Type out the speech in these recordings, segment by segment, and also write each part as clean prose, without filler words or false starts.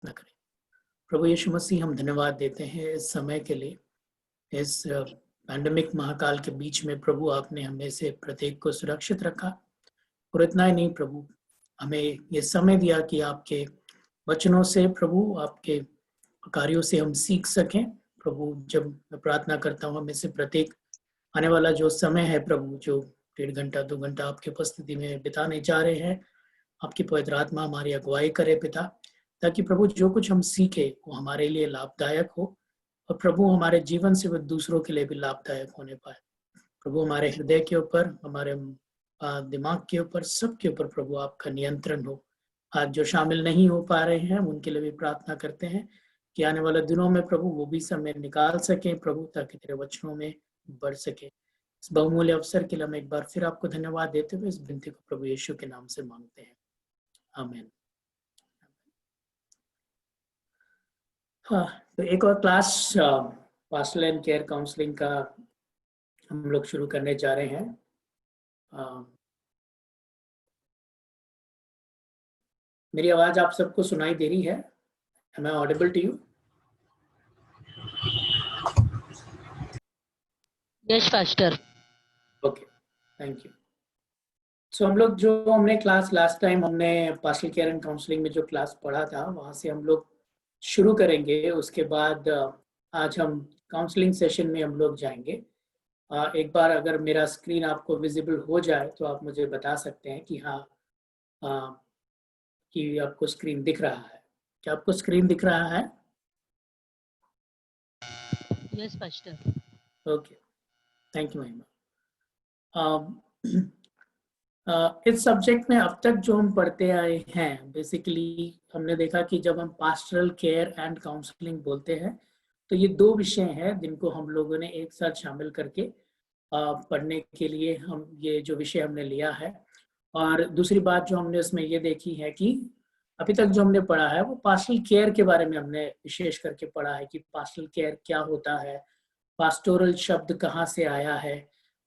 न करें। प्रभु यीशु मसीह, हम धन्यवाद देते हैं इस समय के लिए। इस पैंडेमिक महाकाल के बीच में प्रभु आपने हमें से प्रत्येक को सुरक्षित रखा, और इतना ही नहीं प्रभु, हमें ये समय दिया कि आपके वचनों से प्रभु, आपके कार्यों से हम सीख सकें। प्रभु, जब मैं प्रार्थना करता हूँ हमें से प्रत्येक आने वाला जो समय है प्रभु, जो 1.5 घंटा 2 घंटा आपकी उपस्थिति में बिताने जा रहे हैं, आपकी पवित्र आत्मा हमारी अगुवाई करे पिता, ताकि प्रभु जो कुछ हम सीखे वो हमारे लिए लाभदायक हो, और प्रभु हमारे जीवन से वो दूसरों के लिए भी लाभदायक होने पाए। प्रभु, हमारे हृदय के ऊपर, हमारे दिमाग के ऊपर, सबके ऊपर प्रभु आपका नियंत्रण हो। आज जो शामिल नहीं हो पा रहे हैं उनके लिए भी प्रार्थना करते हैं कि आने वाले दिनों में प्रभु वो भी समय निकाल सकें प्रभु, ताकि तेरे वचनों में बढ़ सके। इस बहुमूल्य अवसर के लिए हम एक बार फिर आपको धन्यवाद देते हुए इस विनती को प्रभु यीशु के नाम से मांगते हैं, आमीन। हाँ, तो एक और class pastoral and care counselling का हम लोग शुरू करने जा रहे हैं। मेरी आवाज आप सबको सुनाई दे रही है? Am I audible to you? Yes, Pastor. Okay, thank you. So हम लोग जो हमने क्लास लास्ट टाइम हमने पास्टरल केयर एंड काउंसलिंग में जो क्लास पढ़ा था वहाँ से हम लोग शुरू करेंगे। उसके बाद आज हम काउंसलिंग सेशन में हम लोग जाएंगे। एक बार अगर मेरा स्क्रीन आपको विजिबल हो जाए तो आप मुझे बता सकते हैं कि हाँ, कि आपको स्क्रीन दिख रहा है। क्या आपको स्क्रीन दिख रहा है? Yes, Pastor. Okay, thank you महिमा। इस सब्जेक्ट में अब तक जो हम पढ़ते आए हैं, बेसिकली हमने देखा कि जब हम पास्टरल केयर एंड काउंसलिंग बोलते हैं तो ये दो विषय हैं जिनको हम लोगों ने एक साथ शामिल करके पढ़ने के लिए हम ये जो विषय हमने लिया है। और दूसरी बात जो हमने उसमें ये देखी है कि अभी तक जो हमने पढ़ा है वो पास्टरल केयर के बारे में हमने विशेष करके पढ़ा है कि पास्टरल केयर क्या होता है, पास्टोरल शब्द कहाँ से आया है,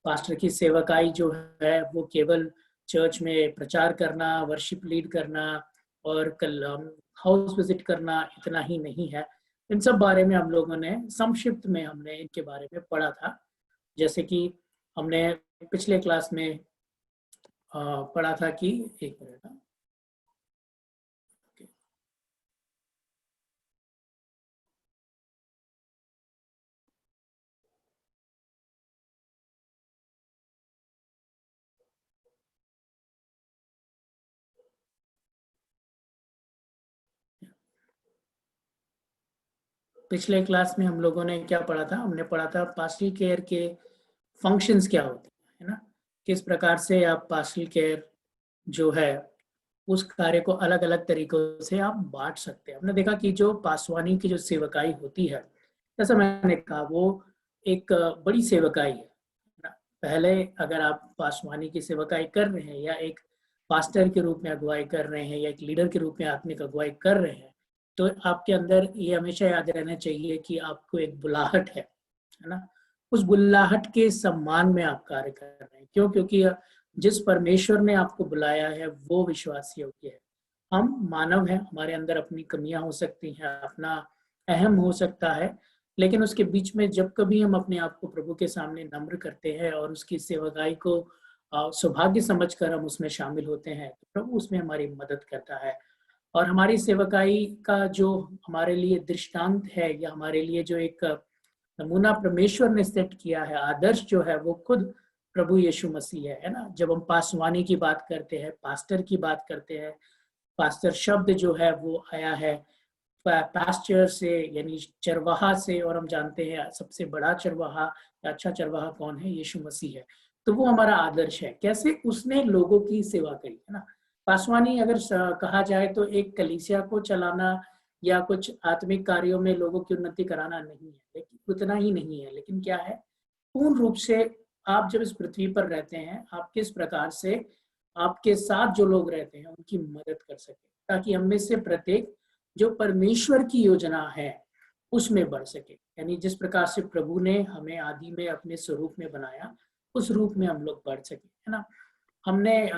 पास्टर की सेवकाई जो है वो केवल चर्च में प्रचार करना, वर्शिप लीड करना और कल हाउस विजिट करना इतना ही नहीं है। इन सब बारे में हम लोगों ने संक्षिप्त में हमने इनके बारे में पढ़ा था। जैसे कि हमने पिछले क्लास में पढ़ा था कि एक मिनट, पिछले क्लास में हम लोगों ने क्या पढ़ा था? हमने पढ़ा था पास्टरल केयर के फंक्शंस क्या होते हैं, है ना, किस प्रकार से आप पास्टरल केयर जो है उस कार्य को अलग अलग तरीकों से आप बांट सकते हैं। हमने देखा कि जो पासवानी की जो सेवकाई होती है, जैसा मैंने कहा, वो एक बड़ी सेवकाई है ना। पहले अगर आप पासवानी की सेवकाई कर रहे हैं या एक पास्टर के रूप में अगुवाई कर रहे हैं या एक लीडर के रूप में आत्मिक अगुवाई कर रहे हैं, तो आपके अंदर ये हमेशा याद रहना चाहिए कि आपको एक बुलाहट है ना। उस बुलाहट के सम्मान में आप कार्य कर रहे हैं। क्यों? क्योंकि जिस परमेश्वर ने आपको बुलाया है वो विश्वास योग्य है। हम मानव हैं, हमारे अंदर अपनी कमियां हो सकती हैं, अपना अहम हो सकता है, लेकिन उसके बीच में जब कभी हम अपने आप को प्रभु के सामने नम्र करते हैं और उसकी सेवकाई को सौभाग्य समझकर हम उसमें शामिल होते हैं, तो प्रभु उसमें हमारी मदद करता है। और हमारी सेवकाई का जो हमारे लिए दृष्टांत है या हमारे लिए जो एक नमूना परमेश्वर ने सेट किया है, आदर्श जो है, वो खुद प्रभु यीशु मसीह है ना। जब हम पासवानी की बात करते हैं, पास्टर की बात करते हैं, पास्टर शब्द जो है वो आया है पास्चर से, यानी चरवाहा से, और हम जानते हैं सबसे बड़ा चरवाहा या अच्छा चरवाहा कौन है? यीशु मसीह है। तो वो हमारा आदर्श है, कैसे उसने लोगों की सेवा करी, है ना। पासवानी अगर कहा जाए तो एक कलीसिया को चलाना या कुछ आत्मिक कार्यों में लोगों की उन्नति कराना नहीं है, लेकिन उतना ही नहीं है, लेकिन क्या है, पूर्ण रूप से आप जब इस पृथ्वी पर रहते हैं, आप किस प्रकार से आपके साथ जो लोग रहते हैं उनकी मदद कर सके, ताकि हम में से प्रत्येक जो परमेश्वर की योजना है उसमें बढ़ सके। यानी जिस प्रकार से प्रभु ने हमें आदि में अपने स्वरूप में बनाया, उस रूप में हम लोग बढ़ सके, है ना। हमने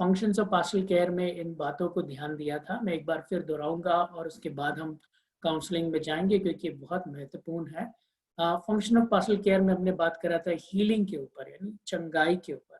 फंक्शंस ऑफ पार्शल केयर में इन बातों को ध्यान दिया था। मैं एक बार फिर दोहराऊंगा और उसके बाद हम काउंसलिंग में जाएंगे क्योंकि बहुत महत्वपूर्ण है। फंक्शन ऑफ पार्शल केयर में हमने बात करा था हीलिंग के ऊपर, यानी चंगाई के ऊपर।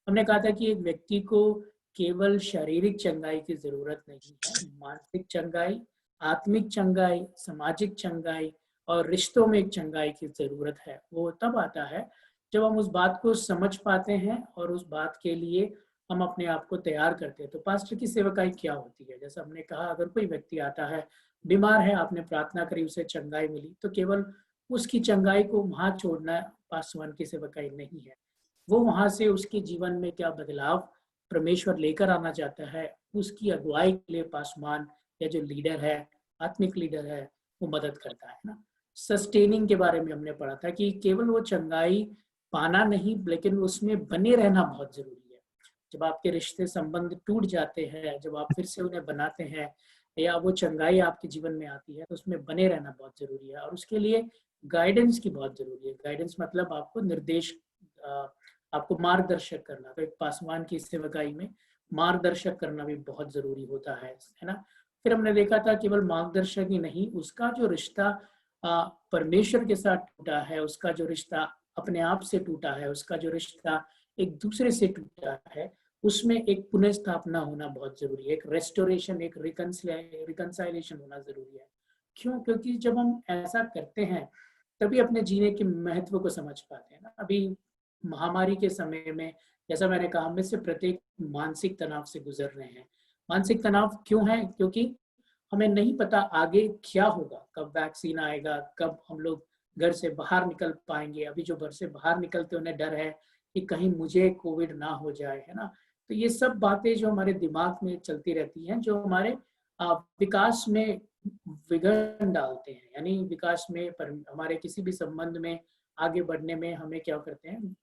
हमने कहा था कि एक व्यक्ति को केवल शारीरिक चंगाई की जरूरत नहीं है, मानसिक चंगाई, आत्मिक चंगाई, सामाजिक चंगाई और रिश्तों में एक चंगाई की जरूरत है। वो तब आता है जब हम उस बात को समझ पाते हैं और उस बात के लिए हम अपने आप को तैयार करते हैं। तो पास्टर की सेवकाई क्या होती है? जैसा हमने कहा, अगर कोई व्यक्ति आता है, बीमार है, आपने प्रार्थना करी, उसे चंगाई मिली, तो केवल उसकी चंगाई को वहां छोड़ना पासवान की सेवकाई नहीं है। वो वहां से उसके जीवन में क्या बदलाव परमेश्वर लेकर आना चाहता है, उसकी अगुवाई के लिए पासवान या जो लीडर है, आत्मिक लीडर है, वो मदद करता है ना। सस्टेनिंग के बारे में हमने पढ़ा था कि केवल वो चंगाई पाना नहीं, लेकिन उसमें बने रहना बहुत जरूरी है। जब आपके रिश्ते संबंध टूट जाते हैं, जब आप फिर से उन्हें बनाते हैं या वो चंगाई आपके जीवन में आती है, तो उसमें बने रहना बहुत जरूरी है। और उसके लिए गाइडेंस की बहुत जरूरी है। गाइडेंस मतलब आपको निर्देश, आपको मार्गदर्शक करना। तो एक पासवान की सेवकाई में मार्गदर्शक करना भी बहुत जरूरी होता है ना। फिर हमने देखा था केवल मार्गदर्शक ही नहीं, उसका जो रिश्ता परमेश्वर के साथ टूटा है, उसका जो रिश्ता अपने आप से टूटा है, उसका जो रिश्ता एक दूसरे से टूटा है, उसमें एक पुनः स्थापना होना बहुत जरूरी है। एक रेस्टोरेशन, एक रिकंसाइलेशन होना जरूरी है। क्यों? क्योंकि जब हम ऐसा करते हैं तभी अपने जीने के महत्व को समझ पाते हैं ना। अभी महामारी के समय में, जैसा मैंने कहा, हम में से प्रत्येक मानसिक तनाव से गुजर रहे हैं। मानसिक तनाव क्यों है? क्योंकि हमें नहीं पता आगे क्या होगा, कब वैक्सीन आएगा, कब हम लोग घर से बाहर निकल पाएंगे। अभी जो घर से बाहर निकलते उन्हें डर है कि कहीं मुझे कोविड ना हो जाए, है ना। तो ये सब बातें जो हमारे दिमाग में चलती रहती हैं, जो हमारे विकास में विघन डालते हैं, यानी विकास में हमारे किसी भी संबंध में आगे बढ़ने में हमें क्या करते हैं,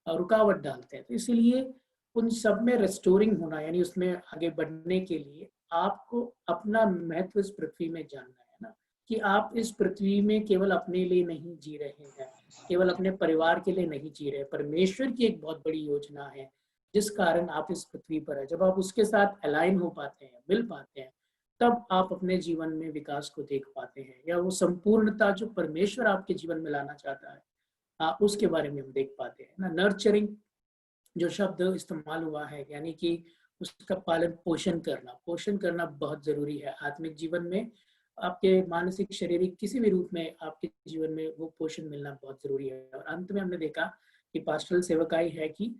रुकावट डालते हैं। तो इसीलिए उन सब में रेस्टोरिंग होना, यानी उसमें आगे बढ़ने के लिए आपको अपना महत्व इस पृथ्वी में जानना है ना, कि आप इस पृथ्वी में केवल अपने लिए नहीं जी रहे हैं, केवल अपने परिवार के लिए नहीं जी रहे। परमेश्वर की एक बहुत बड़ी योजना है जिस कारण आप इस पृथ्वी पर है। जब आप उसके साथ अलाइन हो पाते हैं, मिल पाते हैं, तब आप अपने जीवन में विकास को देख पाते हैं, या वो संपूर्णता जो परमेश्वर आपके जीवन में लाना चाहता है, उसके बारे में हम देख पाते हैं ना। नर्चरिंग जो शब्द इस्तेमाल हुआ है, यानी कि उसका पालन पोषण करना, पोषण करना बहुत जरूरी है आत्मिक जीवन में। आपके मानसिक, शारीरिक किसी भी रूप में आपके जीवन में वो पोषण मिलना बहुत जरूरी है। और अंत में हमने देखा कि पास्टरल सेवकाई है कि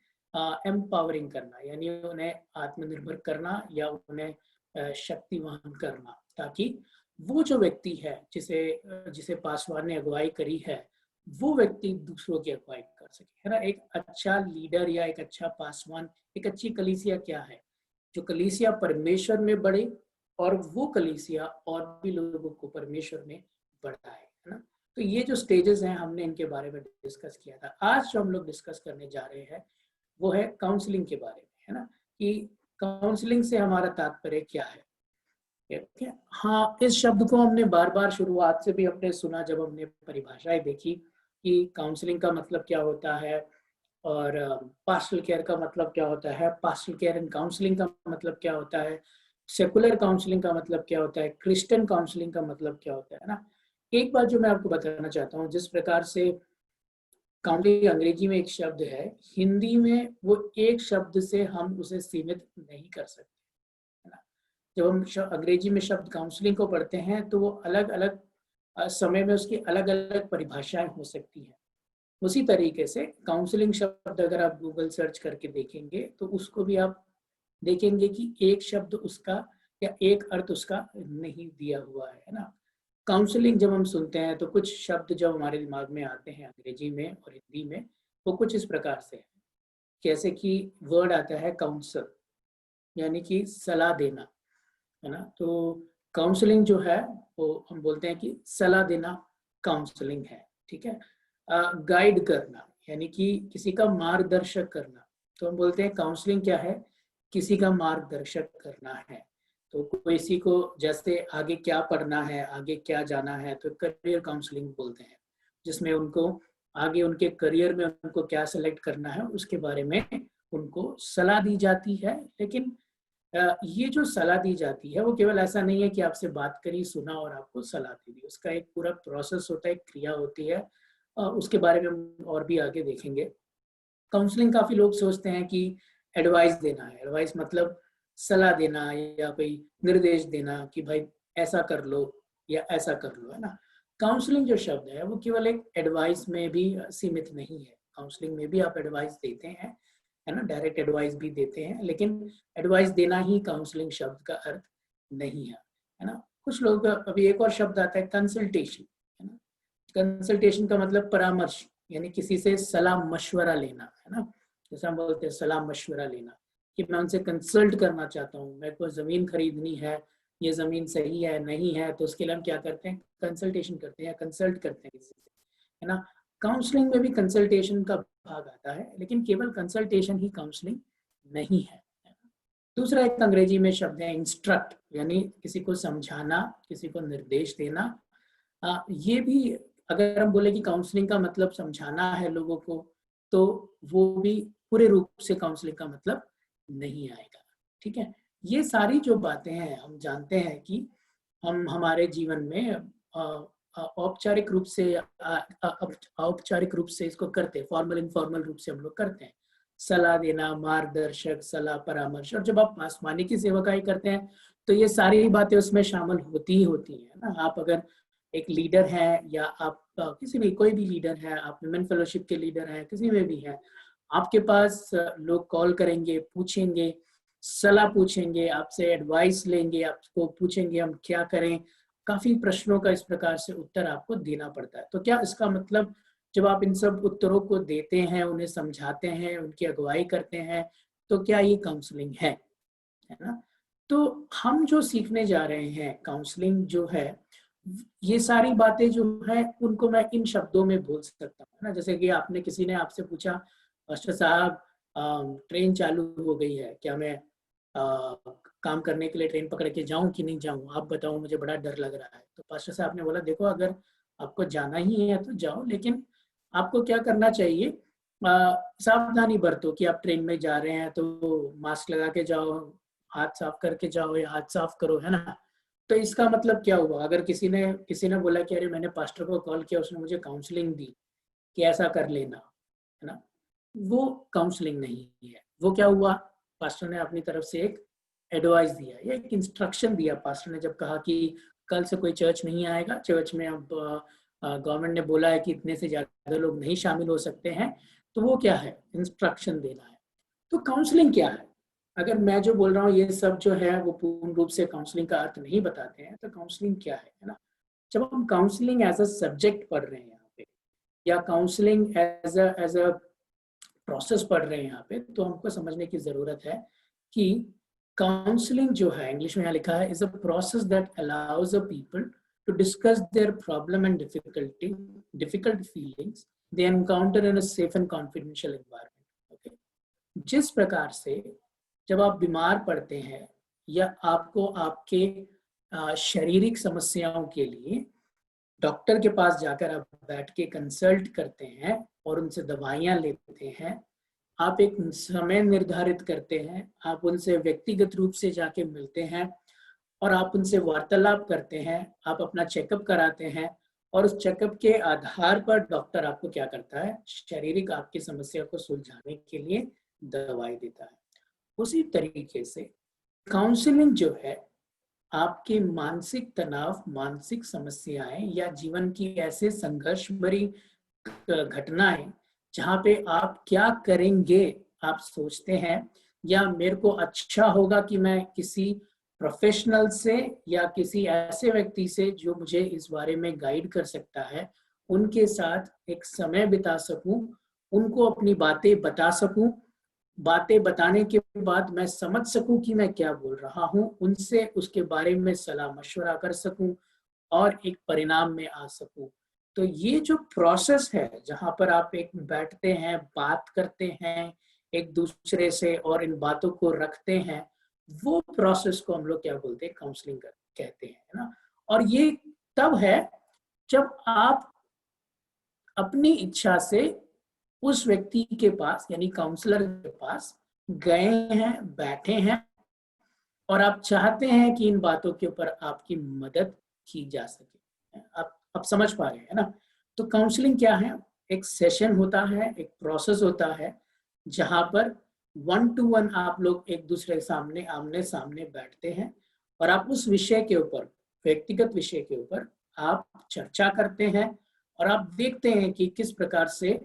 एम्पावरिंग करना, यानी उन्हें आत्मनिर्भर करना या उन्हें शक्तिवान करना, ताकि वो जो व्यक्ति है जिसे पासवान ने अगुवाई करी है, वो व्यक्ति दूसरों की अगुवाई कर सके, है ना। एक अच्छा लीडर या एक अच्छा पासवान, एक अच्छी कलीसिया क्या है? जो कलीसिया परमेश्वर में बढ़े और वो कलीसिया और भी लोगों को परमेश्वर में बढ़ाए, है ना। तो ये जो स्टेजेस हैं, हमने इनके बारे में डिस्कस किया था। आज जो हम लोग डिस्कस करने जा रहे हैं वो है काउंसलिंग के बारे में, है ना, कि काउंसलिंग से हमारा तात्पर्य क्या है। हाँ, इस शब्द को हमने बार बार शुरुआत से भी हमने सुना, जब हमने परिभाषाएं देखी कि काउंसलिंग का मतलब क्या होता है और पास्टरल केयर का मतलब क्या होता है, पास्टरल केयर एंड काउंसलिंग का मतलब क्या होता है, सेकुलर काउंसलिंग का मतलब क्या होता है, क्रिश्चियन काउंसलिंग का मतलब क्या होता है ना। एक बात जो मैं आपको बताना चाहता हूँ, जिस प्रकार से काउंसलिंग अंग्रेजी में एक शब्द है, हिंदी में वो एक शब्द से हम उसे सीमित नहीं कर सकते, है ना। जब हम अंग्रेजी में शब्द काउंसलिंग को पढ़ते हैं तो वो अलग अलग समय में उसकी अलग अलग परिभाषाएं हो सकती हैं। उसी तरीके से काउंसलिंग शब्द अगर आप गूगल सर्च करके देखेंगे तो उसको भी आप देखेंगे कि एक शब्द उसका या एक अर्थ उसका नहीं दिया हुआ है ना। काउंसलिंग जब हम सुनते हैं तो कुछ शब्द जब हमारे दिमाग में आते हैं अंग्रेजी में और हिंदी में, वो कुछ इस प्रकार से है। जैसे कि वर्ड आता है काउंसल, यानी कि सलाह देना, है ना। तो काउंसलिंग जो है वो हम बोलते हैं कि सलाह देना काउंसलिंग है, ठीक है। गाइड करना, यानी कि किसी का मार्गदर्शक करना, तो हम बोलते हैं काउंसलिंग क्या है, किसी का मार्गदर्शक करना है। तो किसी को जैसे आगे क्या पढ़ना है, आगे क्या जाना है, तो करियर काउंसलिंग बोलते हैं, जिसमें उनको आगे उनके करियर में उनको क्या सेलेक्ट करना है उसके बारे में उनको सलाह दी जाती है। लेकिन ये जो सलाह दी जाती है वो केवल ऐसा नहीं है कि आपसे बात करी, सुना और आपको सलाह दे दी। उसका एक पूरा प्रोसेस होता है, एक क्रिया होती है। उसके बारे में हम और भी आगे देखेंगे। काउंसलिंग काफ़ी लोग सोचते हैं कि एडवाइस देना है। एडवाइस मतलब सलाह देना या कोई निर्देश देना कि भाई ऐसा कर लो या ऐसा कर लो, है ना। काउंसलिंग जो शब्द है वो केवल एक एडवाइस में भी सीमित नहीं है। काउंसलिंग में भी आप एडवाइस देते हैं, है ना, डायरेक्ट एडवाइस भी देते हैं, लेकिन एडवाइस देना ही काउंसलिंग शब्द का अर्थ नहीं है ना। कुछ लोग, अभी एक और शब्द आता है कंसल्टेशन, है ना। कंसल्टेशन का मतलब परामर्श, यानी किसी से सलाह मशवरा लेना, है ना। जैसे हम बोलते हैं सलाह मशवरा लेना, कि मैं उनसे कंसल्ट करना चाहता हूँ, मेरे को ज़मीन खरीदनी है, ये ज़मीन सही है नहीं है, तो उसके लिए हम क्या करते हैं, कंसल्टेशन करते हैं या कंसल्ट करते हैं किसी से, है ना। काउंसलिंग में भी कंसल्टेशन का भाग आता है, लेकिन केवल कंसल्टेशन ही काउंसलिंग नहीं है। दूसरा एक अंग्रेजी में शब्द है इंस्ट्रक्ट, यानी किसी को समझाना, किसी को निर्देश देना। ये भी अगर हम बोले कि काउंसलिंग का मतलब समझाना है लोगों को, तो वो भी पूरे रूप से काउंसलिंग का मतलब नहीं आएगा। ठीक है, ये सारी जो बातें हैं हम जानते हैं कि हम हमारे जीवन में औपचारिक रूप से औपचारिक रूप से इसको करते हैं, फॉर्मल इनफॉर्मल रूप से हम लोग करते हैं, सलाह देना, मार्गदर्शक, सलाह, परामर्श। और जब आप आसमानी की सेवकाई करते हैं तो ये सारी बातें उसमें शामिल होती ही होती हैं ना। आप अगर एक लीडर हैं या आप किसी भी, कोई भी लीडर है, आप विमेन फेलोशिप के लीडर हैं, किसी में भी हैं, आपके पास लोग कॉल करेंगे, पूछेंगे, सलाह पूछेंगे, आपसे एडवाइस लेंगे, आपको पूछेंगे हम क्या करें। काफी प्रश्नों का इस प्रकार से उत्तर आपको देना पड़ता है। तो क्या इसका मतलब जब आप इन सब उत्तरों को देते हैं, उन्हें समझाते हैं, उनकी अगुवाई करते हैं, तो क्या ये काउंसलिंग है ना। तो हम जो सीखने जा रहे हैं, काउंसलिंग जो है, ये सारी बातें जो है उनको मैं इन शब्दों में बोल सकता हूँ ना। जैसे कि आपने, किसी ने आपसे पूछा, मास्टर साहब ट्रेन चालू हो गई है, क्या मैं काम करने के लिए ट्रेन पकड़ के जाऊं कि नहीं जाऊं, आप बताओ, मुझे बड़ा डर लग रहा है। तो पास्टर साहब ने बोला, देखो अगर आपको जाना ही है तो जाओ, लेकिन आपको क्या करना चाहिए, सावधानी बरतो कि आप ट्रेन में जा रहे हैं तो मास्क लगा के जाओ, हाथ साफ करके जाओ या हाथ साफ करो, है ना। तो इसका मतलब क्या हुआ, अगर किसी ने बोला कि अरे मैंने पास्टर को कॉल किया, उसने मुझे काउंसलिंग दी कि ऐसा कर लेना, है ना, वो काउंसलिंग नहीं है। वो क्या हुआ, पास्टर ने अपनी तरफ से एक एडवाइस दिया या एक इंस्ट्रक्शन दिया। पास्टर ने जब कहा कि कल से कोई चर्च नहीं आएगा, चर्च में अब गवर्नमेंट ने बोला है कि इतने से ज्यादा लोग नहीं शामिल हो सकते हैं, तो वो क्या है, इंस्ट्रक्शन देना है। तो काउंसलिंग क्या है, अगर मैं जो बोल रहा हूँ ये सब जो है वो पूर्ण रूप से काउंसलिंग का अर्थ नहीं बताते हैं, तो काउंसलिंग क्या है ना। जब हम काउंसलिंग एज अ सब्जेक्ट पढ़ रहे हैं यहाँ पे, या काउंसलिंग एज अ प्रोसेस पढ़ रहे हैं यहाँ पे, तो हमको समझने की जरूरत है कि काउंसलिंग जो है, इंग्लिश में यहाँ लिखा है, is a process that allows a people to discuss their problem and difficult feelings they encounter in a safe and confidential environment. Okay, जिस प्रकार से जब आप बीमार पड़ते हैं या आपको आपके शारीरिक समस्याओं के लिए डॉक्टर के पास जाकर आप बैठ के कंसल्ट करते हैं और उनसे दवाइयाँ लेते हैं, आप एक समय निर्धारित करते हैं, आप उनसे व्यक्तिगत रूप से जाके मिलते हैं और आप उनसे वार्तालाप करते हैं, आप अपना चेकअप कराते हैं, और उस चेकअप के आधार पर डॉक्टर आपको क्या करता है, शारीरिक आपकी समस्या को सुलझाने के लिए दवाई देता है। उसी तरीके से काउंसलिंग जो है, आपके मानसिक तनाव, मानसिक समस्याएं या जीवन की ऐसे संघर्ष भरी घटनाएं जहां पे आप क्या करेंगे आप सोचते हैं, या मेरे को अच्छा होगा कि मैं किसी प्रोफेशनल से या किसी ऐसे व्यक्ति से जो मुझे इस बारे में गाइड कर सकता है, उनके साथ एक समय बिता सकूं, उनको अपनी बातें बता सकूं, बातें बताने के बाद मैं समझ सकूं कि मैं क्या बोल रहा हूं, उनसे उसके बारे में सलाह मशवरा कर सकूं और एक परिणाम में आ सकूं। तो ये जो प्रोसेस है जहां पर आप एक बैठते हैं, बात करते हैं एक दूसरे से और इन बातों को रखते हैं, वो प्रोसेस को हम लोग क्या बोलते हैं, काउंसलिंग कहते हैं, है ना। और ये तब है जब आप अपनी इच्छा से उस व्यक्ति के पास, यानी काउंसलर के पास गए हैं, बैठे हैं और आप चाहते हैं कि इन बातों के ऊपर आपकी मदद की जा सके। आप समझ पा रहे हैं ना? तो काउंसलिंग क्या है? एक सेशन होता है, एक प्रोसेस होता है जहां पर 1 to 1 आप लोग एक दूसरे के सामने आमने सामने बैठते हैं और आप उस विषय के ऊपर, व्यक्तिगत विषय के ऊपर आप चर्चा करते हैं और आप देखते हैं कि किस प्रकार से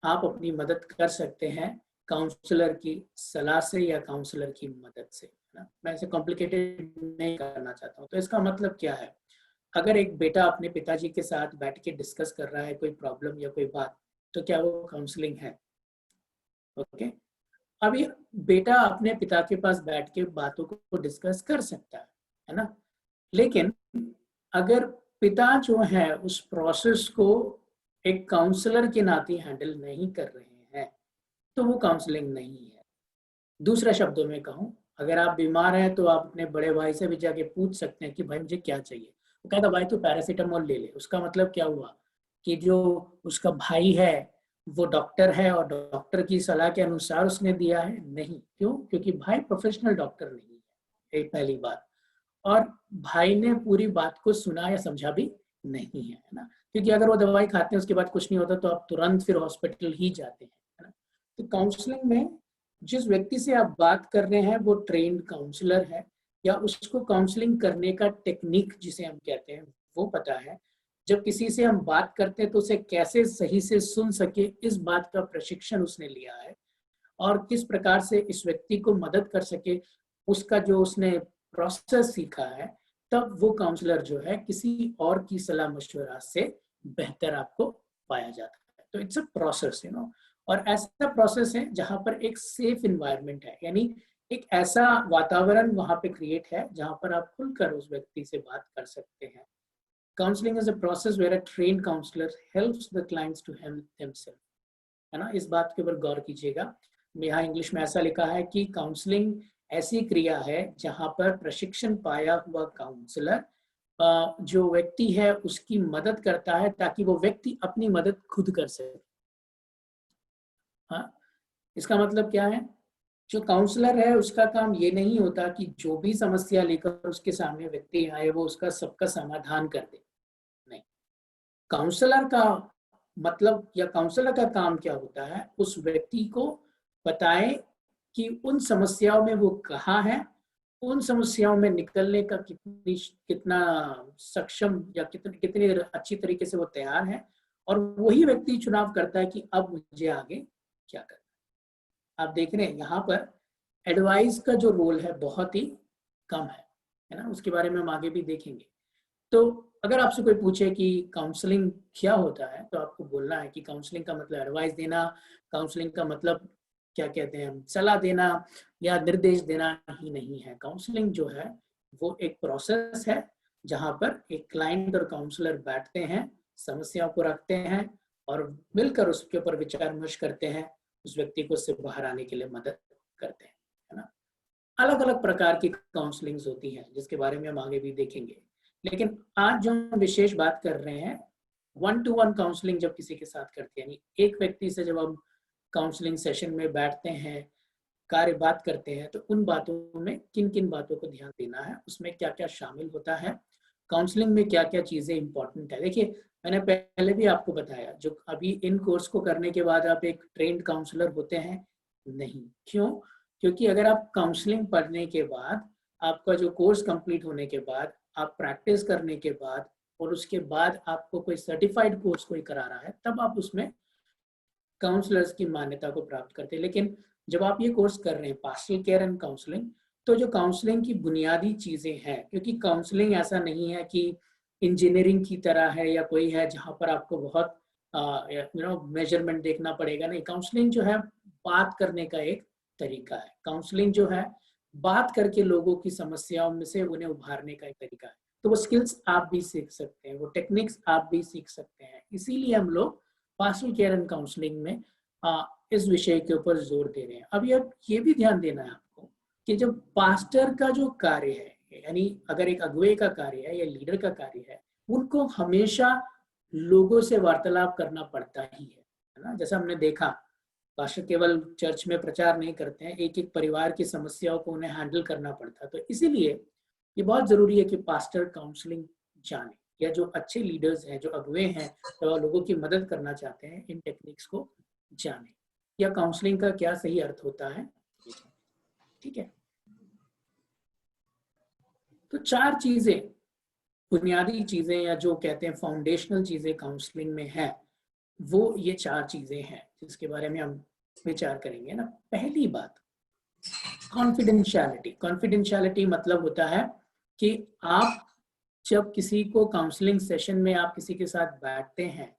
आप अपनी मदद कर सकते हैं काउंसलर की सलाह से या काउंसलर की मदद से, है ना? मैं इसे कॉम्प्लिकेटेड नहीं करना चाहता हूँ। तो इसका मतलब क्या है? अगर एक बेटा अपने पिताजी के साथ बैठ के डिस्कस कर रहा है कोई प्रॉब्लम या कोई बात, तो क्या वो काउंसलिंग है? ओके। अब ये बेटा अपने पिता के पास बैठ के बातों को डिस्कस कर सकता है ना? लेकिन अगर पिता जो है उस प्रोसेस को एक काउंसलर के नाते हैंडल नहीं कर रहे हैं, तो वो काउंसलिंग नहीं है। दूसरे शब्दों में कहूँ, अगर आप बीमार हैं तो आप अपने बड़े भाई से भी जाके पूछ सकते हैं कि भाई मुझे क्या चाहिए। वो कहता भाई तू पैरासीटामोल ले ले। उसका मतलब क्या हुआ कि जो उसका भाई है वो डॉक्टर है और डॉक्टर की सलाह के अनुसार उसने दिया है? नहीं। क्यों? क्योंकि भाई प्रोफेशनल डॉक्टर नहीं है, एक पहली बात। और भाई ने पूरी बात को सुना या समझा भी नहीं है ना? क्योंकि अगर वो दवाई खाते हैं उसके बाद कुछ नहीं होता तो आप तुरंत फिर हॉस्पिटल ही जाते हैं, है ना? तो काउंसलिंग में जिस व्यक्ति से आप बात कर रहे हैं वो ट्रेन्ड काउंसलर है या उसको काउंसलिंग करने का टेक्निक जिसे हम कहते हैं वो पता है। जब किसी से हम बात करते हैं तो उसे कैसे सही से सुन सके इस बात का प्रशिक्षण उसने लिया है और किस प्रकार से इस व्यक्ति को मदद कर सके उसका जो उसने प्रोसेस सीखा है, तब वो काउंसलर जो है किसी और की सलाह मशवरा से बेहतर आपको पाया जाता है। तो इट्स अ प्रोसेस, और ऐसा प्रोसेस है जहां पर एक सेफ इन्वायरमेंट है, यानी एक ऐसा वातावरण वहां पे क्रिएट है जहां पर आप खुलकर उस व्यक्ति से बात कर सकते हैं। Counselling is a process where a trained counsellor helps the clients to help themself, है ना? इस बात के ऊपर गौर कीजिएगा। यहाँ इंग्लिश में ऐसा लिखा है कि काउंसलिंग ऐसी क्रिया है जहां पर प्रशिक्षण पाया हुआ काउंसलर जो व्यक्ति है उसकी मदद करता है ताकि वो व्यक्ति अपनी मदद खुद कर सके। हाँ, इसका मतलब क्या है? जो काउंसलर है उसका काम ये नहीं होता कि जो भी समस्या लेकर उसके सामने व्यक्ति आए वो उसका सबका समाधान कर दे। नहीं, काउंसलर का मतलब या काउंसलर का काम क्या होता है? उस व्यक्ति को बताए कि उन समस्याओं में वो कहाँ है, उन समस्याओं में निकलने का कितना सक्षम या कितनी कितनी अच्छी तरीके से वो तैयार है, और वही व्यक्ति चुनाव करता है कि अब मुझे आगे क्या करना है। आप देख रहे हैं यहाँ पर एडवाइस का जो रोल है बहुत ही कम है ना? उसके बारे में हम आगे भी देखेंगे। तो अगर आपसे कोई पूछे कि काउंसलिंग क्या होता है, तो आपको बोलना है कि काउंसलिंग का मतलब एडवाइस देना, काउंसलिंग का मतलब क्या कहते हैं, सलाह देना या निर्देश देना ही नहीं है। काउंसलिंग जो है वो एक प्रोसेस है जहां पर एक क्लाइंट और काउंसलर बैठते हैं, समस्याओं को रखते हैं और मिलकर उसके ऊपर विचार विमर्श करते हैं, उस व्यक्ति को उससे बाहर आने के लिए मदद करते हैं, है ना? अलग अलग प्रकार की काउंसलिंग्स होती हैं जिसके बारे में हम आगे भी देखेंगे। लेकिन आज जो हम विशेष बात कर रहे हैं 1 to 1 काउंसलिंग जब किसी के साथ करते हैं, यानी एक व्यक्ति से जब हम काउंसलिंग सेशन में बैठते हैं, कार्य बात करते हैं, तो उन बातों में किन किन बातों को ध्यान देना है, उसमें क्या क्या शामिल होता है, काउंसलिंग में क्या क्या चीजें इंपॉर्टेंट है। देखिए मैंने पहले भी आपको बताया, जो अभी इन कोर्स को करने के बाद आप एक ट्रेन्ड काउंसलर होते हैं नहीं। क्यों? क्योंकि अगर आप काउंसलिंग पढ़ने के बाद, आपका जो कोर्स कंप्लीट होने के बाद, आप प्रैक्टिस करने के बाद और उसके बाद आपको कोई सर्टिफाइड कोर्स कोई करा रहा है, तब आप उसमें काउंसलर्स की मान्यता को प्राप्त करते हैं। लेकिन जब आप ये कोर्स कर रहे हैं पास्टल केयर एंड काउंसलिंग, तो जो काउंसलिंग की बुनियादी चीजें हैं, क्योंकि काउंसलिंग ऐसा नहीं है कि इंजीनियरिंग की तरह है या कोई है जहां पर आपको बहुत मेजरमेंट देखना पड़ेगा। नहीं, काउंसलिंग जो है बात करने का एक तरीका है। काउंसलिंग जो है बात करके लोगों की समस्याओं में से उन्हें उभारने का एक तरीका है। तो वो स्किल्स आप भी सीख सकते हैं, वो टेक्निक्स आप भी सीख सकते हैं। इसीलिए हम लोग पास्टल केयर एंड काउंसलिंग में इस विषय के ऊपर जोर दे रहे हैं। अब ये भी ध्यान देना है आपको कि जब पास्टर का जो कार्य है, यानी अगर एक अगुवे का कार्य है या लीडर का कार्य है, उनको हमेशा लोगों से वार्तालाप करना पड़ता ही है ना? जैसा हमने देखा पास्टर केवल चर्च में प्रचार नहीं करते हैं, एक एक परिवार की समस्याओं को उन्हें हैंडल करना पड़ता है। तो इसीलिए ये बहुत जरूरी है कि पास्टर काउंसलिंग जाने, या जो अच्छे लीडर्स हैं, जो अगुवे हैं, जो लोगों की मदद करना चाहते हैं, इन टेक्निक्स को जाने, या काउंसलिंग का क्या सही अर्थ होता है। ठीक है, तो 4 चीजें, बुनियादी चीजें, या जो कहते हैं फाउंडेशनल चीजें काउंसलिंग में है, वो ये 4 चीजें हैं जिसके बारे में हम विचार करेंगे ना। पहली बात, कॉन्फिडेंशियलिटी। कॉन्फिडेंशियलिटी मतलब होता है कि आप जब किसी को काउंसलिंग सेशन में आप किसी के साथ बैठते हैं,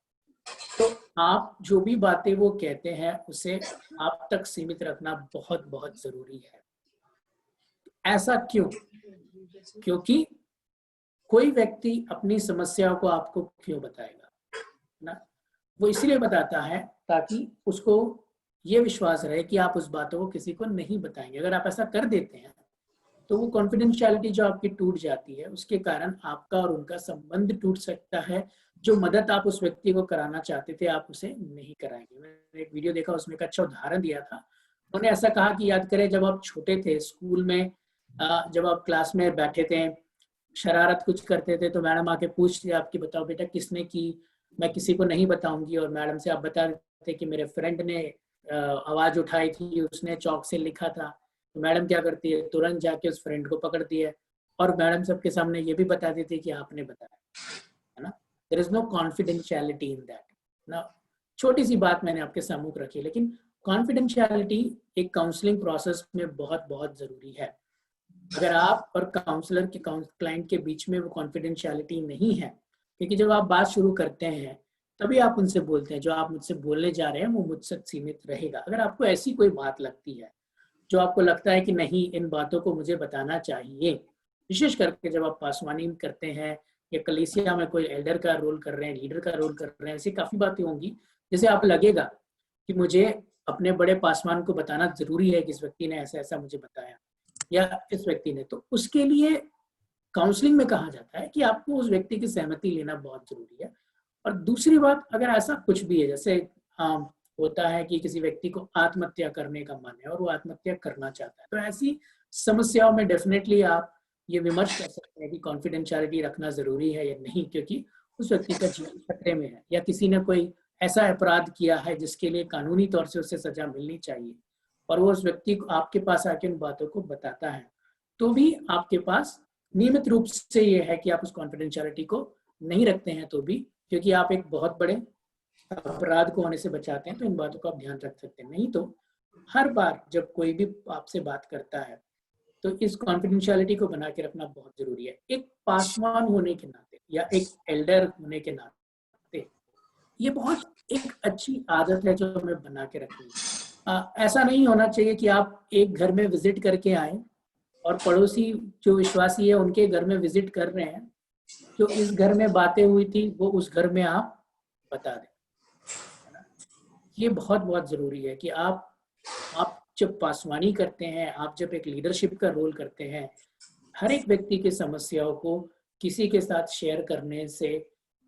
तो आप जो भी बातें वो कहते हैं उसे आप तक सीमित रखना बहुत बहुत जरूरी है। ऐसा क्यों? क्योंकि कोई व्यक्ति अपनी समस्याओं को आपको क्यों बताएगा ना? वो इसलिए बताता है ताकि उसको ये विश्वास रहे कि आप उस बातों को किसी को नहीं बताएंगे। अगर आप ऐसा कर देते हैं तो वो कॉन्फिडेंशियलिटी जो आपकी टूट जाती है, उसके कारण आपका और उनका संबंध टूट सकता है। जो मदद आप उस व्यक्ति को कराना चाहते थे, आप उसे नहीं कराएंगे। मैंने एक वीडियो देखा, उसमें एक अच्छा उदाहरण दिया था। उन्होंने ऐसा कहा कि याद करें जब आप छोटे थे, स्कूल में जब आप क्लास में बैठे थे, शरारत कुछ करते थे, तो मैडम आके पूछती आपकी, बताओ बेटा किसने की? मैं किसी को नहीं बताऊंगी, और मैडम से आप बता देते कि मेरे फ्रेंड ने आवाज उठाई थी, उसने चौक से लिखा था। तो मैडम क्या करती है, तुरंत जाके उस फ्रेंड को पकड़ती है, और मैडम सबके सामने ये भी बता देती है कि आपने बताया, है ना। There is no confidentiality in that ना। छोटी सी बात मैंने आपके सामने रखी, लेकिन कॉन्फिडेंशियलिटी एक काउंसलिंग प्रोसेस में बहुत बहुत जरूरी है। अगर आप और काउंसलर के क्लाइंट के बीच में वो कॉन्फिडेंशियलिटी नहीं है, क्योंकि जब आप बात शुरू करते हैं तभी आप उनसे बोलते हैं, जो आप मुझसे बोलने जा रहे हैं वो मुझसे सीमित रहेगा। अगर आपको ऐसी कोई बात लगती है जो आपको लगता है कि नहीं, इन बातों को मुझे बताना चाहिए, विशेष करके जब आप पासवानी करते हैं या कलीसिया में कोई एल्डर का रोल कर रहे हैं, लीडर का रोल कर रहे हैं, ऐसी काफ़ी बातें होंगी जैसे आप लगेगा कि मुझे अपने बड़े पासवान को बताना ज़रूरी है कि इस व्यक्ति ने ऐसा ऐसा मुझे बताया, या इस व्यक्ति ने। तो उसके लिए काउंसलिंग में कहा जाता है कि आपको उस व्यक्ति की सहमति लेना बहुत ज़रूरी है। और दूसरी बात, अगर ऐसा कुछ भी है, जैसे होता है कि किसी व्यक्ति को आत्महत्या करने का मन है और वो आत्महत्या करना चाहता है, तो ऐसी समस्याओं में डेफिनेटली आप ये विमर्श कर सकते हैं कि कॉन्फिडेंशियलिटी रखना जरूरी है या नहीं, क्योंकि उस व्यक्ति का जीवन खतरे में है, या किसी ने कोई ऐसा अपराध किया है जिसके लिए कानूनी तौर से उसे सजा मिलनी चाहिए, और वो उस व्यक्ति को आपके पास आके उन बातों को बताता है, तो भी आपके पास नियमित रूप से ये है कि आप उस कॉन्फिडेंशियलिटी को नहीं रखते हैं, तो भी, क्योंकि आप एक बहुत बड़े अपराध को होने से बचाते हैं, तो इन बातों का आप ध्यान रख सकते हैं। नहीं तो हर बार जब कोई भी आपसे बात करता है तो इस कॉन्फिडेंशियलिटी को बना के रखना बहुत जरूरी है। एक पासवान होने के नाते या एक एल्डर होने के नाते ये बहुत एक अच्छी आदत है जो हमें बना के रखनी है। ऐसा नहीं होना चाहिए कि आप एक घर में विजिट करके आए और पड़ोसी जो विश्वासी है उनके घर में विजिट कर रहे हैं, जो इस घर में बातें हुई थी वो उस घर में आप बता दें। ये बहुत बहुत जरूरी है कि आप जब पासवानी करते हैं, आप जब एक लीडरशिप का रोल करते हैं, हर एक व्यक्ति की समस्याओं को किसी के साथ शेयर करने से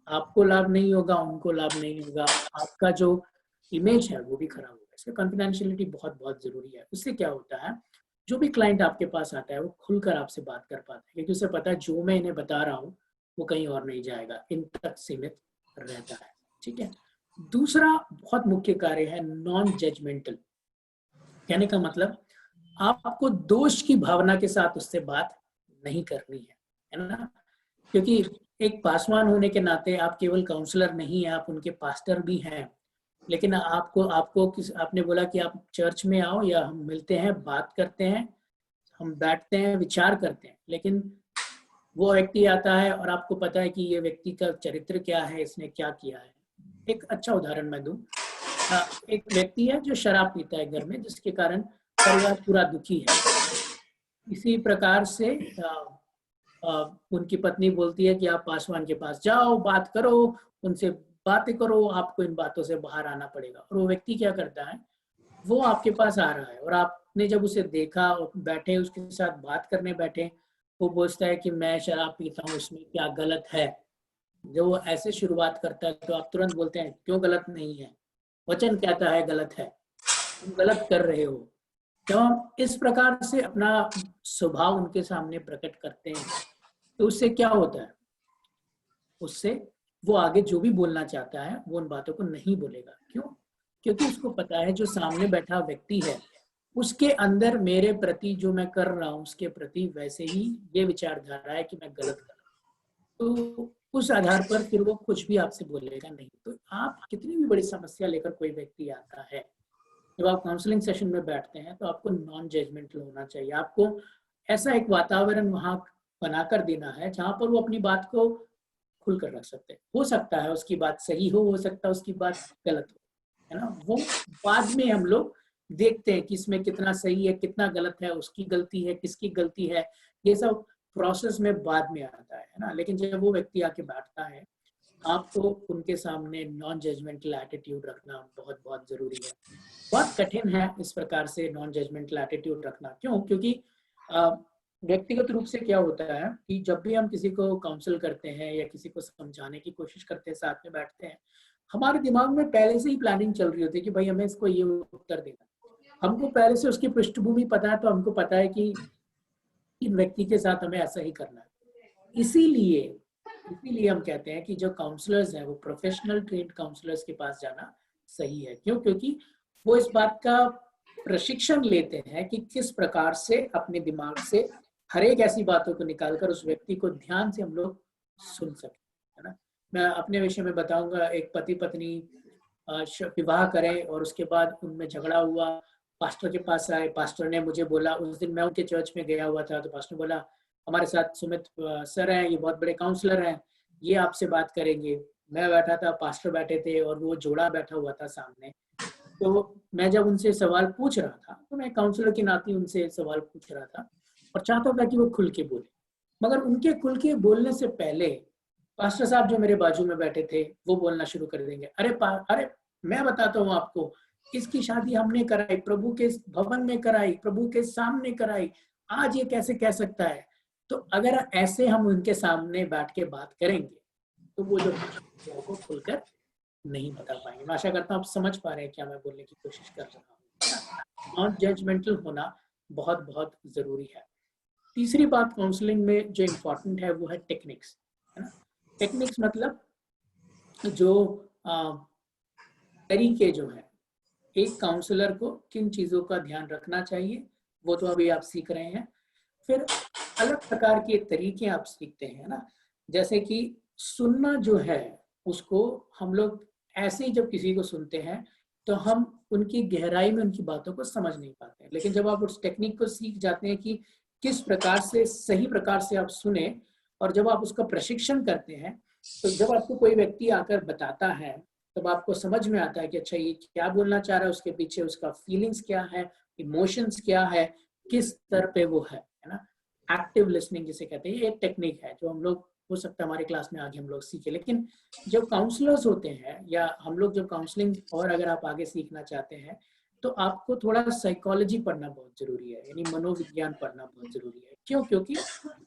आपको लाभ नहीं होगा, उनको लाभ नहीं होगा, आपका जो इमेज है वो भी खराब होगा। इसलिए कॉन्फिडेंशियलिटी बहुत बहुत जरूरी है। उससे क्या होता है, जो भी क्लाइंट आपके पास आता है वो खुलकर आपसे बात कर पाता है, क्योंकि उसे पता है जो मैं इन्हें बता रहा हूँ वो कहीं और नहीं जाएगा, इन तक सीमित रहता है। ठीक है। दूसरा बहुत मुख्य कार्य है नॉन जजमेंटल। कहने का मतलब, आपको दोष की भावना के साथ उससे बात नहीं करनी है ना। क्योंकि एक पासवान होने के नाते आप केवल काउंसलर नहीं है, आप उनके पास्टर भी हैं। लेकिन आपने बोला कि आप चर्च में आओ या हम मिलते हैं, बात करते हैं, हम बैठते हैं, विचार करते हैं, लेकिन वो व्यक्ति आता है और आपको पता है कि ये व्यक्ति का चरित्र क्या है, इसने क्या किया है। एक अच्छा उदाहरण मैं दूं, एक व्यक्ति है जो शराब पीता है घर में, जिसके कारण परिवार पूरा दुखी है। इसी प्रकार से उनकी पत्नी बोलती है कि आप पासवान के पास जाओ, बात करो, उनसे बातें करो, आपको इन बातों से बाहर आना पड़ेगा। और वो व्यक्ति क्या करता है, वो आपके पास आ रहा है और आपने जब उसे देखा और बैठे उसके साथ बात करने बैठे, वो बोलता है कि मैं शराब पीता हूँ, उसमें क्या गलत है। जब वो ऐसे शुरुआत करता है तो आप तुरंत बोलते हैं क्यों गलत नहीं है, वचन कहता है गलत है। तुम गलत कर रहे हो। जब हम इस प्रकार से अपना स्वभाव उनके सामने प्रकट करते हैं तो उससे क्या होता है, उससे वो आगे जो भी बोलना चाहता है वो उन बातों को नहीं बोलेगा। क्यों? क्योंकि उसको पता है जो सामने बैठा व्यक्ति है उसके अंदर मेरे प्रति जो मैं कर रहा हूँ उसके प्रति वैसे ही ये विचारधारा है कि मैं गलत कर रहा हूँ। तो उस आधार पर फिर वो कुछ भी आपसे बोलेगा नहीं। तो आप कितनी भी बड़ी समस्या लेकर कोई व्यक्ति आता है, जब आप काउंसलिंग सेशन में बैठते हैं तो आपको नॉन जजमेंटल होना चाहिए। आपको ऐसा एक वातावरण वहां बनाकर देना है जहां पर वो अपनी बात को खुलकर रख सकते हैं। हो सकता है उसकी बात सही हो सकता है उसकी बात गलत हो, है ना। वो बाद में हम लोग देखते हैं कि इसमें कितना सही है कितना गलत है, उसकी गलती है किसकी गलती है, ये सब प्रोसेस में बाद में आता है ना। लेकिन जब वो व्यक्ति आके बैठता है आपको उनके सामने नॉन जजमेंटल एटीट्यूड रखना बहुत बहुत जरूरी है। बहुत कठिन है इस प्रकार से नॉन जजमेंटल एटीट्यूड रखना। क्यों? क्योंकि अ, व्यक्तिगत रूप से क्या होता है कि जब भी हम किसी को काउंसल करते हैं या किसी को समझाने की कोशिश करते हैं, साथ में बैठते हैं, हमारे दिमाग में पहले से ही प्लानिंग चल रही होती है कि भाई हमें इसको ये उत्तर देना। हमको पहले से उसकी पृष्ठभूमि पता है, तो हमको पता है कि इन व्यक्ति के साथ हमें ऐसा ही करना है। इसीलिए इसीलिए हम कहते हैं कि जो काउंसलर्स हैं वो प्रोफेशनल ट्रेन्ड काउंसलर्स के पास जाना सही है। क्यों? क्योंकि वो इस बात का प्रशिक्षण लेते हैं कि किस प्रकार से अपने दिमाग से हर एक ऐसी बातों को निकालकर उस व्यक्ति को ध्यान से हम लोग सुन सकें, है ना। मैं अपने विषय में बताऊंगा। एक पति पत्नी विवाह करें और उसके बाद उनमें झगड़ा हुआ, पास्टर के पास आए। पास्टर ने मुझे बोला, उस दिन मैं उनके चर्च में गया हुआ था, तो पास्टर ने बोला हमारे साथ सुमित सर हैं, ये बहुत बड़े काउंसलर हैं, ये आपसे बात करेंगे। मैं बैठा था, पास्टर बैठे थे और वो जोड़ा बैठा हुआ था सामने। तो मैं जब उनसे सवाल पूछ रहा था तो मैं काउंसलर के नाते उनसे सवाल पूछ रहा था और चाहता था कि वो खुल के बोले। मगर उनके खुल के बोलने से पहले पास्टर साहब जो मेरे बाजू में बैठे थे वो बोलना शुरू कर देंगे, अरे मैं बताता हूँ आपको, इसकी शादी हमने कराई, प्रभु के भवन में कराई, प्रभु के सामने कराई, आज ये कैसे कह सकता है। तो अगर ऐसे हम उनके सामने बैठ के बात करेंगे तो वो जो को खुलकर नहीं बता पाएंगे। मैं आशा करता हूँ आप समझ पा रहे हैं क्या मैं बोलने की कोशिश कर रहा हूँ। नॉन जजमेंटल होना बहुत बहुत जरूरी है। तीसरी बात काउंसलिंग में जो इम्पोर्टेंट है वो है टेक्निक्स, है ना। टेक्निक्स मतलब जो तरीके जो है, एक काउंसलर को किन चीजों का ध्यान रखना चाहिए वो तो अभी आप सीख रहे हैं। फिर अलग प्रकार के तरीके आप सीखते हैं ना। जैसे कि सुनना जो है उसको हम लोग ऐसे ही जब किसी को सुनते हैं तो हम उनकी गहराई में उनकी बातों को समझ नहीं पाते हैं। लेकिन जब आप उस टेक्निक को सीख जाते हैं कि किस प्रकार से सही प्रकार से आप सुने, और जब आप उसका प्रशिक्षण करते हैं तो जब आपको कोई व्यक्ति आकर बताता है तब आपको समझ में आता है कि अच्छा ये क्या बोलना चाह रहा है, उसके पीछे उसका फीलिंग्स क्या है, इमोशंस क्या है, किस स्तर पे वो है ना। एक्टिव लिसनिंग जिसे कहते हैं, एक टेक्निक है जो हम लोग हो सकता है हमारी क्लास में आगे हम लोग सीखे। लेकिन जब काउंसलर्स होते हैं या हम लोग जब काउंसलिंग और अगर आप आगे सीखना चाहते हैं तो आपको थोड़ा साइकोलॉजी पढ़ना बहुत जरूरी है, यानी मनोविज्ञान पढ़ना बहुत जरूरी है। क्यों? क्योंकि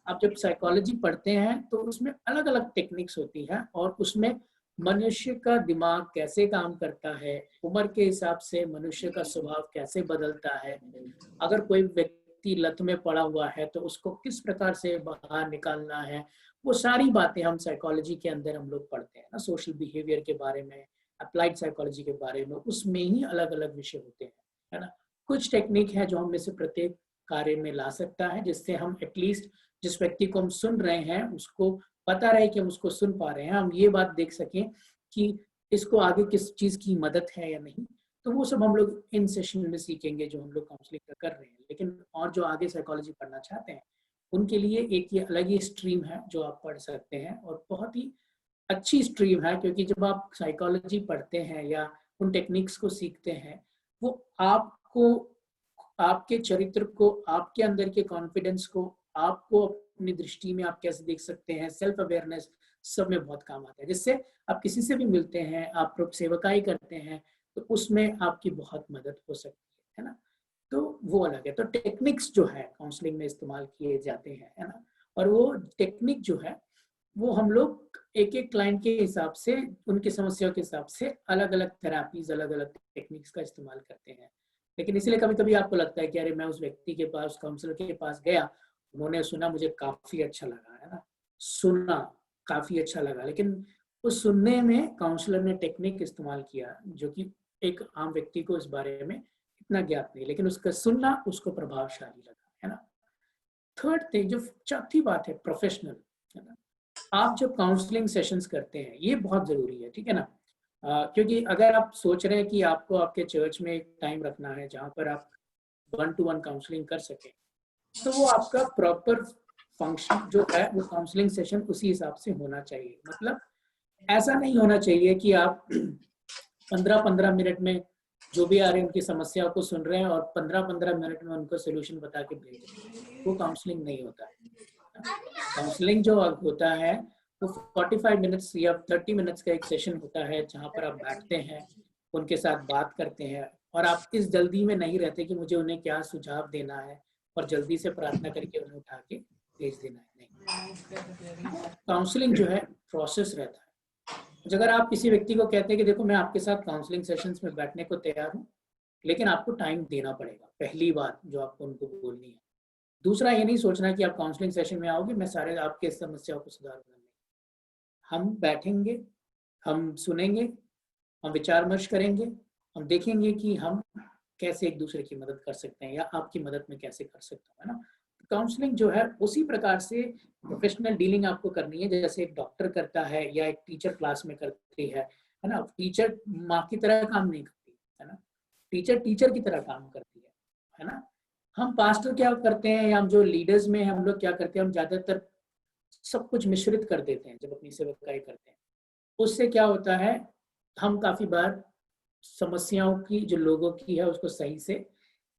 आप जब साइकोलॉजी पढ़ते हैं तो उसमें अलग अलग टेक्निक्स होती हैं और उसमें मनुष्य का दिमाग कैसे काम करता है, उम्र के हिसाब से मनुष्य का स्वभाव कैसे बदलता है, अगर कोई व्यक्ति लत में पड़ा हुआ है तो उसको किस प्रकार से बाहर निकालना है, वो सारी बातें हम साइकोलॉजी के अंदर हम लोग पढ़ते हैं ना। सोशल बिहेवियर के बारे में, अप्लाइड साइकोलॉजी के बारे में, उसमें ही अलग अलग विषय होते हैं, है ना। कुछ टेक्निक है जो हम में से प्रत्येक कार्य में ला सकता है जिससे हम एटलीस्ट जिस व्यक्ति को हम सुन रहे हैं उसको पता रहे कि हम उसको सुन पा रहे हैं, हम ये बात देख सकें कि इसको आगे किस चीज की मदद है या नहीं। तो वो सब हम लोग इन सेशन में सीखेंगे जो हम लोग काउंसलिंग का कर रहे हैं। लेकिन और जो आगे साइकोलॉजी पढ़ना चाहते हैं उनके लिए एक ये अलग ही स्ट्रीम है जो आप पढ़ सकते हैं और बहुत ही अच्छी स्ट्रीम है। क्योंकि जब आप साइकोलॉजी पढ़ते हैं या उन टेक्निक्स को सीखते हैं वो आपको, आपके चरित्र को, आपके अंदर के कॉन्फिडेंस को, आपको अपनी दृष्टि में आप कैसे देख सकते हैं, सेल्फ अवेयरनेस, सब में बहुत काम आता है। जिससे आप किसी से भी मिलते हैं, आप सेवकाई करते हैं तो उसमें आपकी बहुत मदद हो सकती है ना। तो वो अलग है। तो टेक्निक्स जो है काउंसलिंग में इस्तेमाल किए जाते हैं, है ना। और वो टेक्निक जो है वो हम लोग एक एक क्लाइंट के हिसाब से, उनकी समस्या के हिसाब से अलग अलग थेरापीज, अलग अलग टेक्निक्स का इस्तेमाल करते हैं। लेकिन इसलिए कभी कभी आपको लगता है कि अरे मैं उस व्यक्ति के पास, काउंसलर के पास गया, उन्होंने सुना, मुझे काफी अच्छा लगा, है ना, सुना काफी अच्छा लगा, लेकिन उस सुनने में काउंसलर ने टेक्निक इस्तेमाल किया जो कि एक आम व्यक्ति को इस बारे में इतना ज्ञात नहीं, लेकिन उसका सुनना उसको प्रभावशाली लगा, है ना। थर्ड थिंग, जो चौथी बात है, प्रोफेशनल, है ना। आप जब काउंसलिंग सेशंस करते हैं, ये बहुत जरूरी है, ठीक है ना। क्योंकि अगर आप सोच रहे हैं कि आपको आपके चर्च में एक टाइम रखना है जहां पर आप 1-to-1 काउंसलिंग कर सकें, तो वो आपका प्रॉपर फंक्शन जो है, वो काउंसलिंग सेशन उसी हिसाब से होना चाहिए। मतलब ऐसा नहीं होना चाहिए कि आप 15-15 मिनट में जो भी आ रहे हैं उनकी समस्या को सुन रहे हैं और 15-15 मिनट में उनको सोल्यूशन बता के भेज रहे हैं, वो काउंसलिंग नहीं होता है। काउंसलिंग जो होता है वो 45 मिनट्स या 30 मिनट्स का एक सेशन होता है जहां पर आप बैठते हैं, उनके साथ बात करते हैं, और आप इस जल्दी में नहीं रहते कि मुझे उन्हें क्या सुझाव देना है और जल्दी से प्रार्थना करके उन्हें उठा के भेज देना है, नहीं। काउंसलिंग जो है प्रोसेस रहता है। अगर आप किसी व्यक्ति को कहते हैं कि देखो मैं आपके साथ काउंसलिंग सेशंस में बैठने को तैयार हूँ, लेकिन आपको टाइम देना पड़ेगा, पहली बात जो आपको उनको बोलनी है। दूसरा, ये नहीं सोचना कि आप काउंसलिंग सेशन में आओगे मैं सारे आपके समस्याओं को सुधार दूंगा। हम बैठेंगे, हम सुनेंगे, हम विचार विमर्श करेंगे, हम देखेंगे कि हम कैसे एक दूसरे की मदद कर सकते हैं या आपकी मदद में कैसे कर सकता हूँ, है ना। काउंसलिंग जो है उसी प्रकार से प्रोफेशनल डीलिंग आपको करनी है जैसे एक डॉक्टर करता है या एक टीचर क्लास में करती है ना। टीचर माँ की तरह काम नहीं करती, है ना, टीचर टीचर की तरह काम करती है ना। हम पास्टर क्या करते हैं या हम जो लीडर्स में हम लोग क्या करते हैं, हम ज्यादातर सब कुछ मिश्रित कर देते हैं जब अपनी सेवकाई करते हैं। उससे क्या होता है, हम काफी बार समस्याओं की जो लोगों की है उसको सही से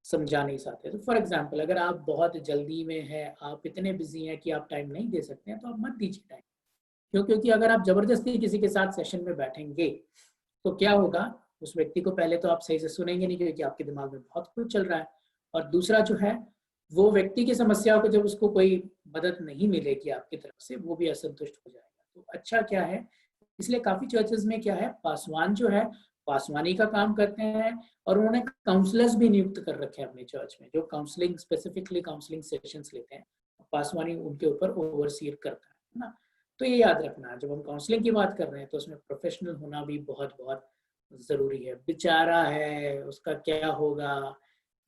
समझा नहीं सकते। तो फॉर एग्जांपल, अगर आप बहुत जल्दी में हैं, आप इतने बिजी हैं कि आप टाइम नहीं दे सकते हैं, तो आप मत दीजिए टाइम। क्यों? क्योंकि अगर आप जबरदस्ती किसी के साथ सेशन में बैठेंगे तो क्या होगा, उस व्यक्ति को पहले तो आप सही से सुनेंगे नहीं क्योंकि आपके दिमाग में बहुत कुछ चल रहा है, और दूसरा जो है वो व्यक्ति की समस्याओं को जब उसको कोई मदद नहीं मिलेगी आपकी तरफ से, वो भी असंतुष्ट हो जाएगा। तो अच्छा क्या है, इसलिए काफी चर्चेज में क्या है, पासवान जो है पासवानी का काम करते हैं, और उन्होंने काउंसलर्स भी नियुक्त कर रखे हैं अपने चर्च में जो काउंसलिंग, स्पेसिफिकली काउंसलिंग सेशंस लेते हैं। पासवानी उनके ऊपर ओवरसीयर करता है ना। तो ये याद रखना, जब हम काउंसलिंग की बात कर रहे हैं तो उसमें प्रोफेशनल होना भी बहुत बहुत जरूरी है। बेचारा है, उसका क्या होगा,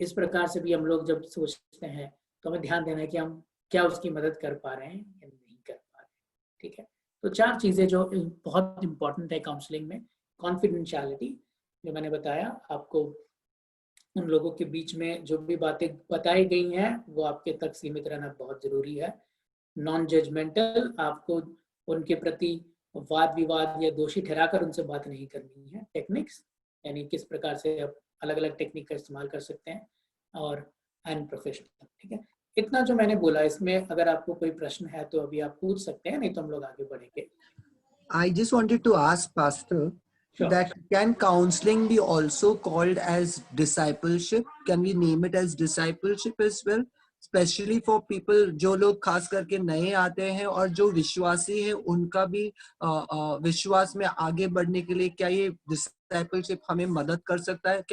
इस प्रकार से भी हम लोग जब सोचते हैं तो हमें ध्यान देना है कि हम क्या उसकी मदद कर पा रहे हैं या नहीं कर पा रहे हैं, ठीक है। तो 4 चीजें जो बहुत इंपॉर्टेंट है काउंसलिंग में, कॉन्फिडेंशियलिटी जो मैंने बताया आपको, उन लोगों के बीच में जो भी बातें बताई गई हैं वो आपके तक सीमित रहना बहुत जरूरी है। नॉन जजमेंटल, आपको उनके प्रति वाद विवाद या दोषी ठहराकर उनसे बात नहीं करनी है। टेक्निक्स, यानी किस प्रकार से आप अलग अलग टेक्निक का इस्तेमाल कर सकते हैं, और अनप्रोफेशनल, ठीक है। इतना जो मैंने बोला, इसमें अगर आपको कोई प्रश्न है तो अभी आप पूछ सकते हैं, नहीं तो हम लोग आगे बढ़ेंगे। I just wanted to ask, Pastor, Sure. that can counseling be also called as discipleship? Can we name it as discipleship as well? Especially for people जो लोग खास करके नए आते हैं और जो विश्वासी हैं, उनका भी विश्वास में आगे बढ़ने के लिए क्या ये discipleship हमें मदद कर सकता है?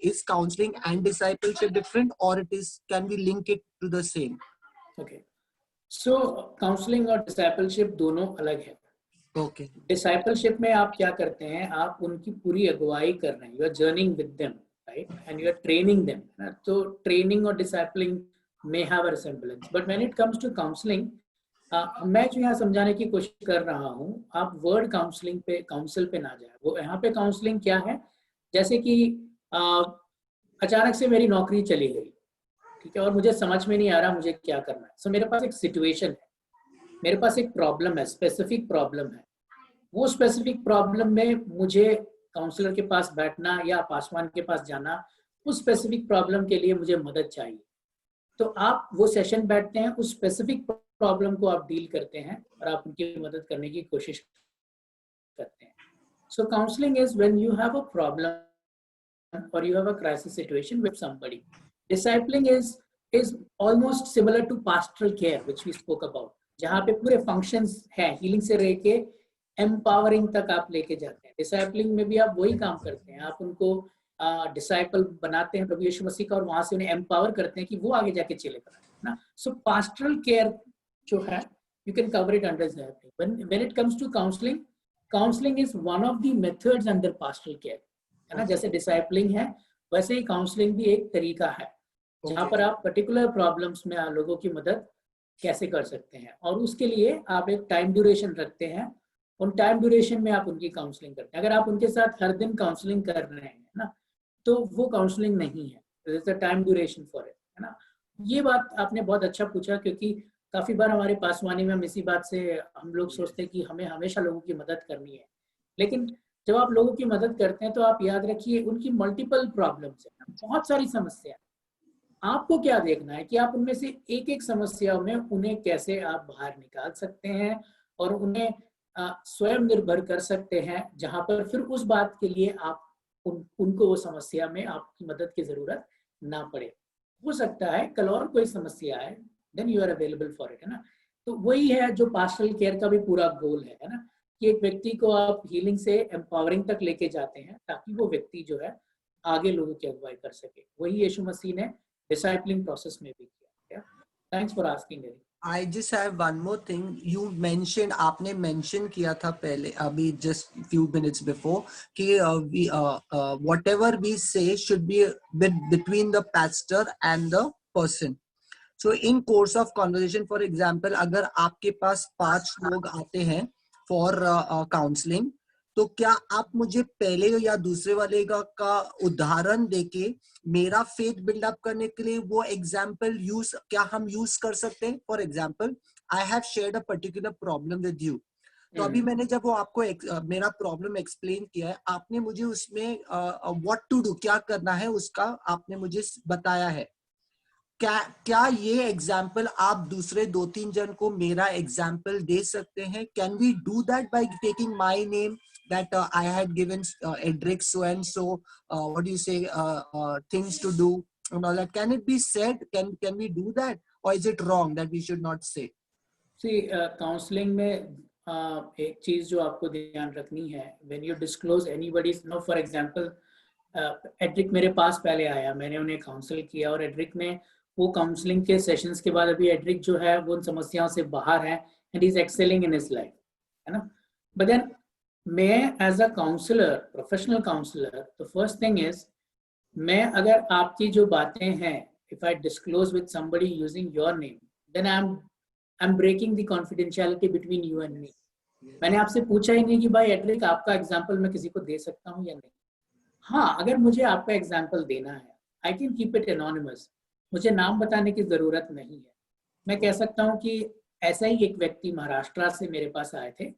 Is counseling and discipleship different, or can we link it to the same? Okay. So counseling और discipleship दोनों अलग है। Okay. डिसाइपलशिप में आप क्या करते हैं, आप उनकी पूरी अगुवाई कर रहे हैं, you are journeying with them, right, and you are training them. तो ट्रेनिंग और डिसाइपलिंग में have a resemblance, but when it comes to counselling, मैं जो यहाँ समझाने की कोशिश कर रहा हूँ, आप वर्ड काउंसलिंग पे, काउंसिल पे ना जाए। वो यहाँ पे काउंसलिंग क्या है, जैसे कि अचानक से मेरी नौकरी चली गई, ठीक है, और मुझे समझ में नहीं आ रहा मुझे क्या करना है। सो मेरे पास एक सिचुएशन है, मेरे पास एक प्रॉब्लम है, स्पेसिफिक प्रॉब्लम है। वो स्पेसिफिक प्रॉब्लम में मुझे काउंसलर के पास बैठना या पासवान के पास जाना, उस स्पेसिफिक प्रॉब्लम के लिए मुझे मदद चाहिए। तो आप वो सेशन बैठते हैं, उस स्पेसिफिक प्रॉब्लम को आप डील करते हैं और आप उनकी मदद करने की कोशिश करते हैं। So counselling is when you have a problem or you have a crisis situation with somebody. Discipling is almost similar to pastoral care which we spoke about, जहाँ पे पूरे functions है, healing से लेके empowering तक आप लेके जाते हैं। Discipling में भी आप वही काम करते हैं, आप उनको डिसाइपल बनाते हैं प्रभु यीशु मसीह का और वहां से उन्हें एम्पावर करते हैं कि वो आगे जाके चेले बनाए, ना। सो पास्टरल केयर जो है you can cover it under discipling. When it comes to counseling is one of the methods under pastoral care, है ना। जैसे discipling है वैसे ही counseling भी एक तरीका है जहाँ पर आप पर्टिकुलर प्रॉब्लम्स में लोगों की मदद कैसे कर सकते हैं, और उसके लिए आप एक टाइम ड्यूरेशन रखते हैं। उन टाइम ड्यूरेशन में आप उनकी काउंसलिंग करते हैं। अगर आप उनके साथ हर दिन काउंसलिंग कर रहे हैं ना, तो वो काउंसलिंग नहीं है, there is a time duration for it, है ना। ये बात आपने बहुत अच्छा पूछा, क्योंकि काफी बार हमारे पासवानी में हम इसी बात से हम लोग सोचते हैं कि हमें हमेशा लोगों की मदद करनी है, लेकिन जब आप लोगों की मदद करते हैं तो आप याद रखिए उनकी मल्टीपल प्रॉब्लम्स है, बहुत सारी समस्या। आपको क्या देखना है कि आप उनमें से एक एक समस्या में उन्हें कैसे आप बाहर निकाल सकते हैं और उन्हें स्वयं निर्भर कर सकते हैं, जहां पर फिर उस बात के लिए आप उनको वो समस्या में आपकी मदद की जरूरत ना पड़े। हो सकता है कल और कोई समस्या है, then you are available for it, है ना। तो वही है जो पास्टरल केयर का भी पूरा गोल है ना, कि एक व्यक्ति को आप हीलिंग से एम्पावरिंग तक लेके जाते हैं ताकि वो व्यक्ति जो है आगे लोगों की अगुवाई कर सके। वही यीशु मसीह ने डिसाइपलिंग प्रोसेस में भी किया। Thanks for asking. I just have one more thing. You mentioned, आपने mention किया था पहले अभी just few minutes before कि whatever we say should be between the pastor and the person. So in course of conversation, for example, अगर आपके पास 5 लोग आते हैं for counseling, तो क्या आप मुझे पहले या दूसरे वाले का उदाहरण देके मेरा फेथ बिल्डअप करने के लिए वो एग्जाम्पल क्या हम यूज कर सकते हैं? For example, I have shared a particular problem with you, तो अभी मैंने जब वो आपको मेरा प्रॉब्लम एक्सप्लेन किया है, आपने मुझे उसमें व्हाट टू डू, क्या करना है उसका आपने मुझे बताया है। क्या ये एग्जाम्पल आप दूसरे 2-3 जन को मेरा एग्जाम्पल दे सकते हैं? Can we do that by taking my name that I had given Edric so and so what do you say things to do and all that? Can it be said? Can we do that, or is it wrong that we should not say? See, counseling में एक चीज जो आपको ध्यान रखनी है, when you disclose anybody's, no, for example, Edric मेरे पास पहले आया, मैंने उन्हें काउंसिल किया और एड्रिक ने वो काउंसलिंग के सेशंस के बाद अभी एड्रिक जो है वो उन समस्याओं से बाहर है and is excelling in his life, है ना। बट देन मैं as a counsellor, professional counsellor, the first thing is, मैं अगर आपकी जो बातें हैं, if I disclose with somebody using your name, then I am breaking the confidentiality between you and me. मैंने आपसे पूछा ही नहीं कि भाई एड्रिक आपका एग्जाम्पल मैं किसी को दे सकता हूँ या नहीं। हाँ, अगर मुझे आपका एग्जाम्पल देना है, I can keep it anonymous, मुझे नाम बताने की जरूरत नहीं है। मैं कह सकता हूँ कि ऐसा ही एक व्यक्ति महाराष्ट्र से मेरे पास आए थे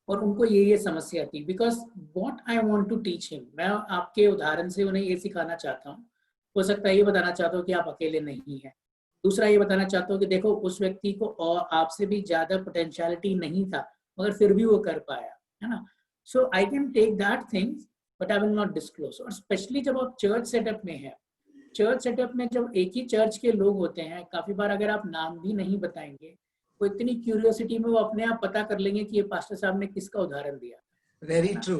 और उनको ये समस्या थी, because what I want to teach him, मैं आपके उदाहरण से उन्हें ये सिखाना चाहता हूँ। हो सकता है ये बताना चाहता हूँ कि आप अकेले नहीं हैं। दूसरा ये बताना चाहता हूँ कि देखो उस व्यक्ति को और आपसे भी ज्यादा पोटेंशियलिटी नहीं था, मगर फिर भी वो कर पाया, है ना। So I can take that things but I will not disclose. और स्पेशली जब आप चर्च सेटअप में है, चर्च सेटअप में जब एक ही चर्च के लोग होते हैं, काफी बार अगर आप नाम भी नहीं बताएंगे, वो इतनी क्यूरियोसिटी में वो अपने आप पता कर लेंगे कि ये पास्टर साहब ने किसका उदाहरण दिया। Very true.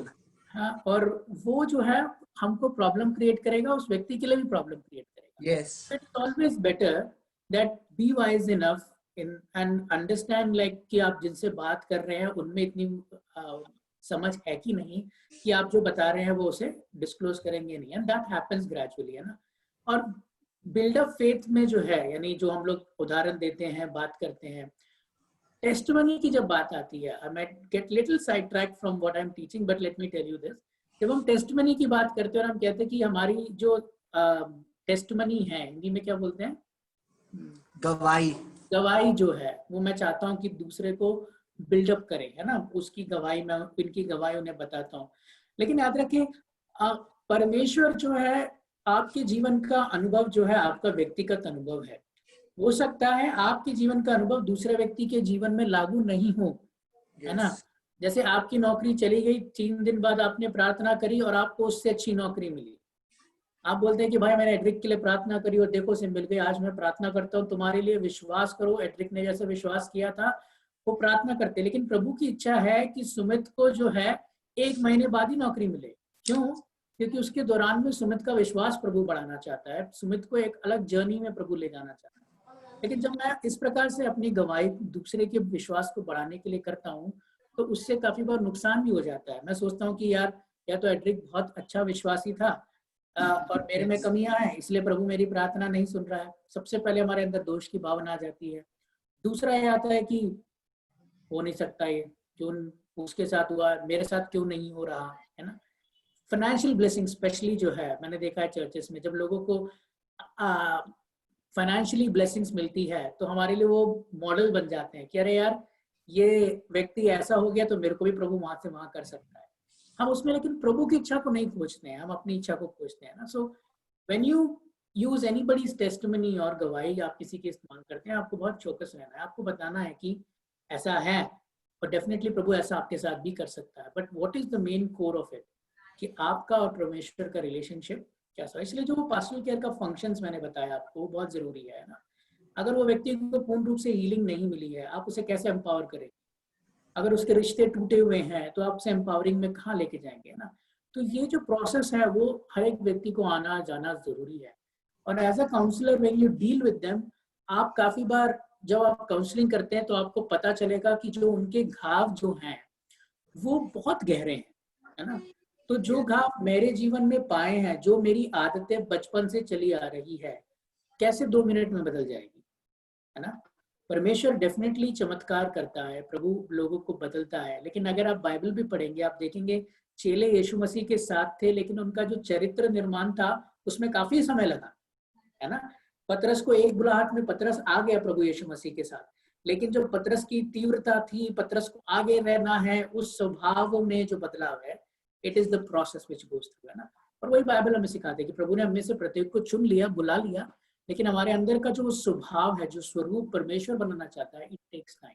हाँ, और वो जो है हमको प्रॉब्लम क्रिएट करेगा, उस व्यक्ति के लिए भी प्रॉब्लम क्रिएट करेगा। Yes, it's always better that be wise enough in and understand, like कि आप जिनसे बात कर रहे हैं उनमें इतनी समझ है कि नहीं कि आप जो बता रहे हैं वो उसे डिस्क्लोज करेंगे नहीं, एंड दैट हैपेंस ग्रेजुअली, है ना। और बिल्डअप फेथ में जो है, यानी जो हम लोग उदाहरण देते हैं, बात करते हैं, टेस्टिमनी की जब बात आती है, I might get little side track from what I am teaching, but let me tell you this. जब हम टेस्टिमनी की बात करते हैं और हम कहते हैं कि हमारी जो टेस्टिमनी है, हिंदी में क्या बोलते हैं, गवाही, गवाही जो है, वो मैं चाहता हूँ कि दूसरे को बिल्डअप करें, है ना, उसकी गवाही, मैं इनकी गवाही उन्हें बताता हूँ। लेकिन याद रखें, परमेश्वर जो है, आपके जीवन का अनुभव जो है आपका व्यक्तिगत अनुभव है। हो सकता है आपके जीवन का अनुभव दूसरे व्यक्ति के जीवन में लागू नहीं हो, है ना। जैसे आपकी नौकरी चली गई, 3 दिन बाद आपने प्रार्थना करी और आपको उससे अच्छी नौकरी मिली। आप बोलते हैं कि भाई मैंने एड्रिक के लिए प्रार्थना करी और देखो से मिल गई, आज मैं प्रार्थना करता हूँ तुम्हारे लिए, विश्वास करो एड्रिक ने जैसे विश्वास किया था वो प्रार्थना करते। लेकिन प्रभु की इच्छा है कि सुमित को जो है 1 महीने बाद ही नौकरी मिले। क्यों? क्योंकि उसके दौरान में सुमित का विश्वास प्रभु बढ़ाना चाहता है, सुमित को एक अलग जर्नी में प्रभु ले जाना चाहता है। लेकिन जब मैं इस प्रकार से अपनी गवाही दूसरे के विश्वास को बढ़ाने के लिए करता हूँ, तो उससे काफी बार नुकसान भी हो जाता है। मैं सोचता हूँ कि यार या तो एड्रिक बहुत अच्छा विश्वासी था और मेरे में कमियां हैं, इसलिए प्रभु मेरी प्रार्थना नहीं सुन रहा है। सबसे पहले हमारे अंदर दोष की भावना आ जाती है। दूसरा ये आता है कि हो नहीं सकता, ये क्यों उसके साथ हुआ, मेरे साथ क्यों नहीं हो रहा है ना। फाइनेंशियल ब्लेसिंग स्पेशली जो है, मैंने देखा है चर्चेस में, जब लोगों को फाइनेंशियली ब्लेसिंग्स मिलती है तो हमारे लिए वो मॉडल बन जाते हैं कि अरे यार ये व्यक्ति ऐसा हो गया तो मेरे को भी प्रभु वहां से वहां कर सकता है। हम उसमें लेकिन प्रभु की इच्छा को नहीं खोजते हैं, हम अपनी इच्छा को खोजते हैं ना। So when you use anybody's testimony और गवाही आप किसी की इस्तेमाल करते हैं, आपको बहुत चौकस रहना है। आपको बताना है कि ऐसा है और डेफिनेटली प्रभु ऐसा आपके साथ भी कर सकता है, but what is the main core of it, कि आपका और परमेश्वर का रिलेशनशिप कैसा है। इसलिए जो पास्टरल केयर का फंक्शंस मैंने बताया आपको, वो बहुत जरूरी है ना। अगर वो व्यक्ति को पूर्ण रूप से हीलिंग नहीं मिली है, आप उसे कैसे एम्पावर करेंगे? अगर उसके रिश्ते टूटे हुए हैं तो आप उसे एम्पावरिंग में कहाँ लेके जाएंगे ना। तो ये जो प्रोसेस है वो हर एक व्यक्ति को आना जाना जरूरी है। और as a counsellor when you deal with them, आप काफी बार जब आप काउंसलिंग करते हैं तो आपको पता चलेगा कि जो उनके घाव जो हैं वो बहुत गहरे हैं, है ना। तो जो घाव मेरे जीवन में पाए हैं, जो मेरी आदतें बचपन से चली आ रही है, कैसे 2 मिनट में बदल जाएगी, है ना। परमेश्वर डेफिनेटली चमत्कार करता है, प्रभु लोगों को बदलता है। लेकिन अगर आप बाइबल भी पढ़ेंगे, आप देखेंगे चेले यीशु मसीह के साथ थे, लेकिन उनका जो चरित्र निर्माण था उसमें काफी समय लगा, है ना। पतरस को एक बुलाहट में पतरस आ गया प्रभु यीशु मसीह के साथ, लेकिन जो पतरस की तीव्रता थी, पतरस को आगे रहना है, उस स्वभाव में जो बदलाव है, it is the process which goes through, है ना। और वही बाइबल हमें सिखाते हैं कि प्रभु ने हमें से प्रत्येक को चुन लिया, बुला लिया, लेकिन हमारे अंदर का जो स्वभाव है, जो स्वरूप परमेश्वर बनाना चाहता है, it takes time.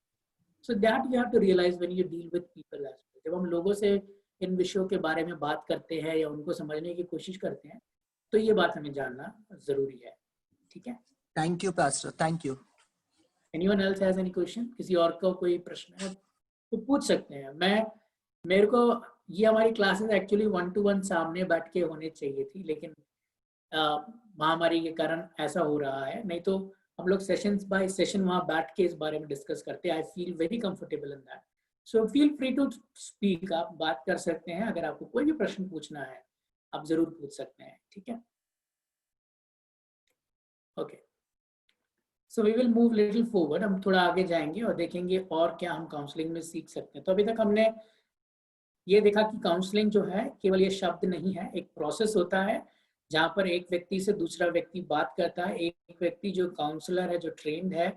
So that you have to realise when you deal with people as well. जब हम लोगों से इन विषयों के बारे में बात करते हैं या उनको समझने की कोशिश करते हैं, तो ये बात हमें जानना जरूरी है। ठीक है, thank you pastor, thank you. Anyone else has any question? किसी और को कोई प्रश्न है तो पूछ सकते हैं। मेरे को ये हमारी क्लासेस एक्चुअली 1-to-1 सामने बैठ के होने चाहिए थी, लेकिन महामारी के कारण ऐसा हो रहा है। नहीं तो हम लोग सेशंस बाय सेशन वहां बैठ के इस बारे में डिस्कस करते हैं। I feel very comfortable in that, so feel free to speak. आप बात कर सकते हैं, अगर आपको कोई भी प्रश्न पूछना है आप जरूर पूछ सकते हैं। ठीक है, okay. So we will move little forward, हम थोड़ा आगे जाएंगे और देखेंगे और क्या हम काउंसलिंग में सीख सकते हैं। तो अभी तक हमने ये देखा कि काउंसलिंग जो है केवल ये शब्द नहीं है, एक प्रोसेस होता है जहाँ पर एक व्यक्ति से दूसरा व्यक्ति बात करता है। एक व्यक्ति जो काउंसलर है, जो ट्रेंड है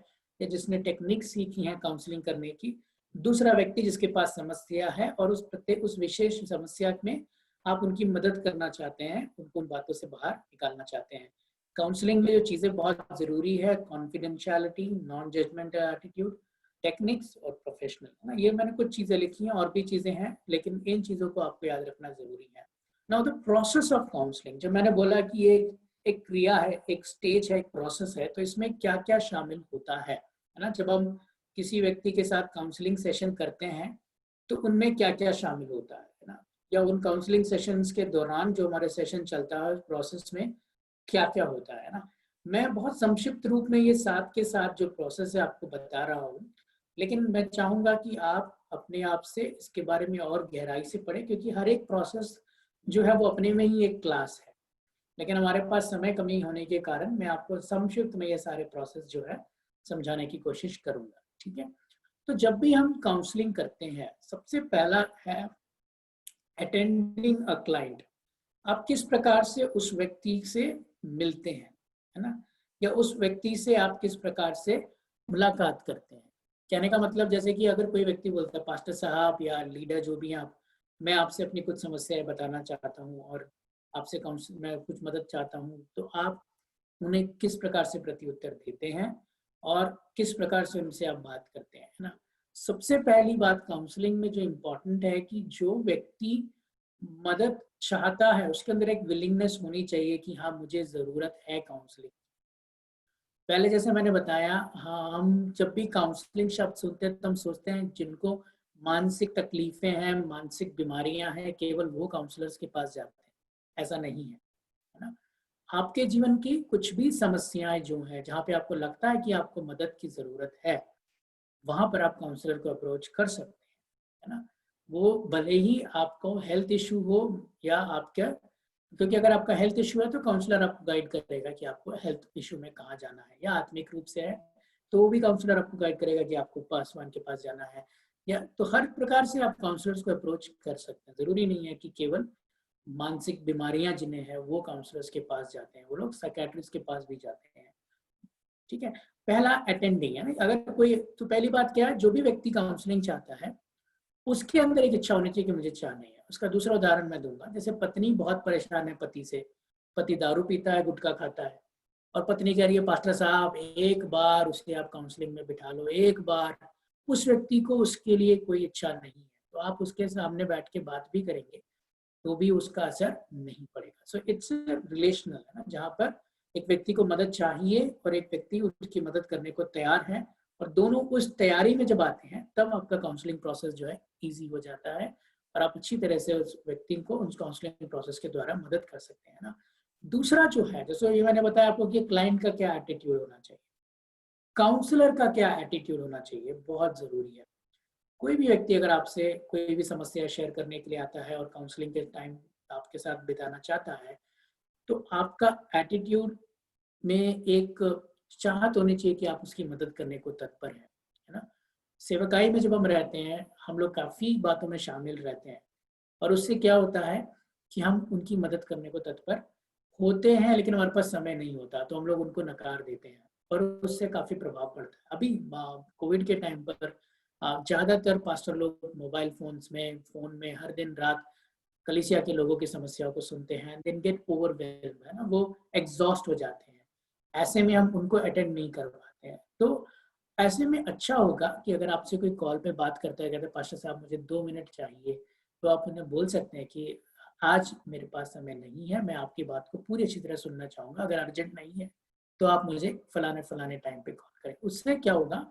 या जिसने टेक्निक सीखी है काउंसलिंग करने की, दूसरा व्यक्ति जिसके पास समस्या है और उस विशेष समस्या में आप उनकी मदद करना चाहते हैं, उनको उन बातों से बाहर निकालना चाहते हैं। काउंसलिंग में जो चीज़ें बहुत ज़रूरी है, confidentiality, non judgemental attitude, techniques और प्रोफेशनल, है ना। ये मैंने कुछ चीज़ें लिखी हैं, और भी चीज़ें हैं, लेकिन इन चीज़ों को आपको याद रखना ज़रूरी है। Now the process of counselling, जब मैंने बोला कि ये एक क्रिया है, एक स्टेज है, एक प्रोसेस है, तो इसमें क्या क्या शामिल होता है ना। जब हम किसी व्यक्ति के साथ काउंसलिंग सेशन करते हैं तो उनमें क्या क्या शामिल होता है ना, या उन काउंसलिंग सेशंस के दौरान जो हमारे सेशन चलता है प्रोसेस में क्या क्या होता है ना। मैं बहुत संक्षिप्त रूप में ये साथ के साथ जो प्रोसेस है आपको बता रहा हूँ, लेकिन मैं चाहूंगा कि आप अपने आप से इसके बारे में और गहराई से पढ़ें, क्योंकि हर एक प्रोसेस जो है वो अपने में ही एक क्लास है। लेकिन हमारे पास समय कमी होने के कारण मैं आपको संक्षिप्त में ये सारे प्रोसेस जो है समझाने की कोशिश करूंगा। ठीक है, तो जब भी हम काउंसलिंग करते हैं, सबसे पहला है अटेंडिंग अ क्लाइंट। आप किस प्रकार से उस व्यक्ति से मिलते हैं, है ना, या उस व्यक्ति से आप किस प्रकार से मुलाकात करते हैं। कहने का मतलब, जैसे कि अगर कोई व्यक्ति बोलता है पास्टर साहब या लीडर जो भी हैं आप, मैं आपसे अपनी कुछ समस्याएं बताना चाहता हूँ और आपसे मैं कुछ मदद चाहता हूँ, तो आप उन्हें किस प्रकार से प्रत्युत्तर देते हैं और किस प्रकार से उनसे आप बात करते हैं, है ना। सबसे पहली बात काउंसलिंग में जो इम्पोर्टेंट है कि जो व्यक्ति मदद चाहता है उसके अंदर एक विलिंगनेस होनी चाहिए कि हाँ मुझे जरूरत है काउंसलिंग। पहले जैसे मैंने बताया, हाँ, हम जब भी काउंसलिंग शब्द सुनते हैं तो हम सोचते हैं जिनको मानसिक तकलीफें हैं, मानसिक बीमारियां हैं, केवल वो काउंसलर्स के पास जाते हैं। ऐसा नहीं है ना। आपके जीवन की कुछ भी समस्याएं जो है, जहाँ पे आपको लगता है कि आपको मदद की जरूरत है, वहां पर आप काउंसलर को अप्रोच कर सकते हैं, है ना। वो भले ही आपको हेल्थ इशू हो या आपका, क्योंकि अगर आपका हेल्थ इशू है तो काउंसलर आपको गाइड करेगा कि आपको हेल्थ इशू में कहाँ जाना है, या आत्मिक रूप से है तो वो भी काउंसलर आपको गाइड करेगा कि आपको पासवान के पास जाना है। या तो हर प्रकार से आप काउंसलर्स को अप्रोच कर सकते हैं। जरूरी नहीं है कि केवल मानसिक बीमारियां जिन्हें है वो काउंसलर्स के पास जाते हैं, वो लोग साइकेट्रिस्ट के पास भी जाते हैं। ठीक है। पहला अटेंडिंग है ना, अगर कोई, तो पहली बात क्या है, जो भी व्यक्ति काउंसलिंग चाहता है उसके अंदर एक इच्छा होनी चाहिए कि मुझे चाह नहीं है। उसका दूसरा उदाहरण मैं दूंगा, जैसे पत्नी बहुत परेशान है पति से, पति दारू पीता है, गुटखा खाता है, और पत्नी कह रही है पास्टर साहब एक बार उसे आप काउंसलिंग में बिठा लो, एक बार। उस व्यक्ति को उसके लिए कोई इच्छा नहीं है, तो आप उसके सामने बैठ के बात भी करेंगे तो भी उसका असर नहीं पड़ेगा। सो इट्स रिलेशनल है ना, जहाँ पर एक व्यक्ति को मदद चाहिए और एक व्यक्ति उसकी मदद करने को तैयार है, और दोनों उस तैयारी में जब आते हैं तब आपका काउंसलिंग प्रोसेस जो है इजी हो जाता है, और आप अच्छी तरह से उस व्यक्ति को उस काउंसलिंग प्रोसेस के द्वारा मदद कर सकते हैं ना। दूसरा जो है, जैसे ये मैंने बताया आपको कि क्लाइंट का क्या एटीट्यूड होना चाहिए, काउंसलर का क्या एटीट्यूड होना चाहिए, बहुत जरूरी है। कोई भी व्यक्ति अगर आपसे कोई भी समस्या शेयर करने के लिए आता है और काउंसलिंग के टाइम आपके साथ बिताना चाहता है, तो आपका एटीट्यूड में एक चाहत होनी चाहिए कि आप उसकी मदद करने को तत्पर हैं, है ना। सेवकाई में जब हम रहते हैं हम लोग काफ़ी बातों में शामिल रहते हैं, और उससे क्या होता है कि हम उनकी मदद करने को तत्पर होते हैं, लेकिन हमारे पास समय नहीं होता तो हम लोग उनको नकार देते हैं, और उससे काफ़ी प्रभाव पड़ता है। अभी कोविड के टाइम पर ज़्यादातर पास्टर लोग मोबाइल फोन में हर दिन रात कलीसिया के लोगों की समस्याओं को सुनते हैं, देन गेट ओवरवेल्म्ड, है ना, वो एग्जॉस्ट हो जाते हैं। ऐसे में हम उनको अटेंड नहीं कर पाते हैं। तो ऐसे में अच्छा होगा कि अगर आपसे कोई कॉल पे बात करता है, कहते हैं पास्टर साहब मुझे 2 मिनट चाहिए, तो आप उन्हें बोल सकते हैं कि आज मेरे पास समय नहीं है, मैं आपकी बात को पूरी अच्छी तरह सुनना चाहूंगा, अगर अर्जेंट नहीं है तो आप मुझे फलाने फलाने टाइम पे कॉल करें। उससे क्या होगा,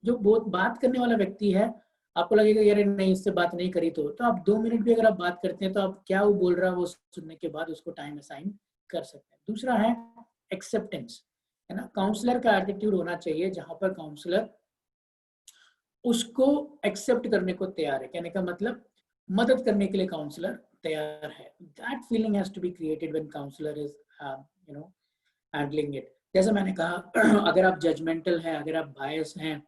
जो बहुत बात करने वाला व्यक्ति है, आपको लगेगा यार नहीं इससे बात नहीं करी, तो आप 2 मिनट भी अगर आप बात करते हैं तो आप क्या वो बोल रहा है वो सुनने के बाद उसको टाइम असाइन कर सकते हैं। दूसरा है एक्सेप्टेंस, है ना। काउंसलर का एटीट्यूड होना चाहिए जहां पर काउंसलर उसको एक्सेप्ट करने को तैयार है, कहने का मतलब मदद करने के लिए काउंसलर तैयार है। That feeling has to be created when counsellor is handling it. जैसे मैंने कहा अगर आप जजमेंटल हैं, अगर आप बायस हैं,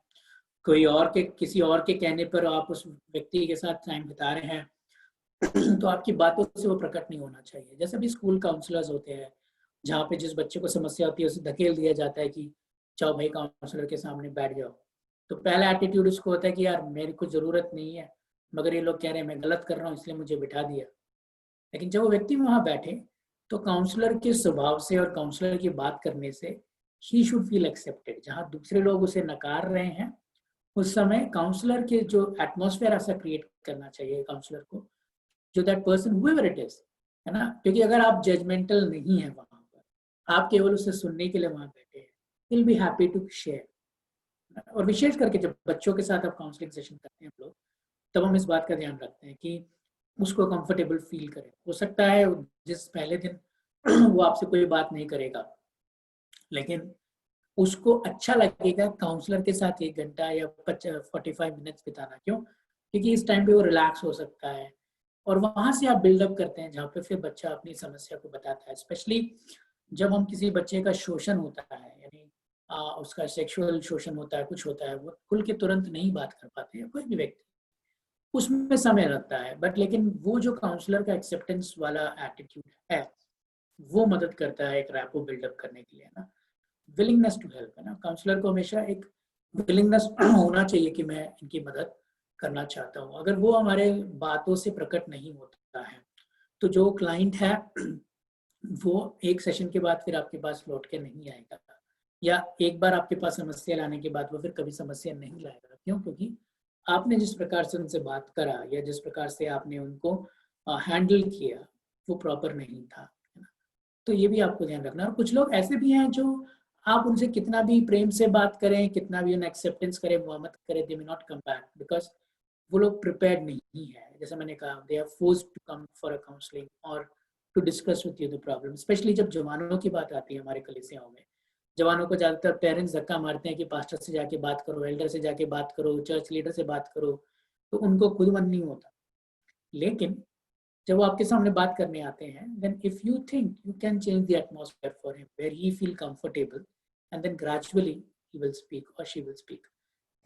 कोई और के किसी और के कहने पर आप उस व्यक्ति के साथ टाइम बिता रहे हैं तो आपकी बातों से वो प्रकट नहीं होना चाहिए। जैसे भी स्कूल काउंसलर्स होते हैं, जहाँ पे जिस बच्चे को समस्या होती है उसे धकेल दिया जाता है कि जाओ भाई काउंसलर के सामने बैठ जाओ, तो पहला एटीट्यूड उसको होता है कि यार मेरे को जरूरत नहीं है, मगर ये लोग कह रहे हैं मैं गलत कर रहा हूँ इसलिए मुझे बिठा दिया। लेकिन जब वो व्यक्ति वहां बैठे तो काउंसलर के स्वभाव से और काउंसलर की बात करने से ही शुड फील एक्सेप्टेड। जहाँ दूसरे लोग उसे नकार रहे हैं उस समय काउंसलर के जो एटमॉस्फेयर ऐसा क्रिएट करना चाहिए काउंसलर को, जो that person whoever it is, है ना। क्योंकि अगर आप जजमेंटल नहीं है वहां पर, आप केवल उसे सुनने के लिए वहां बैठे हैं, will be happy to share. और विशेष करके जब बच्चों के साथ आप काउंसलिंग सेशन करते हैं हम लोग, तब हम इस बात का ध्यान रखते हैं कि उसको कंफर्टेबल फील करे। हो सकता है जिस पहले दिन वो आपसे कोई बात नहीं करेगा, लेकिन उसको अच्छा लगेगा काउंसलर के साथ 1 घंटा या 45 मिनट्स बिताना। क्यों? क्योंकि इस टाइम पे वो रिलैक्स हो सकता है, और वहां से आप बिल्डअप करते हैं जहाँ पे फिर बच्चा अपनी समस्या को बताता है। स्पेशली जब हम किसी बच्चे का शोषण होता है, यानी उसका सेक्सुअल शोषण होता है, कुछ होता है, वो खुल के तुरंत नहीं बात कर पाते हैं कोई भी व्यक्ति, उसमें समय लगता है। बट लेकिन वो जो काउंसलर का एक्सेप्टेंस वाला एटीट्यूड है वो मदद करता है एक रैपो बिल्डअप करने के लिए ना, विलिंगनेस टू हेल्प, है ना। काउंसलर को हमेशा एक विलिंगनेस होना चाहिए कि मैं इनकी मदद करना चाहता हूँ। अगर वो हमारे बातों से प्रकट नहीं होता है तो जो क्लाइंट है वो एक सेशन के बाद फिर आपके पास लौट के नहीं आएगा, या एक बार आपके पास समस्या लाने के बाद वो फिर कभी समस्या नहीं लाएगा। क्यों? क्योंकि आपने जिस प्रकार से उनसे बात करा या जिस प्रकार से आपने उनको हैंडल किया वो प्रॉपर नहीं था, है ना। तो ये भी आपको ध्यान रखना। और कुछ लोग ऐसे भी हैं जो आप उनसे कितना भी प्रेम से बात करें, कितना भी उन्हें एक्सेप्टेंस करें, मोहब्बत करें, they may not come back because वो लोग प्रिपेयर्ड नहीं है। जैसे मैंने कहा, they are forced to come for a counselling और to discuss with you the problem. Specially जब जवानों की बात आती है हमारे कलीसियाओं में, जवानों को ज़्यादातर पेरेंट्स धक्का मारते हैं कि पास्टर से जाके बात करो, एल्डर से जाके बात करो, चर्च लीडर से बात करो, तो उनको खुद मन नहीं होता। लेकिन जब वो आपके सामने बात करने आते हैं, then if you think you can change the atmosphere for him where he feel comfortable, and then gradually he will speak or she will speak।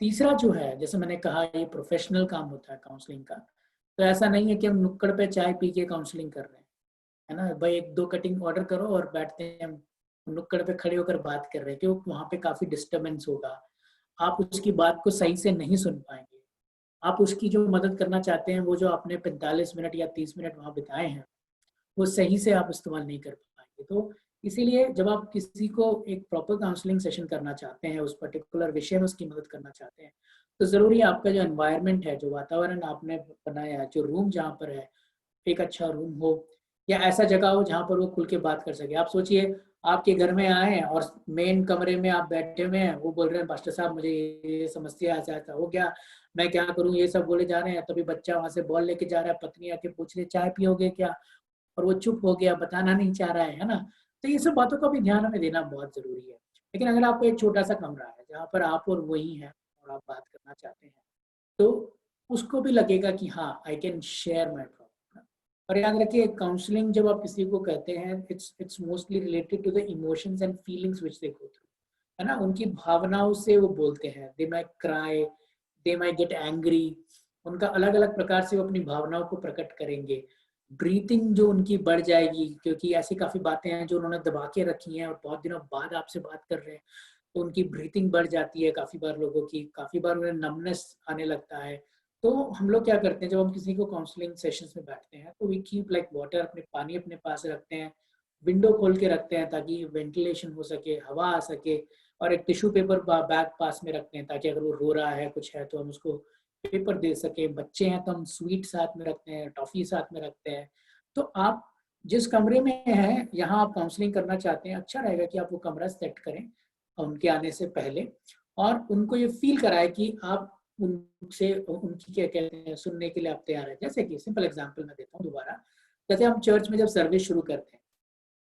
तीसरा जो है, जैसे मैंने कहा, ये प्रोफेशनल काम होता है काउंसलिंग का। तो ऐसा नहीं है कि हम नुक्कड़ पे चाय पी के काउंसलिंग कर रहे हैं, है ना भाई, 1-2 कटिंग ऑर्डर करो और बैठते हैं हम नुक्कड़ पे खड़े होकर बात कर रहे हैं, क्योंकि वहाँ पे काफी डिस्टर्बेंस होगा, आप उसकी बात को सही से नहीं सुन पाएंगे। आप उसकी जो मदद करना चाहते हैं, वो जो आपने 45 मिनट या 30 मिनट वहाँ बिताए हैं, वो सही से आप इस्तेमाल नहीं कर पाएंगे। तो इसीलिए जब आप किसी को एक प्रॉपर काउंसलिंग सेशन करना चाहते हैं, उस पर्टिकुलर विषय में उसकी मदद करना चाहते हैं, तो ज़रूरी है आपका जो एनवायरनमेंट है, जो वातावरण आपने बनाया है, जो रूम जहाँ पर है, एक अच्छा रूम हो या ऐसा जगह हो जहाँ पर वो खुल के बात कर सके। आप सोचिए, आपके घर में आए हैं और मेन कमरे में आप बैठे हुए हैं, वो बोल रहे हैं पास्टर साहब मुझे ये समस्या ऐसा ऐसा हो गया, मैं क्या करूँ, ये सब बोले जा रहे हैं। तभी बच्चा वहाँ से बॉल लेके जा रहा है, पत्नी आके पूछ रही चाय पियोगे क्या, और वो चुप हो गया, बताना नहीं चाह रहा है ना। तो ये सब बातों का भी ध्यान हमें देना बहुत जरूरी है। लेकिन अगर आपको एक छोटा सा कमरा है जहाँ पर आप और वही हैं और आप बात करना चाहते हैं, तो उसको भी लगेगा कि हाँ, I can share my problem. और याद रखिए, काउंसलिंग जब आप किसी को कहते हैं, it's mostly related to the emotions and feelings which they go through, है ना। उनकी भावनाओं से वो बोलते हैं, they might cry, they might get angry, उनका अलग अलग प्रकार से वो अपनी भावनाओं को प्रकट करेंगे। ब्रीथिंग जो उनकी बढ़ जाएगी, क्योंकि ऐसी काफी बातें हैं जो उन्होंने दबा के रखी हैं और बहुत दिनों बाद आपसे बात कर रहे हैं, तो उनकी ब्रीथिंग बढ़ जाती है काफी बार लोगों की, काफी बार उन्हें नमनेस आने लगता है। तो हम लोग क्या करते हैं, जब हम किसी को काउंसलिंग सेशंस में बैठते हैं, तो वी कीप लाइक वाटर, अपने पानी अपने पास रखते हैं, विंडो खोल के रखते हैं ताकि वेंटिलेशन हो सके, हवा आ सके, और एक टिश्यू पेपर बैग पास में रखते हैं ताकि अगर वो रो रहा है, कुछ है, तो हम उसको पेपर दे सके। बच्चे हैं तो हम स्वीट साथ में रखते हैं, टॉफी साथ में रखते हैं। तो आप जिस कमरे में हैं, यहाँ आप काउंसलिंग करना चाहते हैं, अच्छा रहेगा कि आप वो कमरा सेट करें उनके आने से पहले, और उनको ये फील कराए कि आप उनसे, उनकी क्या कहते हैं, सुनने के लिए आप तैयार हैं। जैसे कि सिंपल एग्जांपल मैं देता हूँ दोबारा, जैसे हम चर्च में जब सर्विस शुरू करते हैं,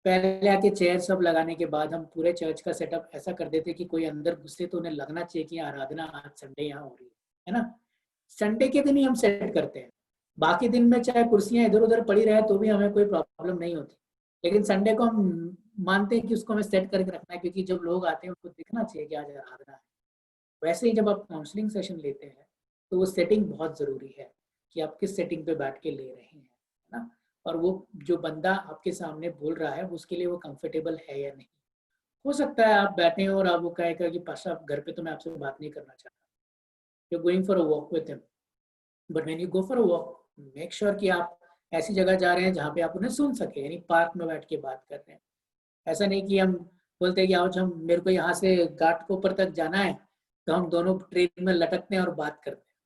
पहले आके चेयर सब लगाने के बाद हम पूरे चर्च का सेटअप ऐसा कर देते कि कोई अंदर घुसे तो उन्हें लगना चाहिए कि आराधना आज संडे यहाँ हो रही है ना। संडे के दिन ही हम सेट करते हैं, बाकी दिन में चाहे कुर्सियां इधर उधर पड़ी रहे तो भी हमें कोई प्रॉब्लम नहीं होती, लेकिन संडे को हम मानते हैं कि उसको हमें सेट करके रखना है, क्योंकि जब लोग आते हैं उनको दिखना चाहिए कि आज आराधना है। वैसे ही जब आप काउंसलिंग सेशन लेते हैं, तो वो सेटिंग बहुत ज़रूरी है कि आप किस सेटिंग पे बैठ के ले रहे हैं, है ना। और वो जो बंदा आपके सामने बोल रहा है, उसके लिए वो कंफर्टेबल है या नहीं। हो सकता है आप बैठे हो और आप वो कहेगा कि पास्टर आप घर पे तो मैं आपसे बात नहीं करना चाहता, you going for a walk with him, but when you go for a walk, make sure कि आप ऐसी जगह जा रहे हैं जहाँ पे आप उन्हें सुन सके, यानी पार्क में बैठ के बात कर रहे हैं। ऐसा नहीं कि हम बोलते हैं कि आज हम, मेरे को यहाँ से घाटकोपर तक जाना है, तो हम दोनों ट्रेन में लटकते हैं और बात करते हैं,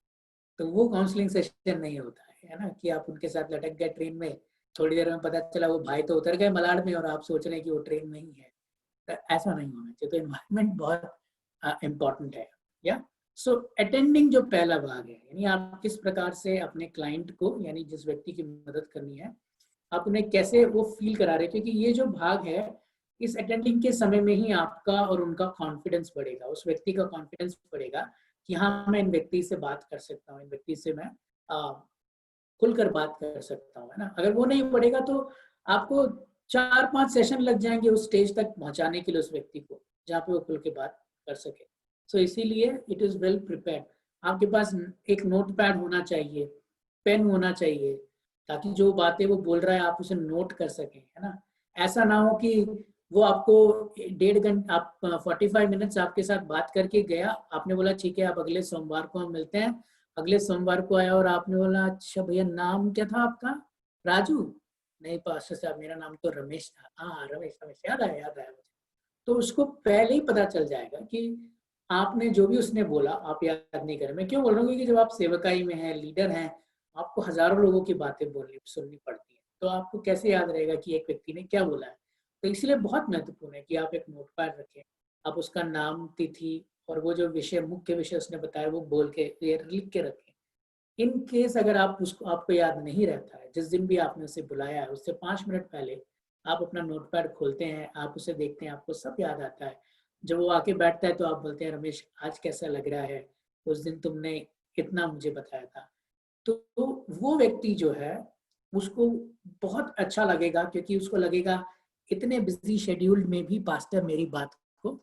तो वो काउंसलिंग सेशन नहीं होता है ना, कि आप उनके साथ लटक गए ट्रेन में, थोड़ी देर में पता चला वो भाई तो उतर गए मलाड में और आप सोच रहे हैं कि वो ट्रेन में ही है। तो ऐसा नहीं होना चाहिए। तो एनवायरनमेंट बहुत इम्पोर्टेंट है। या सो अटेंडिंग जो पहला भाग है, यानी आप किस प्रकार से अपने क्लाइंट को, यानी जिस व्यक्ति की मदद करनी है, आप उन्हें कैसे वो फील करा रहे हैं, क्योंकि ये जो भाग है, इस अटेंडिंग के समय में ही आपका और उनका कॉन्फिडेंस बढ़ेगा, उस व्यक्ति का कॉन्फिडेंस बढ़ेगा कि हाँ, मैं इन व्यक्ति से बात कर सकता हूँ, इन व्यक्ति से मैं खुलकर बात कर सकता हूँ, है ना। अगर वो नहीं बढ़ेगा तो आपको 4-5 सेशन लग जाएंगे उस स्टेज तक पहुंचाने के लिए उस व्यक्ति को, जहाँ पे वो खुल के बात कर सके। सो इसीलिए इट इज़ वेल प्रिपेयर्ड। आपके पास एक नोट पैड होना चाहिए, पेन होना चाहिए, ताकि जो बातें वो बोल रहा है आप उसे नोट कर सकें, है ना। ऐसा ना हो कि वो आपको 1.5 घंटा, आप 45 मिनट्स आपके साथ बात करके गया, आपने बोला ठीक है आप अगले सोमवार को हम मिलते हैं, अगले सोमवार को आया और आपने बोला अच्छा भैया नाम क्या था आपका, राजू, नहीं पास्टर साहब मेरा नाम तो रमेश था। हाँ रमेश, रमेश याद आया मुझे। तो उसको पहले ही पता चल जाएगा कि आपने जो भी उसने बोला आप याद नहीं करें। मैं क्यों बोल रहा हूँ, क्योंकि जब आप सेवकाई में हैं, लीडर हैं, आपको हजारों लोगों की बातें बोलनी सुननी पड़ती है, तो आपको कैसे याद रहेगा कि एक व्यक्ति ने क्या बोला है। तो इसलिए बहुत महत्वपूर्ण है कि आप एक नोटपैड रखें, आप उसका नाम, तिथि और वो जो विषय, मुख्य विषय उसने बताया वो बोल के, लिख के रखें। इन केस अगर आप उसको आपको याद नहीं रहता है, जिस दिन भी आपने उसे बुलाया है उससे 5 मिनट पहले आप अपना नोटपैड खोलते हैं, आप उसे देखते हैं, आपको सब याद आता है। जब वो आके बैठता है तो आप बोलते हैं, रमेश आज कैसा लग रहा है, उस दिन तुमने इतना मुझे बताया था। तो वो व्यक्ति जो है उसको बहुत अच्छा लगेगा, क्योंकि उसको लगेगा इतने बिजी शेड्यूल में भी पास्टर मेरी बात को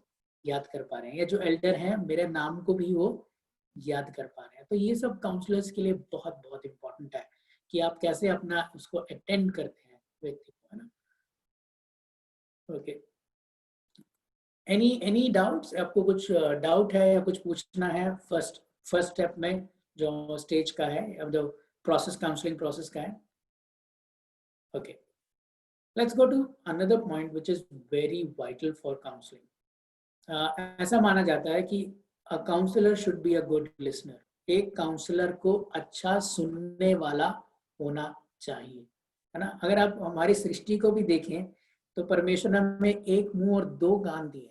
याद कर पा रहे हैं, या जो एल्डर हैं मेरे नाम को भी वो याद कर पा रहे हैं। तो ये सब काउंसलर्स के लिए बहुत बहुत इंपॉर्टेंट है कि आप कैसे अपना उसको अटेंड करते हैं व्यक्ति को, है ना। Okay, any doubts? आपको कुछ डाउट है या कुछ पूछना है फर्स्ट स्टेप में जो स्टेज का है, अब जो प्रोसेस काउंसलिंग प्रोसेस का है? Okay, let's go to another point which is very vital for counselling. ऐसा माना जाता है कि a counsellor should be a good listener. एक काउंसलर को अच्छा सुनने वाला होना चाहिए, है ना। अगर आप हमारी सृष्टि को भी देखें तो परमेश्वर ने हमें एक मुंह और दो कान दिए,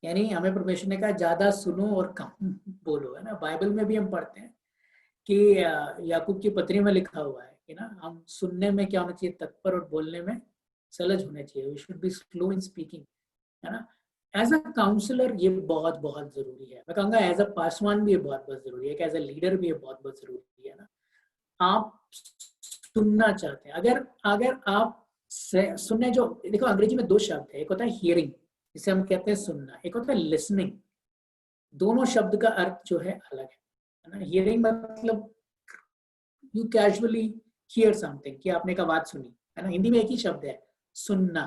यानी हमें परमेश्वर ने कहा ज्यादा सुनो और कम बोलो, है ना। बाइबल में भी हम पढ़ते हैं कि याकूब की पत्री में लिखा हुआ है कि ना हम सुनने में क्या होना चाहिए, तत्पर, और बोलने में सलज होने चाहिए। We should be slow in speaking, है ना। एज अ काउंसलर ये बहुत बहुत जरूरी है। मैं कहूँगा एज अ पासवान भी ये बहुत बहुत जरूरी है, कि एज अ लीडर भी ये बहुत बहुत जरूरी है ना। आप सुनना चाहते हैं, अगर अगर आप सुनने, जो देखो अंग्रेजी में दो शब्द है, एक होता है हियरिंग जिसे हम कहते हैं सुनना, एक होता है लिसनिंग। दोनों शब्द का अर्थ जो है अलग है ना। हियरिंग मतलब यू कैजुअली हियर समथिंग, कि आपने एक आवाज सुनी, है ना। हिंदी में एक ही शब्द है सुनना,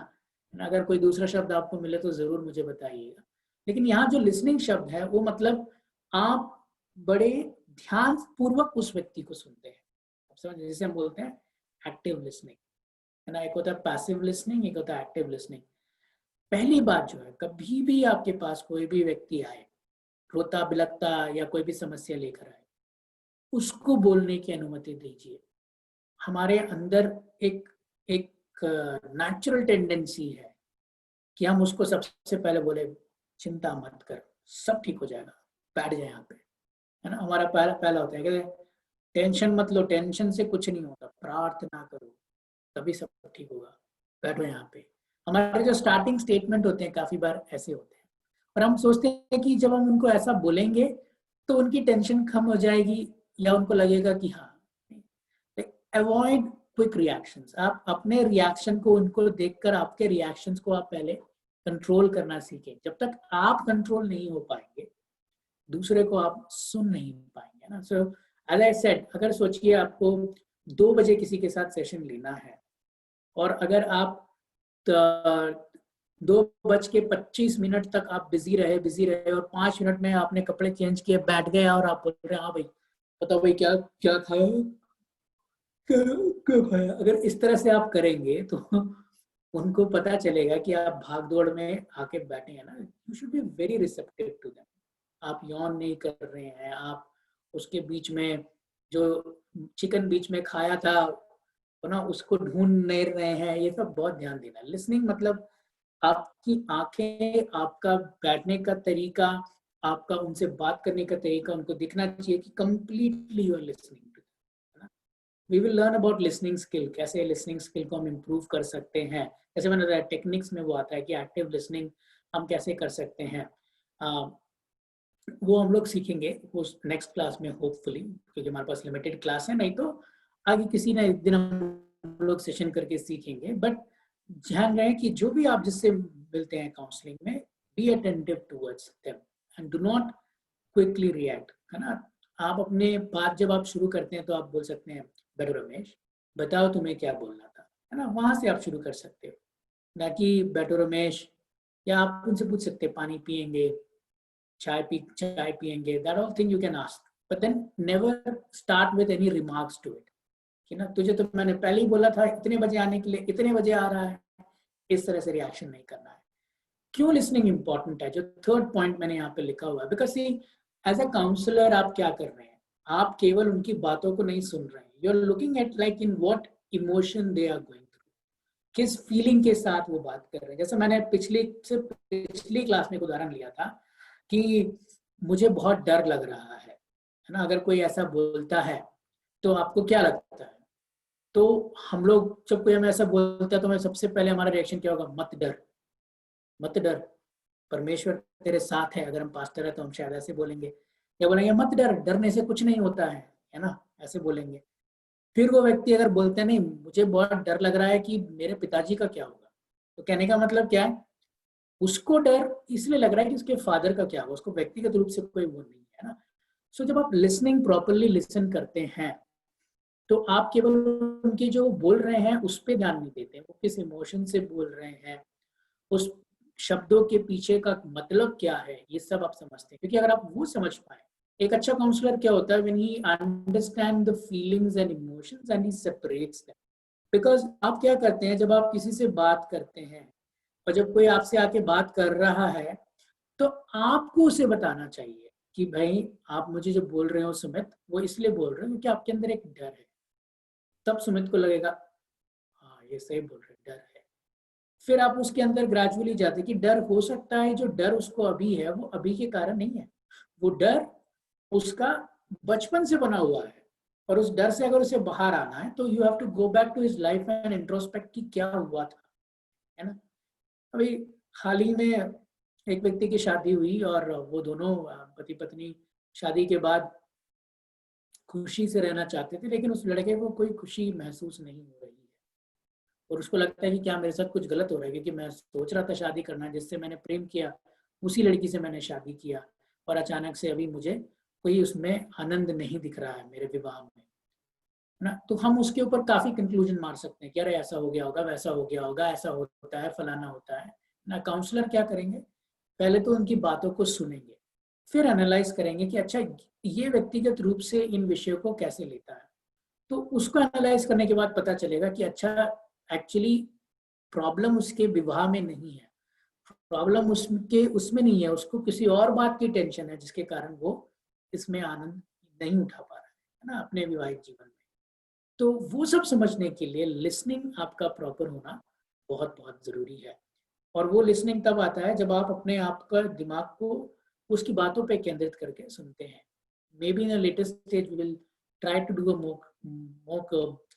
है ना। अगर कोई दूसरा शब्द आपको मिले तो जरूर मुझे बताइएगा। लेकिन यहाँ जो लिसनिंग शब्द है वो मतलब आप बड़े ध्यान पूर्वक उस व्यक्ति को सुनते हैं, आप समझ, जिसे हम बोलते हैं एक्टिव लिसनिंग, है ना। एक होता है पैसिव लिसनिंग, एक होता है एक्टिव लिसनिंग। पहली बात जो है, कभी भी आपके पास कोई भी व्यक्ति आए रोता बिलखता या कोई भी समस्या लेकर आए, उसको बोलने की अनुमति दीजिए। हमारे अंदर एक एक नेचुरल टेंडेंसी है कि हम उसको सबसे पहले बोले चिंता मत कर, सब ठीक हो जाएगा, बैठ जाए यहाँ पे, है ना। हमारा पहला पहला होता है कि टेंशन मत लो, टेंशन से कुछ नहीं होता, प्रार्थना करो तभी सब ठीक होगा, बैठो यहाँ पे। हमारे जो स्टार्टिंग स्टेटमेंट होते हैं काफी बार ऐसे होते हैं, और हम सोचते हैं कि जब हम उनको ऐसा बोलेंगे तो उनकी टेंशन कम हो जाएगी, या उनको लगेगा कि हाँ। Avoid quick reactions. आप अपने रिएक्शन को उनको देखकर आपके रिएक्शंस को आप पहले कंट्रोल करना सीखें। जब तक आप कंट्रोल नहीं हो पाएंगे दूसरे को आप सुन नहीं पाएंगे ना। सो एज आई सेड, अगर सोचिए आपको 2 बजे किसी के साथ सेशन लेना है, और अगर आप 2:25 तक आप बिजी रहे और 5 मिनट में आपने कपड़े चेंज किए, बैठ गए और आप बोल रहे हैं हाँ भाई बताओ भाई क्या क्या खाया, क्या खाया। अगर इस तरह से आप करेंगे तो उनको पता चलेगा कि आप भाग दौड़ में आके बैठे हैं ना। You should be very receptive to them. आप यौन नहीं कर रहे हैं, आप उसके बीच में जो चिकन बीच में खाया था ना उसको ढूंढ नहीं रहे हैं, ये सब बहुत ध्यान देना। लिसनिंग मतलब आपकी आंखें, आपका बैठने का तरीका, आपका उनसे बात करने का तरीका उनको दिखना चाहिए कि completely you are listening. We will learn about listening skill, कैसे लिसनिंग स्किल को हम इम्प्रूव कर सकते हैं। जैसे मैंने बताया टेक्निक्स में वो आता है कि एक्टिव लिसनिंग हम कैसे कर सकते हैं। वो हम लोग सीखेंगे उस नेक्स्ट क्लास में होपफुली, क्योंकि हमारे पास लिमिटेड क्लास है, नहीं तो आगे किसी ना एक दिन हम लोग सेशन करके सीखेंगे। बट ध्यान रहे कि जो भी आप जिससे मिलते हैं काउंसलिंग में, be attentive towards them and do not quickly react, है ना। आप अपने बात जब आप शुरू करते हैं तो आप बोल सकते हैं बेटो रमेश बताओ तुम्हें क्या बोलना था, है ना। वहां से आप शुरू कर सकते हो, ना कि बेटो रमेश, या आप उनसे पूछ सकते हैं पानी पियेंगे, चाय पियेंगे, that all thing you can ask, but then never start with any remarks to it कि ना तुझे तो मैंने पहले ही बोला था इतने बजे आने के लिए, इतने बजे आ रहा है। इस तरह से रिएक्शन नहीं करना है। क्यों लिसनिंग इंपॉर्टेंट है, जो थर्ड पॉइंट मैंने यहाँ पे लिखा हुआ है, because see as a counsellor आप क्या कर रहे हैं, आप केवल उनकी बातों को नहीं सुन रहे हैं, you are looking at like in what emotion they are going through, किस फीलिंग के साथ वो बात कर रहे हैं। जैसे मैंने पिछली क्लास में एक उदाहरण लिया था कि मुझे बहुत डर लग रहा है ना। अगर कोई ऐसा बोलता है तो आपको क्या लगता है? तो हम लोग जब कोई हमें ऐसा बोलता है तो हमें सबसे पहले हमारा रिएक्शन क्या होगा? मत डर, मत डर, परमेश्वर तेरे साथ है। अगर हम पास्टर है तो हम शायद ऐसे बोलेंगे, या बोलेंगे मत डर, डरने से कुछ नहीं होता है ना, ऐसे बोलेंगे। फिर वो व्यक्ति अगर बोलते हैं नहीं मुझे बहुत डर लग रहा है कि मेरे पिताजी का क्या होगा, तो कहने का मतलब क्या है? उसको डर इसलिए लग रहा है कि उसके फादर का क्या होगा, उसको व्यक्तिगत रूप से कोई वो नहीं है ना। सो जब आप लिसनिंग प्रॉपरली लिसन करते हैं तो आप केवल उनके जो बोल रहे हैं उस पर ध्यान नहीं देते, वो किस इमोशन से बोल रहे हैं, उस शब्दों के पीछे का मतलब क्या है, ये सब आप समझते हैं। क्योंकि अगर आप वो समझ पाए, एक अच्छा काउंसलर क्या होता है? When he understand the feelings and emotions and he separates them. Because आप क्या करते हैं, जब आप किसी से बात करते हैं और जब कोई आपसे आके बात कर रहा है तो आपको उसे बताना चाहिए कि भाई आप मुझे जो बोल रहे हो सुमित, वो इसलिए बोल रहे हो क्योंकि आपके अंदर एक डर है। तब सुमित को लगेगा हाँ ये सही बोल रहे, डर है। फिर आप उसके अंदर ग्रेजुअली जाते कि डर हो सकता है, जो डर उसको अभी है वो अभी के कारण नहीं है, वो डर उसका बचपन से बना हुआ है। और उस डर से अगर उसे बाहर आना है तो you have to go back to his life and introspect कि क्या हुआ था, है ना। अभी हाल ही में एक व्यक्ति की शादी हुई और वो दोनों पति पत्नी शादी के बाद खुशी से रहना चाहते थे, लेकिन उस लड़के को कोई खुशी महसूस नहीं हो रही है और उसको लगता है कि क्या मेरे साथ कुछ गलत हो रहा है, क्योंकि मैं सोच रहा था शादी करना, जिससे मैंने प्रेम किया उसी लड़की से मैंने शादी किया और अचानक से अभी मुझे कोई उसमें आनंद नहीं दिख रहा है मेरे विवाह में, है ना। तो हम उसके ऊपर काफी कंक्लूजन मार सकते हैं कि अरे ऐसा हो गया होगा, वैसा हो गया होगा, ऐसा होता है, फलाना होता है ना। काउंसलर क्या करेंगे? पहले तो उनकी बातों को सुनेंगे, फिर एनालाइज करेंगे कि अच्छा ये व्यक्तिगत रूप से इन विषयों को कैसे लेता है। तो उसको एनालाइज करने के बाद पता चलेगा कि अच्छा एक्चुअली प्रॉब्लम उसके विवाह में नहीं है, प्रॉब्लम उसके उसमें नहीं है, उसको किसी और बात की टेंशन है जिसके कारण वो इसमें आनंद नहीं उठा पा रहा है ना अपने विवाहित जीवन में। तो वो सब समझने के लिए लिसनिंग आपका प्रॉपर होना बहुत बहुत जरूरी है। और वो लिसनिंग तब आता है जब आप अपने आप का दिमाग को उसकी बातों पे केंद्रित करके सुनते हैं। Maybe in latest stage we will try to do a mock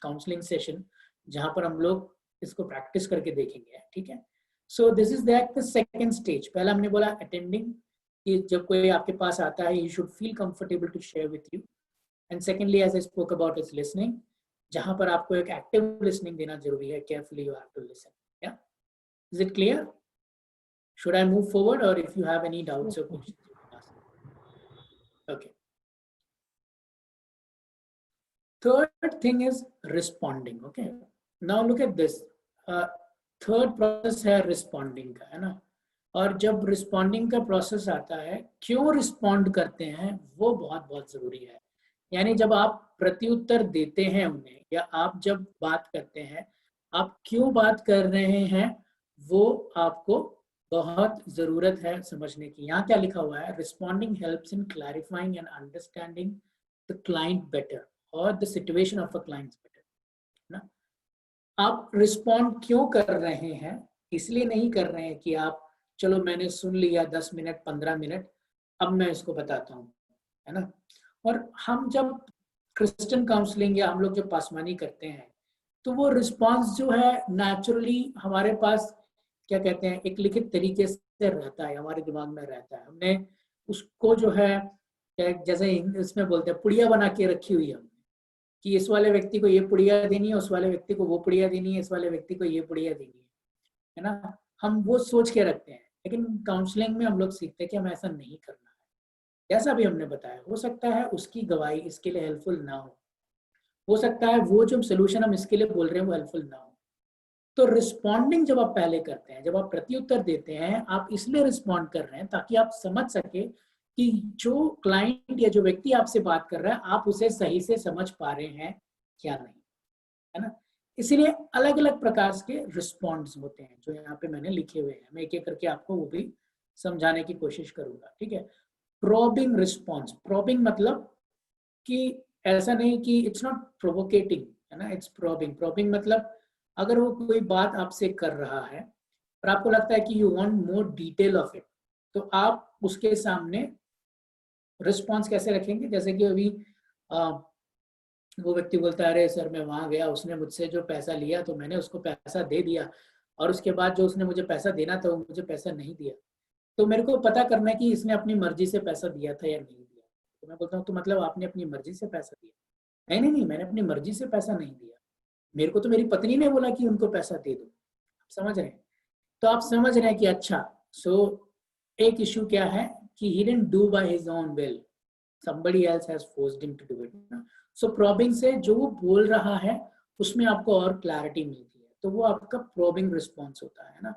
counselling session जहां पर हम लोग इसको प्रैक्टिस करके देखेंगे, ठीक है। So this is that the second stage. पहला हमने बोला अटेंडिंग, कि जब कोई आपके पास आता है you should feel comfortable to share with you. And secondly as I spoke about is listening, जहां पर आपको एक एक्टिव लिसनिंग देना जरूरी है। Carefully you have to listen. या is it clear? Should I move forward, or if you have any doubts or questions, you can ask. Okay. Third thing is responding. Okay. Now look at this. Third process है responding का, है ना। और जब responding का process आता है, क्यों respond करते हैं वो बहुत बहुत जरूरी है। यानी जब आप प्रत्युत्तर देते हैं उन्हें, या आप जब बात करते हैं, आप क्यों बात कर रहे हैं वो आपको बहुत जरूरत है समझने की। यहाँ क्या लिखा हुआ है? Responding helps in clarifying and understanding the client better और the situation of a client better, ना। आप रिस्पॉन्ड क्यों कर रहे हैं? इसलिए नहीं कर रहे हैं कि आप चलो मैंने सुन लिया 10 मिनट 15 मिनट, अब मैं इसको बताता हूँ, है ना। और हम जब क्रिश्चियन काउंसलिंग या हम लोग जब पासवानी करते हैं तो वो रिस्पांस जो है नेचुरली हमारे पास क्या कहते हैं एक लिखित तरीके से रहता है, हमारे दिमाग में रहता है। हमने उसको जो है जैसे इसमें बोलते हैं पुड़िया बना के रखी हुई है कि इस वाले व्यक्ति को ये पुड़िया देनी है, उस वाले व्यक्ति को वो पुड़िया देनी है, इस वाले व्यक्ति को ये पुड़िया देनी है ना। हम वो सोच के रखते हैं। लेकिन काउंसलिंग में हम लोग सीखते हैं कि हमें ऐसा नहीं करना है। जैसा भी हमने बताया, हो सकता है उसकी गवाही इसके लिए हेल्पफुल ना हो सकता है वो जो सोल्यूशन हम इसके लिए बोल रहे हैं वो हेल्पफुल ना हो। तो रिस्पॉन्डिंग जब आप पहले करते हैं, जब आप प्रत्युत्तर देते हैं, आप इसलिए रिस्पॉन्ड कर रहे हैं ताकि आप समझ सके कि जो क्लाइंट या जो व्यक्ति आपसे बात कर रहा है आप उसे सही से समझ पा रहे हैं क्या नहीं, है ना। इसीलिए अलग अलग प्रकार के रिस्पॉन्ड्स होते हैं जो यहाँ पे मैंने लिखे हुए हैं। मैं एक एक करके आपको वो भी समझाने की कोशिश करूंगा, ठीक है। Probing response. प्रोबिंग मतलब कि ऐसा नहीं कि इट्स नॉट प्रोवोकेटिंग, है ना, इट्स प्रोबिंग। प्रोबिंग मतलब अगर वो कोई बात आपसे कर रहा है और आपको लगता है कि you want more detail of it, तो आप उसके सामने रिस्पॉन्स कैसे रखेंगे? जैसे कि अभी वो व्यक्ति बोलता है अरे सर मैं वहाँ गया, उसने मुझसे जो पैसा लिया तो मैंने उसको पैसा दे दिया, और उसके बाद जो उसने मुझे पैसा देना था वो मुझे पैसा नहीं दिया। तो मेरे को पता करना है कि इसने अपनी मर्जी से पैसा दिया था या नहीं दिया। तो मैं बोलता हूँ तो मतलब आपने अपनी मर्जी से पैसा दिया? नहीं नहीं नहीं, मैंने अपनी मर्जी से पैसा नहीं दिया, मेरे को तो मेरी पत्नी ने बोला कि उनको पैसा दे दो। समझ रहे हैं? तो आप समझ रहे हैं कि अच्छा, सो एक इशू क्या है कि he didn't do by his own will, somebody else has forced him to do it ना। सो प्रोबिंग से जो वो बोल रहा है उसमें आपको और क्लैरिटी मिलती है, तो वो आपका प्रोबिंग रिस्पॉन्स होता है ना।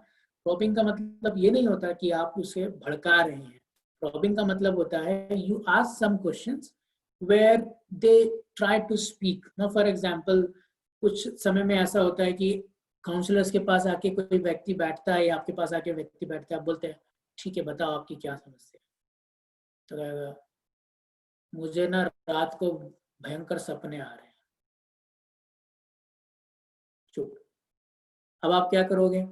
प्रोबिंग का मतलब ये नहीं होता कि आप उसे भड़का रहे हैं। प्रोबिंग का मतलब होता है you ask some questions where they try to speak ना। फॉर एग्जांपल कुछ समय में ऐसा होता है कि काउंसलर्स के पास आके कोई व्यक्ति बैठता है या आपके पास आके व्यक्ति बैठता है, आप बोलते हैं ठीक है बताओ आपकी क्या समस्या है। तो कहेगा मुझे ना रात को भयंकर सपने आ रहे हैं। चुप। अब आप क्या करोगे?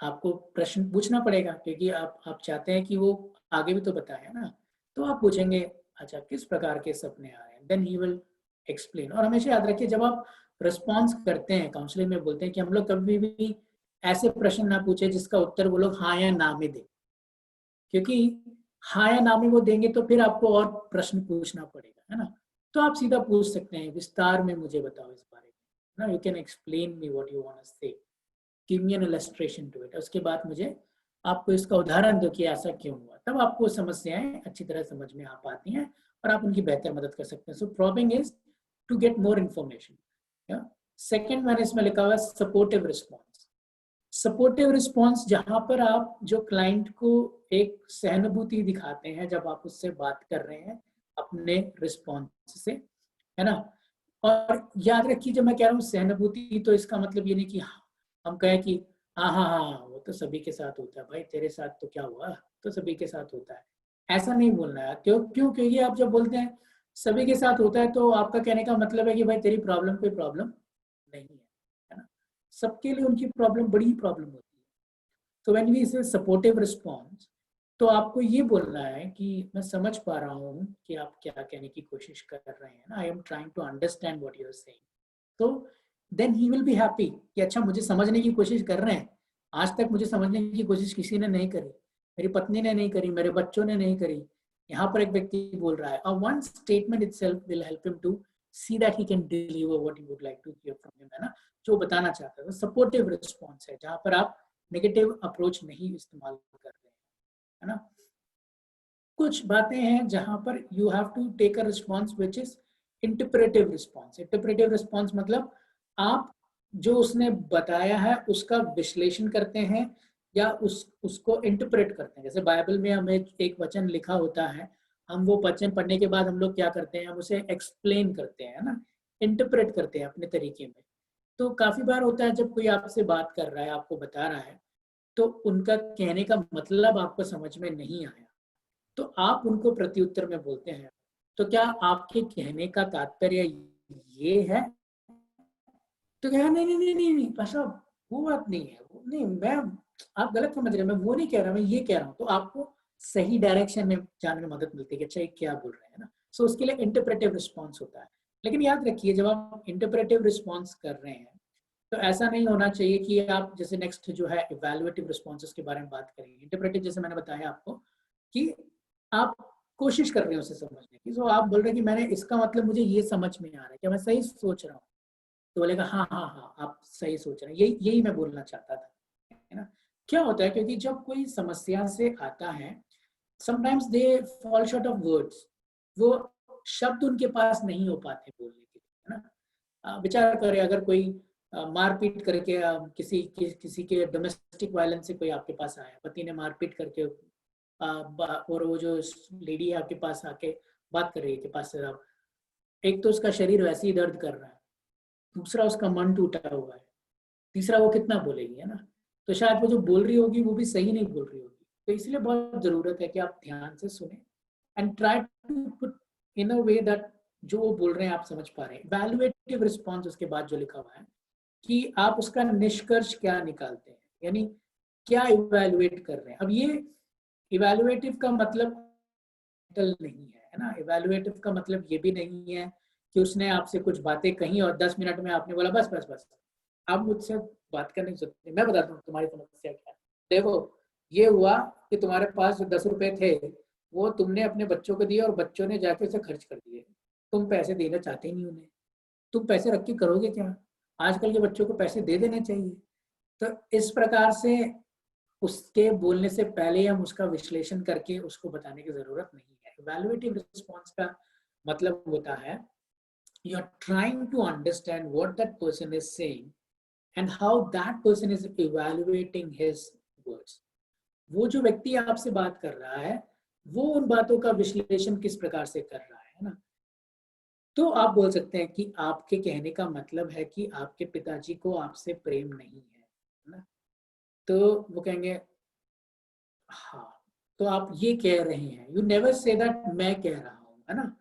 आपको प्रश्न पूछना पड़ेगा क्योंकि आप चाहते हैं कि वो आगे भी तो बताए ना। तो आप पूछेंगे अच्छा किस प्रकार के सपने आ रहे हैं, देन ही विल एक्सप्लेन। और हमेशा याद रखिए जब आप रिस्पॉन्स करते हैं काउंसलिंग में, बोलते हैं कि हम लोग कभी भी ऐसे प्रश्न ना पूछे जिसका उत्तर वो लोग हाँ या ना में दें, क्योंकि हाँ या ना में वो देंगे तो फिर आपको और प्रश्न पूछना पड़ेगा, है ना। तो आप सीधा पूछ सकते हैं विस्तार में मुझे बताओ इस बारे में ना, you can explain me what you want to say, give me an illustration to it. उसके बाद मुझे आपको इसका उदाहरण दो कि ऐसा क्यों हुआ, तब आपको समस्याएं अच्छी तरह समझ में आ पाती हैं और आप उनकी बेहतर मदद कर सकते हैं। So probing is to get more information. Second मैंने इसमें लिखा हुआ है सपोर्टिव रिस्पॉन्स। सपोर्टिव रिस्पॉन्स जहां पर आप जो क्लाइंट को एक सहानुभूति दिखाते हैं जब आप उससे बात कर रहे हैं अपने रिस्पॉन्स से, है ना। और याद रखिए जब मैं कह रहा हूँ सहानुभूति तो इसका मतलब ये नहीं कि हम कहें कि हाँ हाँ हाँ वो तो सभी के साथ होता है भाई, तेरे साथ तो क्या हुआ, तो सभी के साथ होता है, ऐसा नहीं बोलना है। क्यों क्यों क्योंकि आप जब बोलते हैं सभी के साथ होता है तो आपका कहने का मतलब है कि भाई तेरी प्रॉब्लम कोई प्रॉब्लम नहीं है ना। सबके लिए उनकी प्रॉब्लम बड़ी प्रॉब्लम होती है। तो व्हेन वी से सपोर्टिव रिस्पॉन्स, तो आपको ये बोलना है कि मैं समझ पा रहा हूँ कि आप क्या कहने की कोशिश कर रहे हैं ना, I am trying to understand what you are saying. तो then he will be happy कि अच्छा मुझे समझने की कोशिश कर रहे हैं। आज तक मुझे समझने की कोशिश किसी ने नहीं करी, मेरी पत्नी ने नहीं करी, मेरे बच्चों ने नहीं करी, यहाँ पर एक व्यक्ति बोल रहा है। और one statement itself will help him to see that he can deliver what you would like to hear from him, है ना, जो बताना चाहता है। सपोर्टिव रिस्पॉन्स है जहाँ पर आप नेगेटिव अप्रोच नहीं इस्तेमाल कर रहे हैं, है ना। कुछ बातें हैं जहां पर you have to take a response which is interpretive response. Interpretive response मतलब आप जो उसने बताया है उसका विश्लेषण करते हैं या उसको इंटरप्रेट करते हैं। जैसे बाइबल में हमें एक वचन लिखा होता है, हम वो वचन पढ़ने के बाद हम लोग क्या करते हैं, हम उसे एक्सप्लेन करते हैं ना, इंटरप्रेट करते हैं अपने तरीके में। तो काफी बार होता है जब कोई आपसे बात कर रहा है, आपको बता रहा है, तो उनका कहने का मतलब आपको समझ में नहीं आया, तो आप उनको प्रत्युत्तर में बोलते हैं तो क्या आपके कहने का तात्पर्य ये है, तो कहा नहीं नहीं नहीं नहीं नहीं ऐसा वो बात नहीं है, वो नहीं, मैं आप गलत समझ रहे हैं, मैं वो नहीं कह रहा, मैं ये कह रहा हूँ। तो आपको सही डायरेक्शन में जाने में मदद मिलती है कि अच्छा ये क्या बोल रहे हैं ना। सो उसके लिए इंटरप्रेटिव रिस्पॉन्स होता है। लेकिन याद रखिए जब आप इंटरप्रेटिव रिस्पॉन्स कर रहे हैं तो ऐसा नहीं होना चाहिए कि आप जैसे नेक्स्ट जो है इवैल्यूएटिव रिस्पॉन्सेस के बारे में बात करेंगे। इंटरप्रेटिव जैसे मैंने बताया आपको कि आप कोशिश कर रहे हो उसे समझने की, तो आप बोल रहे हैं कि मैंने इसका मतलब मुझे ये समझ में आ रहा है, क्या मैं सही सोच रहा हूँ? तो बोलेगा हाँ हाँ हाँ आप सही सोच रहे हैं, यही यही मैं बोलना चाहता था, है ना। क्या होता है क्योंकि जब कोई समस्या से आता है sometimes they fall short of words, वो शब्द उनके पास नहीं हो पाते बोलने के लिए, है ना। विचार करें अगर कोई मारपीट करके किसी के डोमेस्टिक वायलेंस से कोई आपके पास आया, पति ने मारपीट करके और वो जो लेडी है आपके पास आके बात कर रही है के पास से, एक तो उसका शरीर वैसे ही दर्द कर रहा है, दूसरा उसका मन टूटा हुआ है, तीसरा वो कितना बोलेगी, है ना। तो शायद वो जो बोल रही होगी वो भी सही नहीं बोल रही होगी। तो इसलिए बहुत जरूरत है कि आप ध्यान से सुने and try to put in a way that जो वो बोल रहे हैं आप समझ पा रहे हैं। वैल्यूएटिव रिस्पॉन्स उसके बाद जो लिखा हुआ है कि आप उसका निष्कर्ष क्या निकालते हैं, यानी क्या इवैल्यूएट कर रहे हैं। अब ये इवैल्यूएटिव का मतलब नहीं है ना, इवैल्यूएटिव का मतलब ये भी नहीं है कि उसने आपसे कुछ बातें कही और 10 मिनट में आपने बोला बस बस बस, आप मुझसे बात करने की जरूरत नहीं, मैं बताता हूँ तुम्हारी समस्या क्या है। देखो, ये हुआ कि तुम्हारे पास जो 10 रुपए थे वो तुमने अपने बच्चों को दिए और बच्चों ने जाके उसे खर्च कर दिए। तुम पैसे देना चाहते ही नहीं उन्हें, तुम पैसे रख के करोगे क्या? आजकल के बच्चों को पैसे दे देने चाहिए। तो इस प्रकार से उसके बोलने से पहले हम उसका विश्लेषण करके उसको बताने की जरूरत नहीं है। इवैल्यूएटिव रिस्पॉन्स का मतलब होता है you are trying to understand what that person is saying and how that person is evaluating his words. वो जो व्यक्ति आपसे बात कर रहा है वो उन बातों का विश्लेषण किस प्रकार से कर रहा है ना। तो आप बोल सकते हैं कि आपके कहने का मतलब है कि आपके पिताजी को आपसे प्रेम नहीं है ना। तो वो कहेंगे हाँ, तो आप ये कह रहे हैं, यू नेवर से दैट मैं कह रहा हूँ, है ना।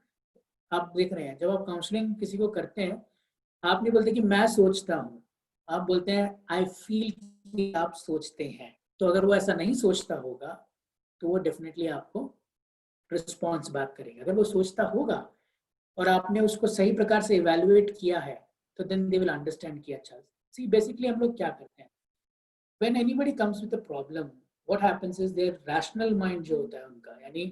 आप देख रहे हैं जब आप काउंसलिंग किसी को करते हैं, आप नहीं बोलते कि मैं सोचता हूँ, आप बोलते हैं आई फील कि आप सोचते हैं। तो अगर वो ऐसा नहीं सोचता होगा तो वो डेफिनेटली आपको रिस्पॉन्स बैक करेगा। अगर वो सोचता होगा और आपने उसको सही प्रकार से इवैल्यूएट किया है तो देन दे विल अंडरस्टैंड कि अच्छा। सी बेसिकली हम लोग क्या करते हैं, when anybody comes with a problem, what happens is their rational mind जो होता है उनका, यानी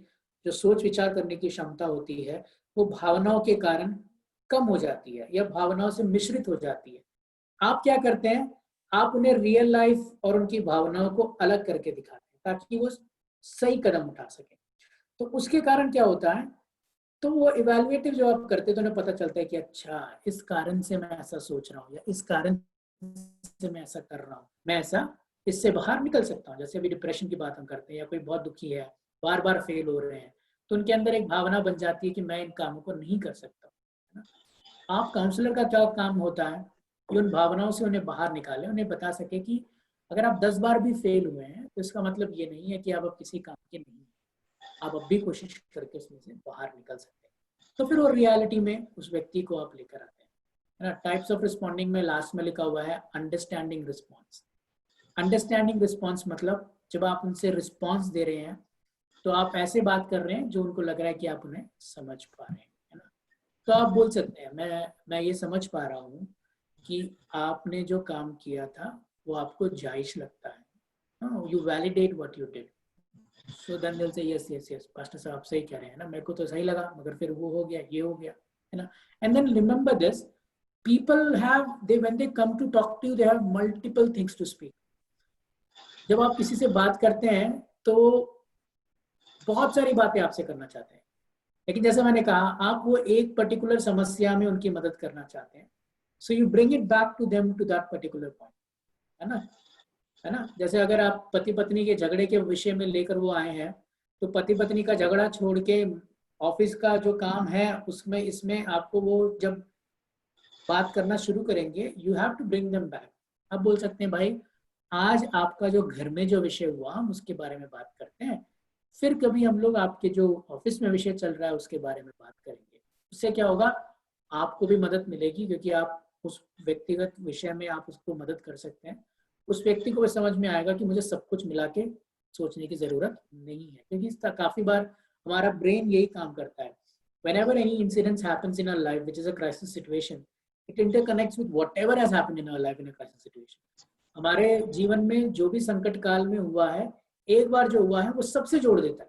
जो सोच विचार करने की क्षमता होती है वो भावनाओं के कारण कम हो जाती है या भावनाओं से मिश्रित हो जाती है। आप क्या करते हैं, आप उन्हें रियल लाइफ और उनकी भावनाओं को अलग करके दिखाते हैं ताकि वो सही कदम उठा सके। तो उसके कारण क्या होता है, तो वो इवैल्यूएटिव जो आप करते हैं तो उन्हें पता चलता है कि अच्छा इस कारण से मैं ऐसा सोच रहा हूँ या इस कारण से मैं ऐसा कर रहा हूँ, मैं ऐसा इससे बाहर निकल सकता हूँ। जैसे अभी डिप्रेशन की बात हम करते हैं या कोई बहुत दुखी है, बार बार फेल हो रहे हैं, तो उनके अंदर एक भावना बन जाती है कि मैं इन कामों को नहीं कर सकता, है ना। आप काउंसलर का क्या काम होता है कि उन भावनाओं से उन्हें बाहर निकाले, उन्हें बता सके कि अगर आप 10 बार भी फेल हुए हैं तो इसका मतलब ये नहीं है कि आप अब किसी काम के नहीं, आप अब भी कोशिश करके उसमें से बाहर निकल सकते हैं। तो फिर वो रियलिटी में उस व्यक्ति को आप लेकर आते हैं, है ना। टाइप्स ऑफ रिस्पॉन्डिंग में लास्ट में लिखा हुआ है अंडरस्टैंडिंग रिस्पॉन्स। अंडरस्टैंडिंग रिस्पॉन्स मतलब जब आप उनसे रिस्पॉन्स दे रहे हैं तो आप ऐसे बात कर रहे हैं जो उनको लग रहा है कि आप उन्हें समझ पा रहे हैं, है ना। तो आप बोल सकते हैं मैं ये समझ पा रहा हूँ कि आपने जो काम किया था वो आपको जायज लगता है, you validate what you did. So then they will say yes yes yes pastor साहब आप सही कह रहे हैं ना, मेरे को तो सही लगा मगर फिर वो हो गया, ये हो गया, है ना। And then remember this, people have when they come to talk to you they have multiple things to speak. जब आप किसी से बात करते हैं तो बहुत सारी बातें आपसे करना चाहते हैं, लेकिन जैसे मैंने कहा आप वो एक पर्टिकुलर समस्या में उनकी मदद करना चाहते हैं, so you bring it back to them to that particular point, है ना। जैसे अगर आप पति पत्नी के झगड़े के विषय में लेकर वो आए हैं तो पति पत्नी का झगड़ा छोड़ के ऑफिस का जो काम है उसमें इसमें आपको वो जब बात करना शुरू करेंगे, you have to bring them back. आप बोल सकते हैं भाई आज आपका जो घर में जो विषय हुआ हम उसके बारे में बात करते हैं, फिर कभी हम लोग आपके जो ऑफिस में विषय चल रहा है उसके बारे में बात करेंगे। उससे क्या होगा, आपको भी मदद मिलेगी क्योंकि आप उस व्यक्तिगत विषय में आप उसको मदद कर सकते हैं। उस व्यक्ति को भी समझ में आएगा कि मुझे सब कुछ मिला के सोचने की जरूरत नहीं है, क्योंकि इसका काफी बार हमारा ब्रेन यही काम करता है। Whenever any incident happens in our life which is a crisis situation, it interconnects with whatever has happened in our life in a crisis situation. हमारे जीवन में जो भी संकट काल में हुआ है, एक बार जो हुआ है वो सबसे जोड़ देता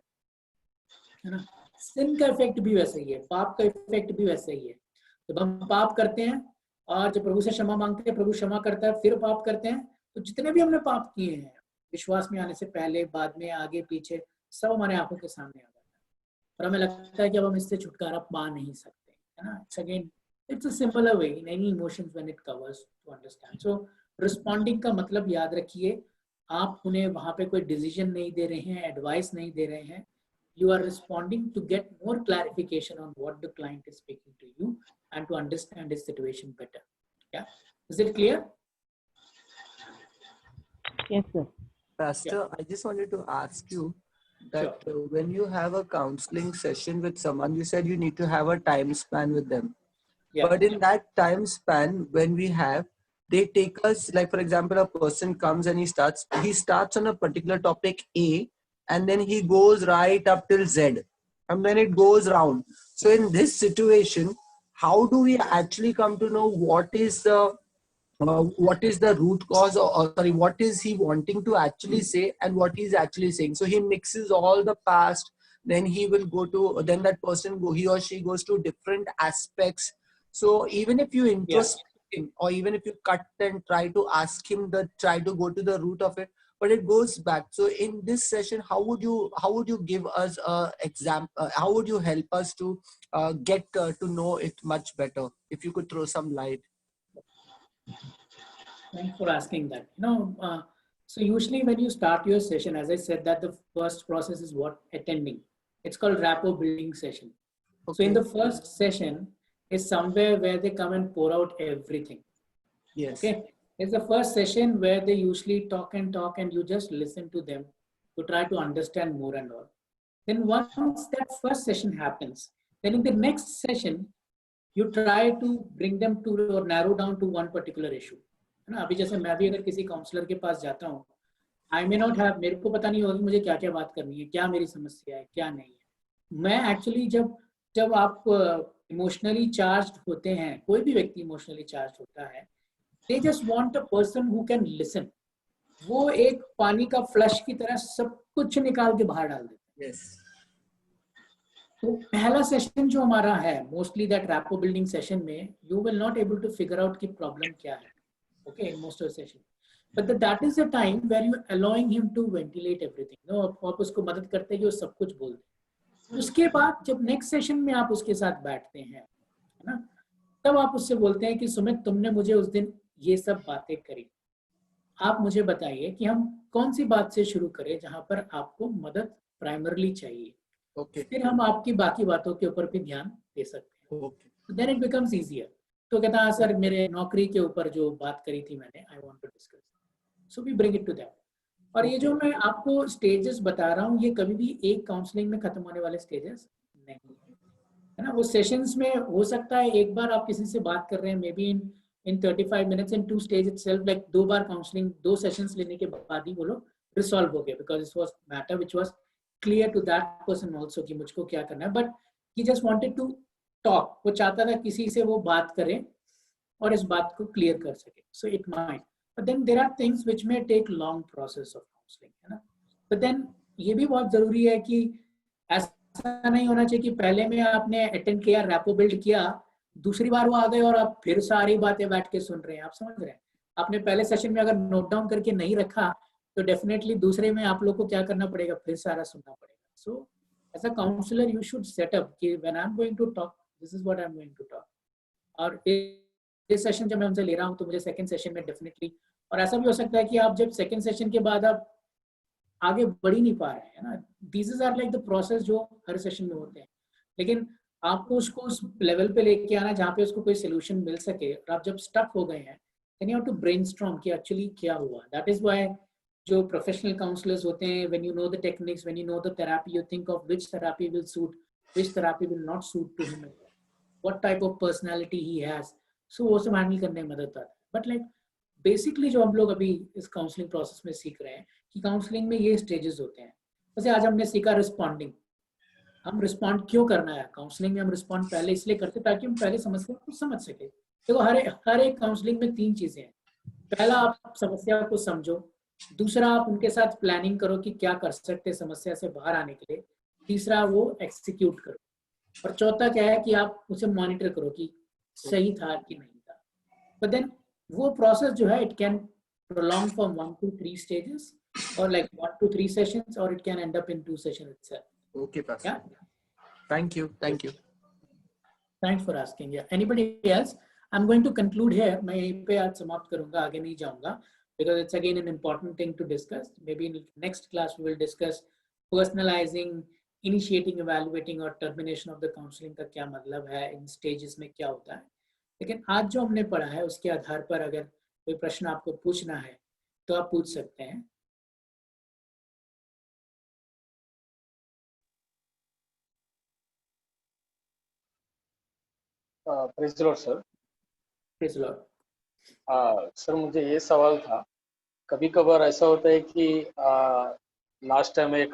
है ना। सिन का इफेक्ट भी वैसा ही है, पाप का इफेक्ट भी वैसा ही है। जब हम पाप करते हैं और जब प्रभु से क्षमा मांगते हैं, प्रभु क्षमा करता है, फिर पाप करते हैं, तो जितने भी हमने पाप किए हैं विश्वास में आने से पहले बाद में आगे पीछे सब हमारे आंखों के सामने आ जाता है और हमें लगता है कि अब हम इससे छुटकारा पा नहीं सकते, है ना। It's again it's a simpler way in any emotions when it covers to understand. So responding का मतलब याद रखिए, आप उन्हें वहां पे कोई डिसीजन नहीं दे रहे हैं, एडवाइस नहीं दे रहे हैं, you are responding to get more clarification on what the client is speaking to you and to understand his situation better. Yeah, is it clear? Yes, sir. Pastor, Yeah. I just wanted to ask you that Sure. when you have a counseling session with someone, you said you need to have a time span with them. Yeah. But in that time span, when we have, they take us, like for example, a person comes and he starts on a particular topic A, and then he goes right up till Z, and then it goes round. So in this situation, how do we actually come to know what is the root cause, or sorry, what is he wanting to actually say and what he's actually saying? So he mixes all the past, then he will go to, then that person he or she goes to different aspects. So even if you introspect him, or even if you cut and try to ask him, try to go to the root of it, but it goes back. So in this session, how would you give us a example? How would you help us to get to know it much better? If you could throw some light. Thanks for asking that. So usually when you start your session, as I said, that the first process is what? Attending. It's called rapport building session. So in Okay. the first session is somewhere where they come and pour out everything. Yes. Okay. It's the first session where they usually talk and you just listen to them to try to understand more and all. Then once that first session happens, then in the next session, you try to bring them to or narrow down to one particular issue. है ना? अभी जैसे मैं भी अगर किसी counsellor के पास जाता हूँ, आई मे नॉट हैव, मेरे को पता नहीं होगा कि मुझे क्या क्या बात करनी है, क्या मेरी समस्या है, क्या नहीं है. मैं एक्चुअली जब आप इमोशनली चार्ज होते हैं, कोई भी व्यक्ति इमोशनली चार्ज होता है, they just want a person who can listen. वो एक पानी का फ्लश की तरह सब कुछ निकाल के बाहर डाल देते हैं. Yes. तो पहला सेशन जो हमारा है, mostly that rapport building session में, you will not able to figure out की प्रॉब्लम क्या है. Okay, in most of session, but that is the time where you allowing him to ventilate everything. No, आप उसको मदद करते हैं कि वो सब कुछ बोल दे. उसके बाद जब नेक्स्ट सेशन में आप उसके साथ बैठते हैं, है ना, तब आप उससे बोलते हैं कि सुमित, तुमने मुझे उस दिन ये सब बातें करी, आप मुझे बताइए कि हम कौन सी बात से शुरू करें जहां पर आपको मदद प्राइमरली चाहिए. Okay. फिर हम आपकी बाकी बातों के ऊपर भी ध्यान दे सकते हैं. Okay. Then it becomes easier. तो कहता है सर, मेरे नौकरी के ऊपर जो बात करी थी मैंने, I want to discuss. So we bring it to that. और ये जो मैं आपको स्टेजेस बता रहा हूँ, ये कभी भी एक काउंसलिंग में खत्म होने वाले स्टेजेस नहीं है ना. वो सेशंस में हो सकता है एक बार आप किसी से बात कर रहे हैं, maybe in 35 minutes in 2 stage itself, like 2 बार काउंसलिंग, 2 सेशंस लेने के बाद ही वो लोग रिसॉल्व हो गए, because it was matter which was clear to that person also कि मुझको क्या करना है. But he just wanted to talk. वो चाहता था किसी से वो बात करे और इस बात को क्लियर कर सके. So it might, but then there are things which may take long process of counselling, है ना. बट देन ये भी बहुत जरूरी है कि ऐसा नहीं होना चाहिए कि पहले में आपने अटेंड किया, रैपो बिल्ड किया, दूसरी बार वो आ गए और आप फिर सारी बातें बैठ के सुन रहे हैं. आप समझ रहे हैं, आपने पहले सेशन में अगर नोट डाउन करके नहीं रखा, तो डेफिनेटली दूसरे में आप लोग को क्या करना पड़ेगा, फिर सारा सुनना पड़ेगा. So as a counsellor you should set up कि when I am going to talk, this is what I am going to talk. और इस सेशन जब मैं उनसे ले रहा हूँ, तो मुझे सेकंड सेशन में डेफिनेटली, और ऐसा भी हो सकता है कि आप जब सेकंड सेशन के बाद आप आगे बढ़ ही नहीं पा रहे हैं ना. This are like the process जो हर सेशन में होते हैं, लेकिन आपको उसको उस लेवल पे लेके आना जहाँ पे उसको कोई सोल्यूशन मिल सके. और आप जब स्टक हो गए हैं, then you have to brainstorm कि एक्चुअली क्या हुआ. दैट इज व्हाई जो प्रोफेशनल काउंसलर्स होते हैं, when you know the techniques, when you know the therapy, you think of which therapy will suit, which therapy will not suit to him, what type of personality he has. So वो सब handle करने में मदद आता है. But like basically जो हम लोग अभी इस काउंसलिंग प्रोसेस में सीख रहे हैं कि काउंसलिंग में ये स्टेजेस होते हैं. जैसे आज हमने सीखा रिस्पॉन्डिंग. हम रिस्पॉन्ड क्यों करना है काउंसलिंग में, हम रिस्पॉन्ड पहले इसलिए करते ताकि हम पहले समस्या को समझ सके. देखो, हर एक काउंसलिंग में 3 चीजें हैं. पहला, आप समस्या को समझो. दूसरा, आप उनके साथ प्लानिंग करो कि क्या कर सकते हैं समस्या से बाहर आने के लिए. तीसरा, वो एक्सिक्यूट करो. और चौथा क्या है कि आप उसे मॉनिटर करो कि सही था कि नहीं था. बट देन वो प्रोसेस जो है, it can prolong from 1 to 3 stages, or like 1 to 3 sessions, or it can end up in 2 sessions itself. Okay, Pastor. Yeah. Thank you. Thank you. Thanks for asking. Yeah. Anybody else? I'm going to conclude here. मैं यहीं पे आज समाप्त करूँगा, आगे नहीं जाऊँगा, because it's again an important thing to discuss. Maybe in next class we will discuss personalizing, initiating, evaluating और termination of the counseling का क्या मतलब है, इन stages में क्या होता है. लेकिन आज जो हमने पढ़ा है उसके आधार पर अगर कोई प्रश्न आपको पूछना है तो आप पूछ सकते हैं. Praise the Lord sir. Praise the Lord. Sir, मुझे ये सवाल था, कभी कभार ऐसा होता है कि लास्ट टाइम एक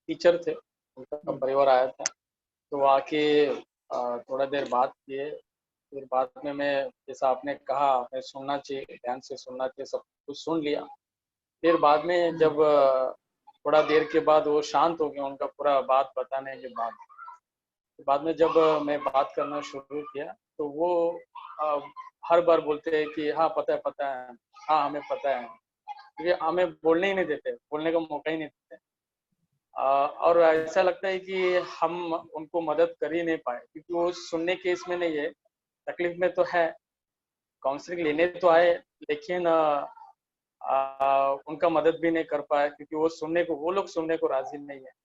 टीचर थे, उनका परिवार आया था, तो वो आके थोड़ा देर बात किए, फिर बाद में मैं, जैसा आपने कहा, मैं सुनना चाहिए, ध्यान से सुनना चाहिए, सब कुछ सुन लिया। फिर बाद में जब थोड़ा देर के बाद वो शांत हो गया, उनका पूरा बात बताने के बाद में जब मैं बात करना शुरू किया, तो वो अ, हर बार बोलते हैं कि हाँ पता है, हाँ हमें पता है, क्योंकि हमें बोलने ही नहीं देते, बोलने का मौका ही नहीं देते। और ऐसा लगता है कि हम उनको मदद कर ही नहीं पाए, क्योंकि वो सुनने के इसमें नहीं है, तकलीफ में तो है, काउंसलिंग लेने तो आए, लेकिन उनका मदद भी नहीं कर पाए, क्योंकि वो लोग सुनने को राजी नहीं है।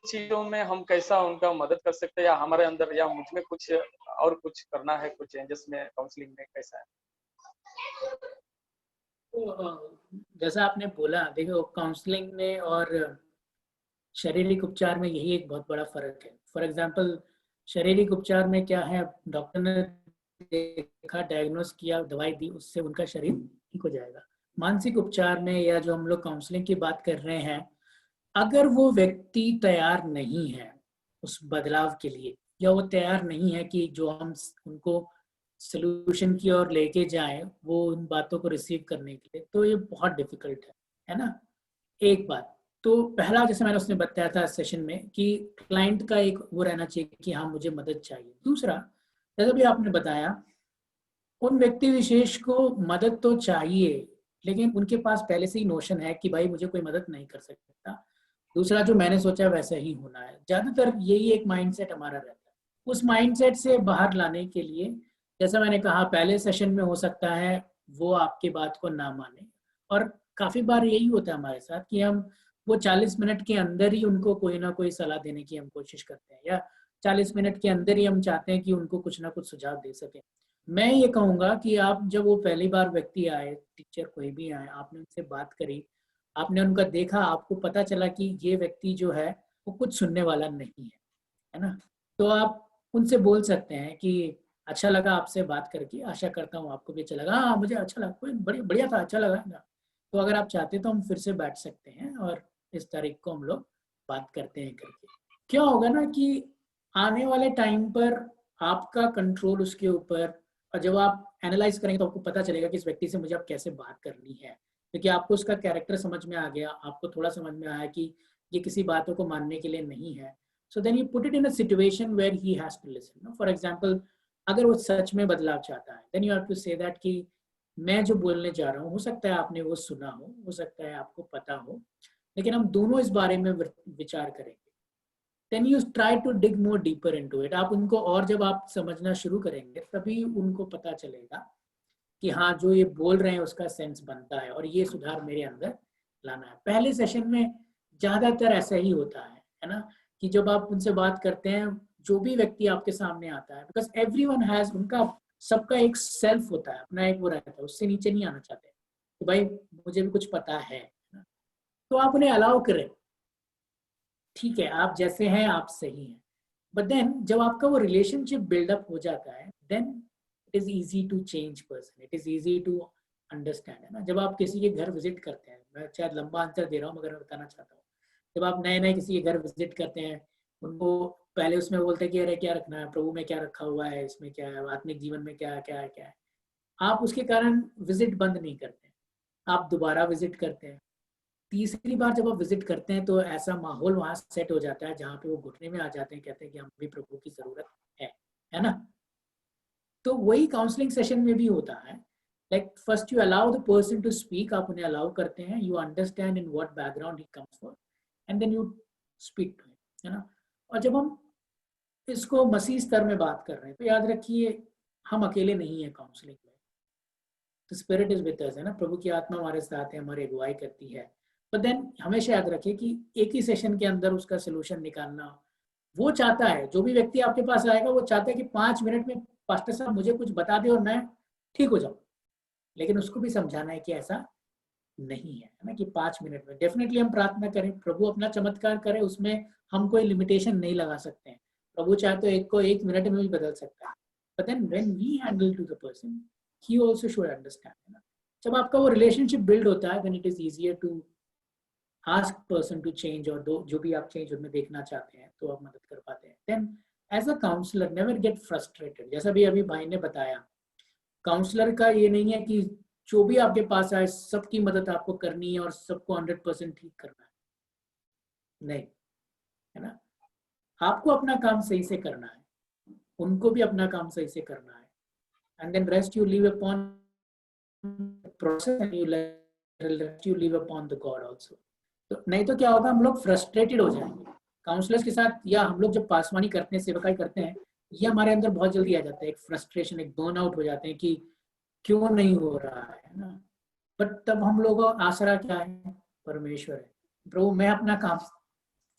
चीजों में हम कैसा उनका मदद कर सकते हैं, या हमारे अंदर या मुझ में कुछ और कुछ करना है, कुछ चेंजेस में काउंसलिंग में कैसा है? तो जैसा आपने बोला, देखो काउंसलिंग में और शारीरिक उपचार में यही एक बहुत बड़ा फर्क है। फॉर एग्जांपल, शारीरिक उपचार में क्या है, डॉक्टर ने देखा, डायग्नोस किया, दवाई दी, उससे उनका शरीर ठीक हो जाएगा। मानसिक उपचार में या जो हम लोग काउंसलिंग की बात कर रहे हैं, अगर वो व्यक्ति तैयार नहीं है उस बदलाव के लिए, या वो तैयार नहीं है कि जो हम उनको सोल्यूशन की ओर लेके जाएं, वो उन बातों को रिसीव करने के लिए, तो ये बहुत डिफिकल्ट है ना। एक बात तो पहला, जैसे मैंने उसने बताया था सेशन में, कि क्लाइंट का एक वो रहना चाहिए कि हाँ मुझे मदद चाहिए। दूसरा, जैसा भी आपने बताया, उन व्यक्ति विशेष को मदद तो चाहिए, लेकिन उनके पास पहले से ही नोशन है कि भाई मुझे कोई मदद नहीं कर सकता, दूसरा जो मैंने सोचा वैसा ही होना है। ज्यादातर यही एक माइंडसेट हमारा रहता है। उस माइंडसेट से बाहर लाने के लिए, जैसा मैंने कहा, पहले सेशन में हो सकता है वो आपकी बात को ना माने, और काफी बार यही होता है हमारे साथ कि हम वो 40 मिनट के अंदर ही उनको कोई ना कोई सलाह देने की हम कोशिश करते हैं, या 40 मिनट के अंदर ही हम चाहते हैं कि उनको कुछ ना कुछ सुझाव दे सके। मैं ये कहूँगा कि आप जब वो पहली बार व्यक्ति आए, टीचर कोई भी आए, आपने उनसे बात करी, आपने उनका देखा, आपको पता चला कि ये व्यक्ति जो है वो कुछ सुनने वाला नहीं है ना, तो आप उनसे बोल सकते हैं कि अच्छा लगा आपसे बात करके, आशा करता हूँ आपको भी अच्छा लगा। हाँ मुझे अच्छा लगा, कोई बढ़िया था, अच्छा लगा ना। तो अगर आप चाहते तो हम फिर से बैठ सकते हैं और इस तारीख को हम लोग बात करते हैं करके। क्या होगा ना कि आने वाले टाइम पर आपका कंट्रोल उसके ऊपर, और जब आप एनालाइज करेंगे तो आपको पता चलेगा कि इस व्यक्ति से मुझे अब कैसे बात करनी है, क्योंकि आपको उसका कैरेक्टर समझ में आ गया, आपको थोड़ा समझ में आया कि ये किसी बातों को मानने के लिए नहीं है। So then you put it in a situation where he has to listen. For example, अगर वो सच में बदलाव चाहता है, then you have to say that कि मैं जो बोलने जा रहा हूँ, हो सकता है आपने वो सुना हो सकता है आपको पता हो, लेकिन हम दोनों इस बारे में विचार करेंगे। Then you try to dig more deeper into it. आप उनको, और जब आप समझना शुरू करेंगे तभी उनको पता चलेगा कि हाँ जो ये बोल रहे हैं उसका सेंस बनता है और ये सुधार मेरे अंदर लाना है। पहले सेशन में ज्यादातर ऐसा ही होता है ना, कि जब आप उनसे बात करते हैं, जो भी व्यक्ति आपके सामने आता है, बिकॉज एवरीवन हैज, उनका सबका एक सेल्फ होता है, अपना एक वो रहता है, उससे नीचे नहीं आना चाहते तो भाई मुझे भी कुछ पता है ना? तो आप उन्हें अलाउ करें, ठीक है आप जैसे हैं आप सही हैं, बट देन जब आपका वो रिलेशनशिप बिल्डअप हो जाता है, then it is easy to change person, it is easy to understand, है ना। जब आप किसी के घर विजिट करते हैं, मैं शायद लंबा आंसर दे रहा हूँ मगर मैं बताना चाहता हूँ, जब आप नए नए किसी के घर विजिट करते हैं, उनको पहले उसमें बोलते हैं कि अरे क्या रखना है, प्रभु में क्या रखा हुआ है, इसमें क्या है, आत्मिक जीवन में क्या है क्या है क्या है, आप उसके कारण विजिट बंद नहीं करते, आप दोबारा विजिट करते हैं। तीसरी बार जब आप विजिट करते हैं तो ऐसा माहौल वहां सेट हो जाता है जहाँ पे वो घुटने में आ जाते हैं, कहते हैं कि हमें भी प्रभु की जरूरत है ना। तो वही काउंसलिंग सेशन में भी होता है, like first you allow the person to speak, आप उन्हें अलाउ करते हैं, you understand in what background he comes for, and then you speak to him, है ना। और जब हम इसको मसीह स्तर में बात कर रहे हैं तो याद रखिए हम अकेले नहीं है काउंसलिंग में, तो स्पिरिट इज विद अस, है ना, प्रभु की आत्मा हमारे साथ है, हमारी अगुवाई करती है। बट देन हमेशा याद रखिए कि एक ही सेशन के अंदर उसका सोल्यूशन निकालना, वो चाहता है, जो भी व्यक्ति आपके पास आएगा वो चाहता है कि 5 मिनट में पास्टर साहब मुझे कुछ बता दे और मैं ठीक हो जाऊं, लेकिन उसको भी समझाना है कि ऐसा नहीं है ना, कि 5 मिनट में। डेफिनेटली हम प्रार्थना करें, प्रभु अपना चमत्कार करे, उसमें हम कोई लिमिटेशन नहीं लगा सकते हैं, प्रभु चाहे तो एक को 1 मिनट में भी बदल सकता है, but then when we handle to the person, he also should understand, है ना। जब आपका वो रिलेशनशिप बिल्ड होता है, then it is easier to ask person to change, और जो भी आप चेंज उनमें देखना चाहते हैं तो आप मदद कर पाते हैं। then as a counsellor never get frustrated. जैसा भी अभी भाई ने बताया, काउंसलर का ये नहीं है कि जो भी आपके पास आए सबकी मदद आपको करनी है और सबको 100% ठीक करना है, नहीं, है ना। आपको अपना काम सही से करना है, उनको भी अपना काम सही से करना है, and then rest you leave upon process and you leave upon the God also. तो नहीं तो क्या होगा, हम लोग फ्रस्ट्रेटेड हो जाएंगे काउंसलर्स के साथ, या हम लोग जब पासवानी करते हैं, सेवकाई करते हैं, ये हमारे अंदर बहुत जल्दी आ जाता है, एक फ्रस्ट्रेशन, एक बर्न आउट हो जाते हैं कि क्यों नहीं हो रहा है ना। बट तब हम लोगों का आसरा क्या है, परमेश्वर है। प्रभु मैं अपना काम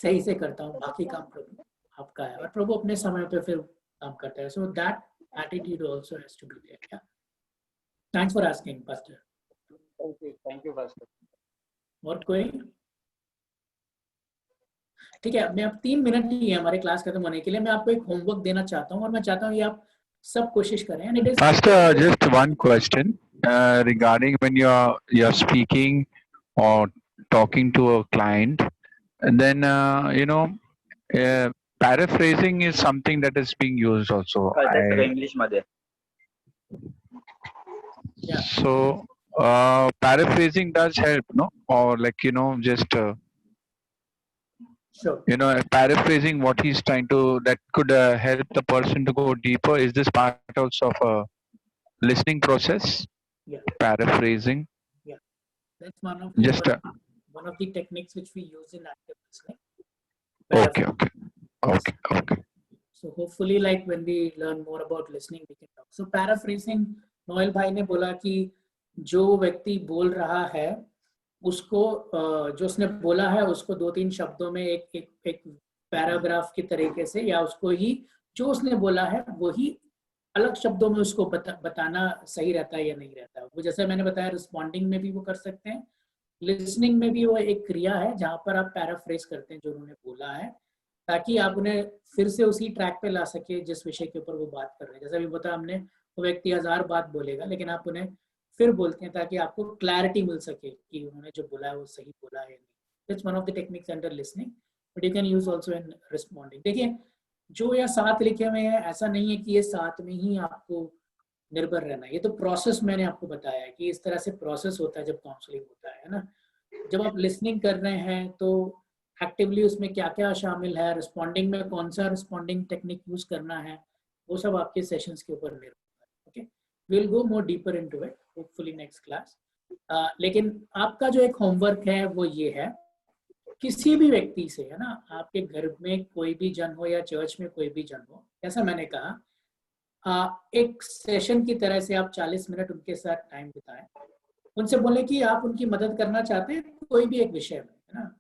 सही से करता हूँ, बाकी काम प्रभु आपका है, और प्रभु अपने समय पे फिर काम करता है। So that attitude also has to be there. Thanks for asking pastor. Thank you pastor. और कोई? ठीक है, मैं अब 3 मिनट ही है हमारे क्लास खत्म होने के लिए। मैं आपको एक होमवर्क देना चाहता हूँ, और मैं चाहता हूँ ये आप सब कोशिश करें। And it is Pastor, just one question regarding when you're speaking or talking to a client, and then paraphrasing is something that is being used also. English मध्ये. Yeah. So paraphrasing does help, no? Or like just sure. Paraphrasing what he's trying to, that could help the person to go deeper. Is this part also of a listening process? Yeah. Paraphrasing. That's one of the Just one of the techniques which we use in active listening. Okay. So hopefully, like when we learn more about listening, we can talk. So paraphrasing, Noel भाई ने बोला कि जो व्यक्ति बोल रहा है उसको जो उसने बोला है उसको 2-3 शब्दों में एक पैराग्राफ के तरीके से, या उसको ही जो उसने बोला है वही अलग शब्दों में उसको बताना सही रहता है या नहीं रहता है। वो जैसे मैंने बताया, रिस्पॉन्डिंग में भी वो कर सकते हैं, लिसनिंग में भी वो एक क्रिया है जहां पर आप पैराफ्रेज करते हैं जो उन्होंने बोला है, ताकि आप उन्हें फिर से उसी ट्रैक पे ला सके जिस विषय के ऊपर वो बात कर रहे हैं। जैसा भी बताया हमने, वो व्यक्ति 1000 बात बोलेगा लेकिन आप उन्हें फिर बोलते हैं ताकि आपको क्लैरिटी मिल सके कि उन्होंने जो बोला है वो सही बोला है या नहीं। It's one of the techniques under listening, but you can use also in responding. देखिए, जो या साथ लिखे हुए हैं, ऐसा नहीं है कि ये साथ में ही आपको निर्भर रहना है। ये तो प्रोसेस मैंने आपको बताया है कि इस तरह से प्रोसेस होता है जब काउंसलिंग होता है ना। जब आप लिसनिंग कर रहे हैं तो एक्टिवली उसमें क्या क्या शामिल है, रिस्पॉन्डिंग में कौन सा रिस्पॉन्डिंग टेक्निक यूज करना है, वो सब आपके सेशंस के ऊपर निर्भर है। Okay, will go more deeper into it hopefully next class. लेकिन आपका जो एक होमवर्क है वो ये है, किसी भी व्यक्ति से, है ना, आपके घर में कोई भी जन हो या चर्च में कोई भी जन हो, जैसा मैंने कहा, एक सेशन की तरह से आप 40 मिनट उनके साथ टाइम बिताएं। उनसे बोले कि आप उनकी मदद करना चाहते हैं कोई भी एक विषय में, है ना।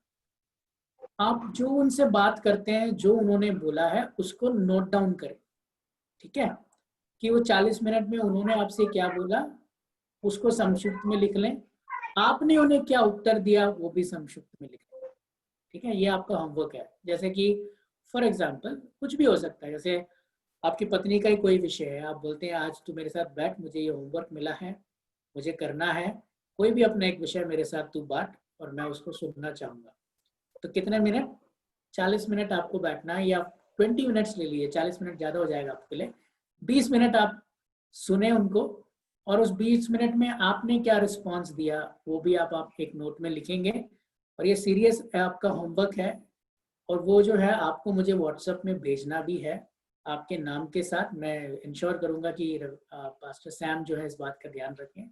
आप जो उनसे बात करते हैं, जो उन्होंने बोला है उसको नोट डाउन करें, ठीक है, कि वो 40 मिनट में उन्होंने आपसे क्या बोला उसको संक्षिप्त में लिख लें, आपने उन्हें क्या उत्तर दिया वो भी संक्षिप्त में लिख लें, ठीक है। ये आपका होमवर्क है। जैसे कि फॉर एग्जांपल कुछ भी हो सकता है, जैसे आपकी पत्नी का ही कोई विषय है, आप बोलते हैं आज तू मेरे साथ बैठ, मुझे ये होमवर्क मिला है, मुझे करना है, कोई भी अपना एक विषय मेरे साथ तू बांट और मैं उसको सुनना चाहूंगा। तो कितने मिनट? 40 मिनट आपको बैठना है, या 20 मिनट्स ले लिए, 40 मिनट ज़्यादा हो जाएगा आपके लिए। 20 मिनट आप सुने उनको, और उस 20 मिनट में आपने क्या रिस्पॉन्स दिया वो भी आप एक नोट में लिखेंगे। और ये सीरियस आपका होमवर्क है, और वो जो है आपको मुझे व्हाट्सएप में भेजना भी है आपके नाम के साथ। मैं इंश्योर करूँगा कि पास्टर सैम जो है इस बात का ध्यान रखें।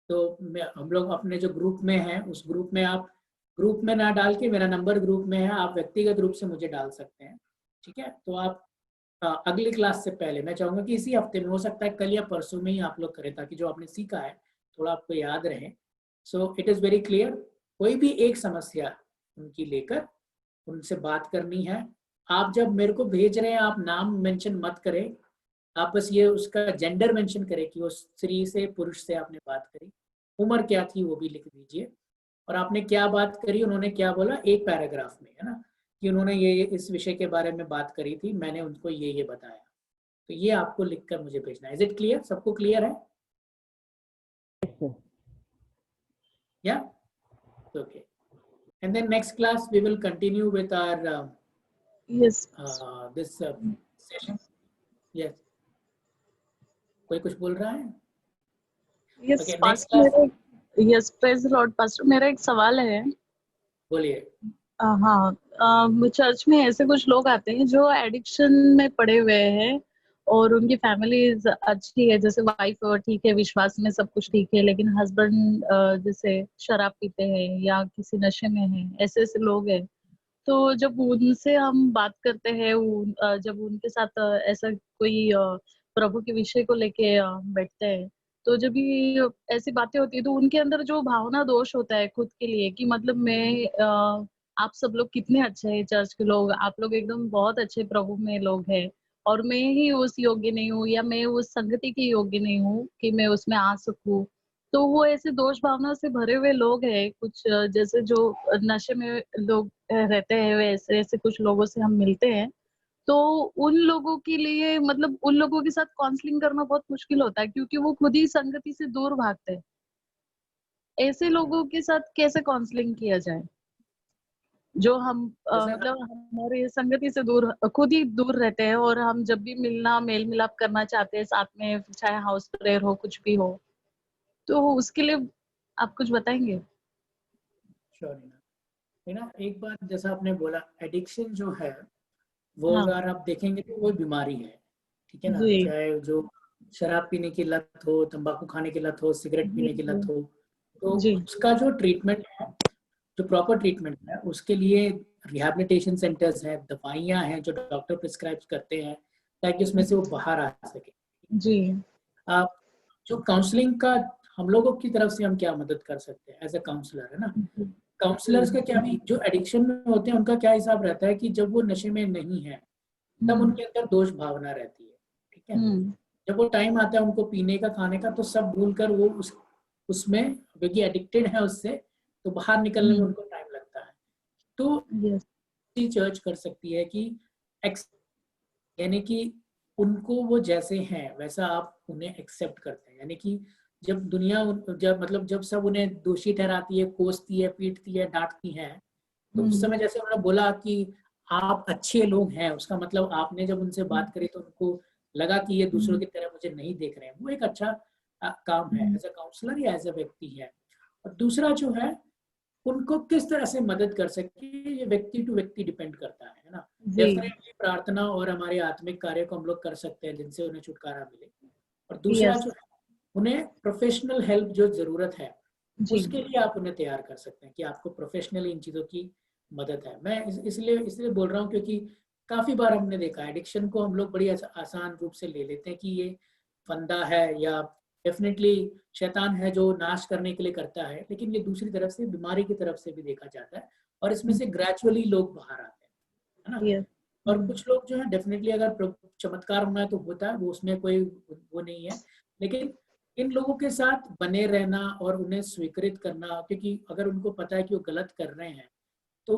तो हम लोग अपने जो ग्रुप में हैं उस ग्रुप में, आप ग्रुप में ना डाल के, मेरा नंबर ग्रुप में है, आप व्यक्तिगत रूप से मुझे डाल सकते हैं, ठीक है। तो आप अगली क्लास से पहले, मैं चाहूँगा कि इसी हफ्ते में, हो सकता है कल या परसों में ही आप लोग करें, ताकि जो आपने सीखा है थोड़ा आपको याद रहे। So it is very clear, कोई भी एक समस्या उनकी लेकर उनसे बात करनी है। आप जब मेरे को भेज रहे हैं, आप नाम मेंशन मत करें, आप बस ये उसका जेंडर मेंशन करें कि वो स्त्री से, पुरुष से आपने बात करी, उम्र क्या थी वो भी लिख दीजिए, और आपने क्या बात करी, उन्होंने क्या बोला, एक पैराग्राफ में, है ना, कि उन्होंने ये इस विषय के बारे में बात करी थी, मैंने उनको ये बताया। तो ये आपको लिखकर मुझे भेजना है। Is it clear? सबको क्लियर है? या okay. And then next class we will continue with our Yes. this session. Yes. कोई कुछ बोल रहा है? Yes Okay, next pastor, class. Yes praise Lord pastor, मेरा एक सवाल है। बोलिए. हाँ, चर्च में ऐसे कुछ लोग आते हैं जो एडिक्शन में पड़े हुए हैं और उनकी फैमिली अच्छी है, जैसे वाइफ ठीक है, विश्वास में सब कुछ ठीक है, लेकिन हस्बैंड जैसे शराब पीते हैं या किसी नशे में है, ऐसे ऐसे लोग हैं। तो जब उनसे हम बात करते हैं, जब उनके साथ ऐसा कोई प्रभु के विषय को लेके बैठते हैं, तो जब भी ऐसी बातें होती है तो उनके अंदर जो भावना दोष होता है खुद के लिए कि मतलब आप सब लोग कितने अच्छे हैं, चर्च के लोग, आप लोग एकदम बहुत अच्छे प्रभु में लोग हैं और मैं ही उस योग्य नहीं हूँ या मैं उस संगति की योग्य नहीं हूँ कि मैं उसमें आ सकूं। तो वो ऐसे दोष भावना से भरे हुए लोग हैं कुछ, जैसे जो नशे में लोग रहते हैं, वैसे ऐसे कुछ लोगों से हम मिलते हैं। तो उन लोगों के लिए मतलब उन लोगों के साथ काउंसलिंग करना बहुत मुश्किल होता है क्योंकि वो खुद ही संगति से दूर भागते हैं। ऐसे लोगों के साथ कैसे काउंसलिंग किया जाए जो हम मतलब हमारे संगति से दूर, खुद ही दूर रहते हैं और हम जब भी मिलना मेल मिलाप करना चाहते हैं साथ में, चाहे हाउस प्रेयर हो कुछ भी हो, तो उसके लिए आप कुछ बताएंगे? श्योर ना, एक बात जैसा आपने बोला, एडिक्शन जो है वो हाँ अगर आप देखेंगे तो वो बीमारी है, ठीक है ना। जी चाहे जो शराब पीने की लत हो, तंबाकू खाने की लत हो, सिगरेट जी पीने की लत हो, तो जी उसका जो ट्रीटमेंट है, जो प्रॉपर ट्रीटमेंट है, उसके लिए रिहैबिलिटेशन सेंटर्स हैं, दवाइयाँ हैं जो डॉक्टर प्रिस्क्राइब करते हैं ताकि उसमें से वो बाहर आ सके। जी आप जो काउंसलिंग का हम लोगों की तरफ से हम क्या मदद कर सकते हैं एज ए काउंसलर, है ना। काउंसलर्स का क्या भी, जो एडिक्शन में होते हैं उनका क्या हिसाब रहता है कि जब वो नशे में नहीं है तब उनके अंदर दोष भावना रहती है, ठीक है। जब वो टाइम आता है उनको पीने का, खाने का, तो सब भूलकर वो उसमें, क्योंकि एडिक्टेड है उससे, तो बाहर निकलने में उनको टाइम लगता है। तो चर्च कर सकती है कि यानी कि उनको वो जैसे हैं वैसा आप उन्हें एक्सेप्ट करते हैं, यानी कि जब दुनिया जब सब उन्हें दोषी ठहराती है, कोसती है, पीटती है, डांटती है, तो उस समय जैसे उन्होंने बोला कि आप अच्छे लोग हैं, उसका मतलब आपने जब उनसे बात करी तो उनको लगा कि ये दूसरों की तरह मुझे नहीं देख रहे हैं, वो एक अच्छा काम है एज ए काउंसलर या एज ए व्यक्ति है। और दूसरा जो है, उनको किस तरह से मदद कर सके, ये व्यक्ति टू व्यक्ति डिपेंड करता है ना। डेफिनेटली प्रार्थना और हमारे आत्मिक कार्य को हम लोग कर सकते हैं जिनसे उन्हें छुटकारा मिले। और दूसरा जो है, उन्हें प्रोफेशनल हेल्प जो जरूरत है उसके लिए आप उन्हें तैयार कर सकते हैं कि आपको प्रोफेशनली इन चीज़ों की मदद है। मैं इसलिए बोल रहा हूँ क्योंकि काफ़ी बार हमने देखा एडिक्शन को हम लोग बड़ी आसान रूप से ले लेते हैं कि ये फंदा है या डेफिनेटली शैतान है जो नाश करने के लिए करता है, लेकिन ये दूसरी तरफ से बीमारी की तरफ से भी देखा जाता है और इसमें से ग्रेजुअली लोग बाहर आते हैं, है ना। और कुछ लोग जो है डेफिनेटली अगर चमत्कार होना है तो होता है, वो उसमें कोई वो नहीं है, लेकिन इन लोगों के साथ बने रहना और उन्हें स्वीकृत करना, क्योंकि अगर उनको पता है कि वो गलत कर रहे हैं तो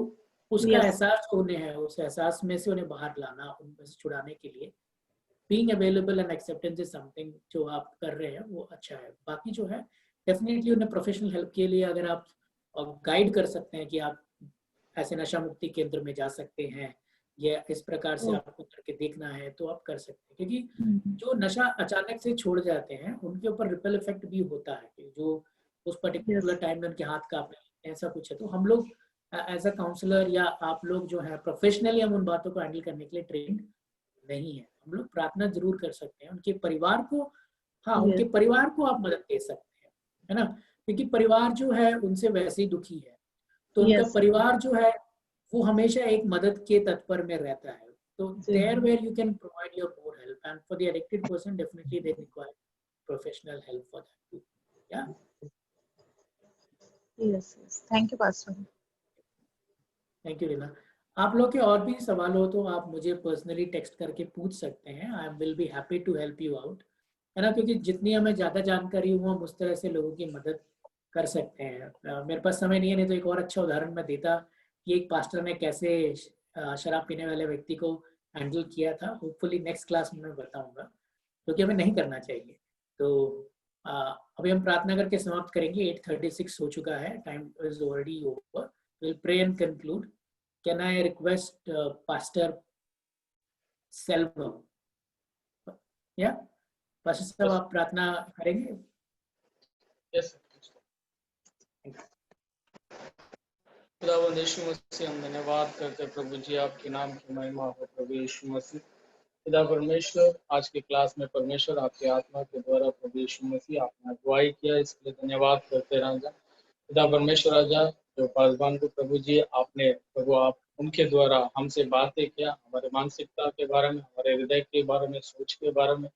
उसका एहसास उन्हें है, उस एहसास में से उन्हें बाहर लाना, उनमें से छुड़ाने के लिए being available and acceptance is something जो आप कर रहे हैं वो अच्छा है। बाकी जो है डेफिनेटली उन्हें प्रोफेशनल हेल्प के लिए अगर आप गाइड कर सकते हैं कि आप ऐसे नशा मुक्ति केंद्र में जा सकते हैं या इस प्रकार से आपको करके देखना है तो आप कर सकते हैं, क्योंकि जो नशा अचानक से छोड़ जाते हैं उनके ऊपर रिपल इफेक्ट भी होता है कि जो उस पर्टिकुलर टाइम में उनके हाथ कांपने ऐसा कुछ है। तो हम लोग एज अ काउंसलर या आप लोग जो है प्रोफेशनली हम उन बातों को हैंडल करने के लिए ट्रेंड नहीं है। हम लोग प्रार्थना जरूर कर सकते हैं उनके परिवार को, हाँ उनके परिवार को आप मदद दे सकते हैं, है ना, क्योंकि परिवार जो है उनसे वैसे ही दुखी है, तो उनका परिवार जो है वो हमेशा एक मदद के तत्पर में रहता है। तो there where you can provide your more help and for the addicted person definitely they require professional help for that too. Yeah. Yes. Thank you, Pastor. Thank you, Reena. आप लोग के और भी सवाल हो तो आप मुझे पर्सनली टेक्स्ट करके पूछ सकते हैं। I will be happy to help you out, है ना, क्योंकि जितनी हमें ज़्यादा जानकारी हो हम उस तरह से लोगों की मदद कर सकते हैं। मेरे पास समय नहीं है, नहीं तो एक और अच्छा उदाहरण मैं देता कि एक पास्टर ने कैसे शराब पीने वाले व्यक्ति को हैंडल किया था। होपफुली नेक्स्ट क्लास में मैं बताऊंगा, क्योंकि हमें नहीं करना चाहिए। तो अभी हम प्रार्थना करके समाप्त करेंगे। 8:36 हो चुका है, time is already over. Will pray and conclude. Can I request Pastor Selvam. या पास्टर साहब आप प्रार्थना करेंगे? यस खुदा यीशु मसीह, हम धन्यवाद करते हैं प्रभु जी, आपके नाम की महिमा हो प्रभु यीशु मसीह। खुदा परमेश्वर, आज की क्लास में परमेश्वर आपकी आत्मा के द्वारा प्रभु यीशु मसीह आपने अगुवाई किया, इसके लिए धन्यवाद करते राजा। खुदा परमेश्वर राजा, जो पासवान को प्रभु जी आपने प्रभु आप उनके द्वारा हमसे बातें किया, हमारे मानसिकता के बारे में, हमारे हृदय के बारे में, सोच के बारे में,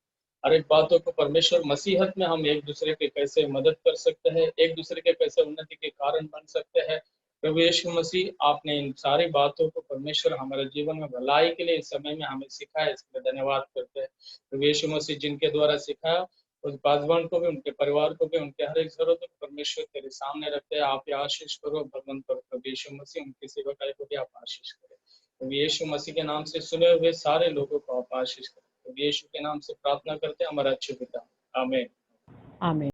हर एक बातों को परमेश्वर मसीहत में हम एक दूसरे के कैसे मदद कर सकते हैं, एक दूसरे के कैसे उन्नति के कारण बन सकते हैं। प्रभु यीशु मसीह आपने इन सारी बातों को परमेश्वर हमारे जीवन में भलाई के लिए इस समय में हमें सिखाया, इसके लिए धन्यवाद करते हैं। प्रभु यीशु मसीह जिनके द्वारा सिखाया, उस बाजवान को भी, उनके परिवार को भी, उनके हर एक जरूरत को परमेश्वर तेरे सामने रखते हैं। आप आशीष करो भगवंत करो प्रभु यीशु मसीह, उनकी सेवकाई को भी आप आशीष करें। प्रभु यीशु मसीह के नाम से सुने हुए सारे लोगों को आप आशीष करें। प्रभु यीशु के नाम से प्रार्थना करते हैं हमारे अच्छे पिता, आमीन। आमीन।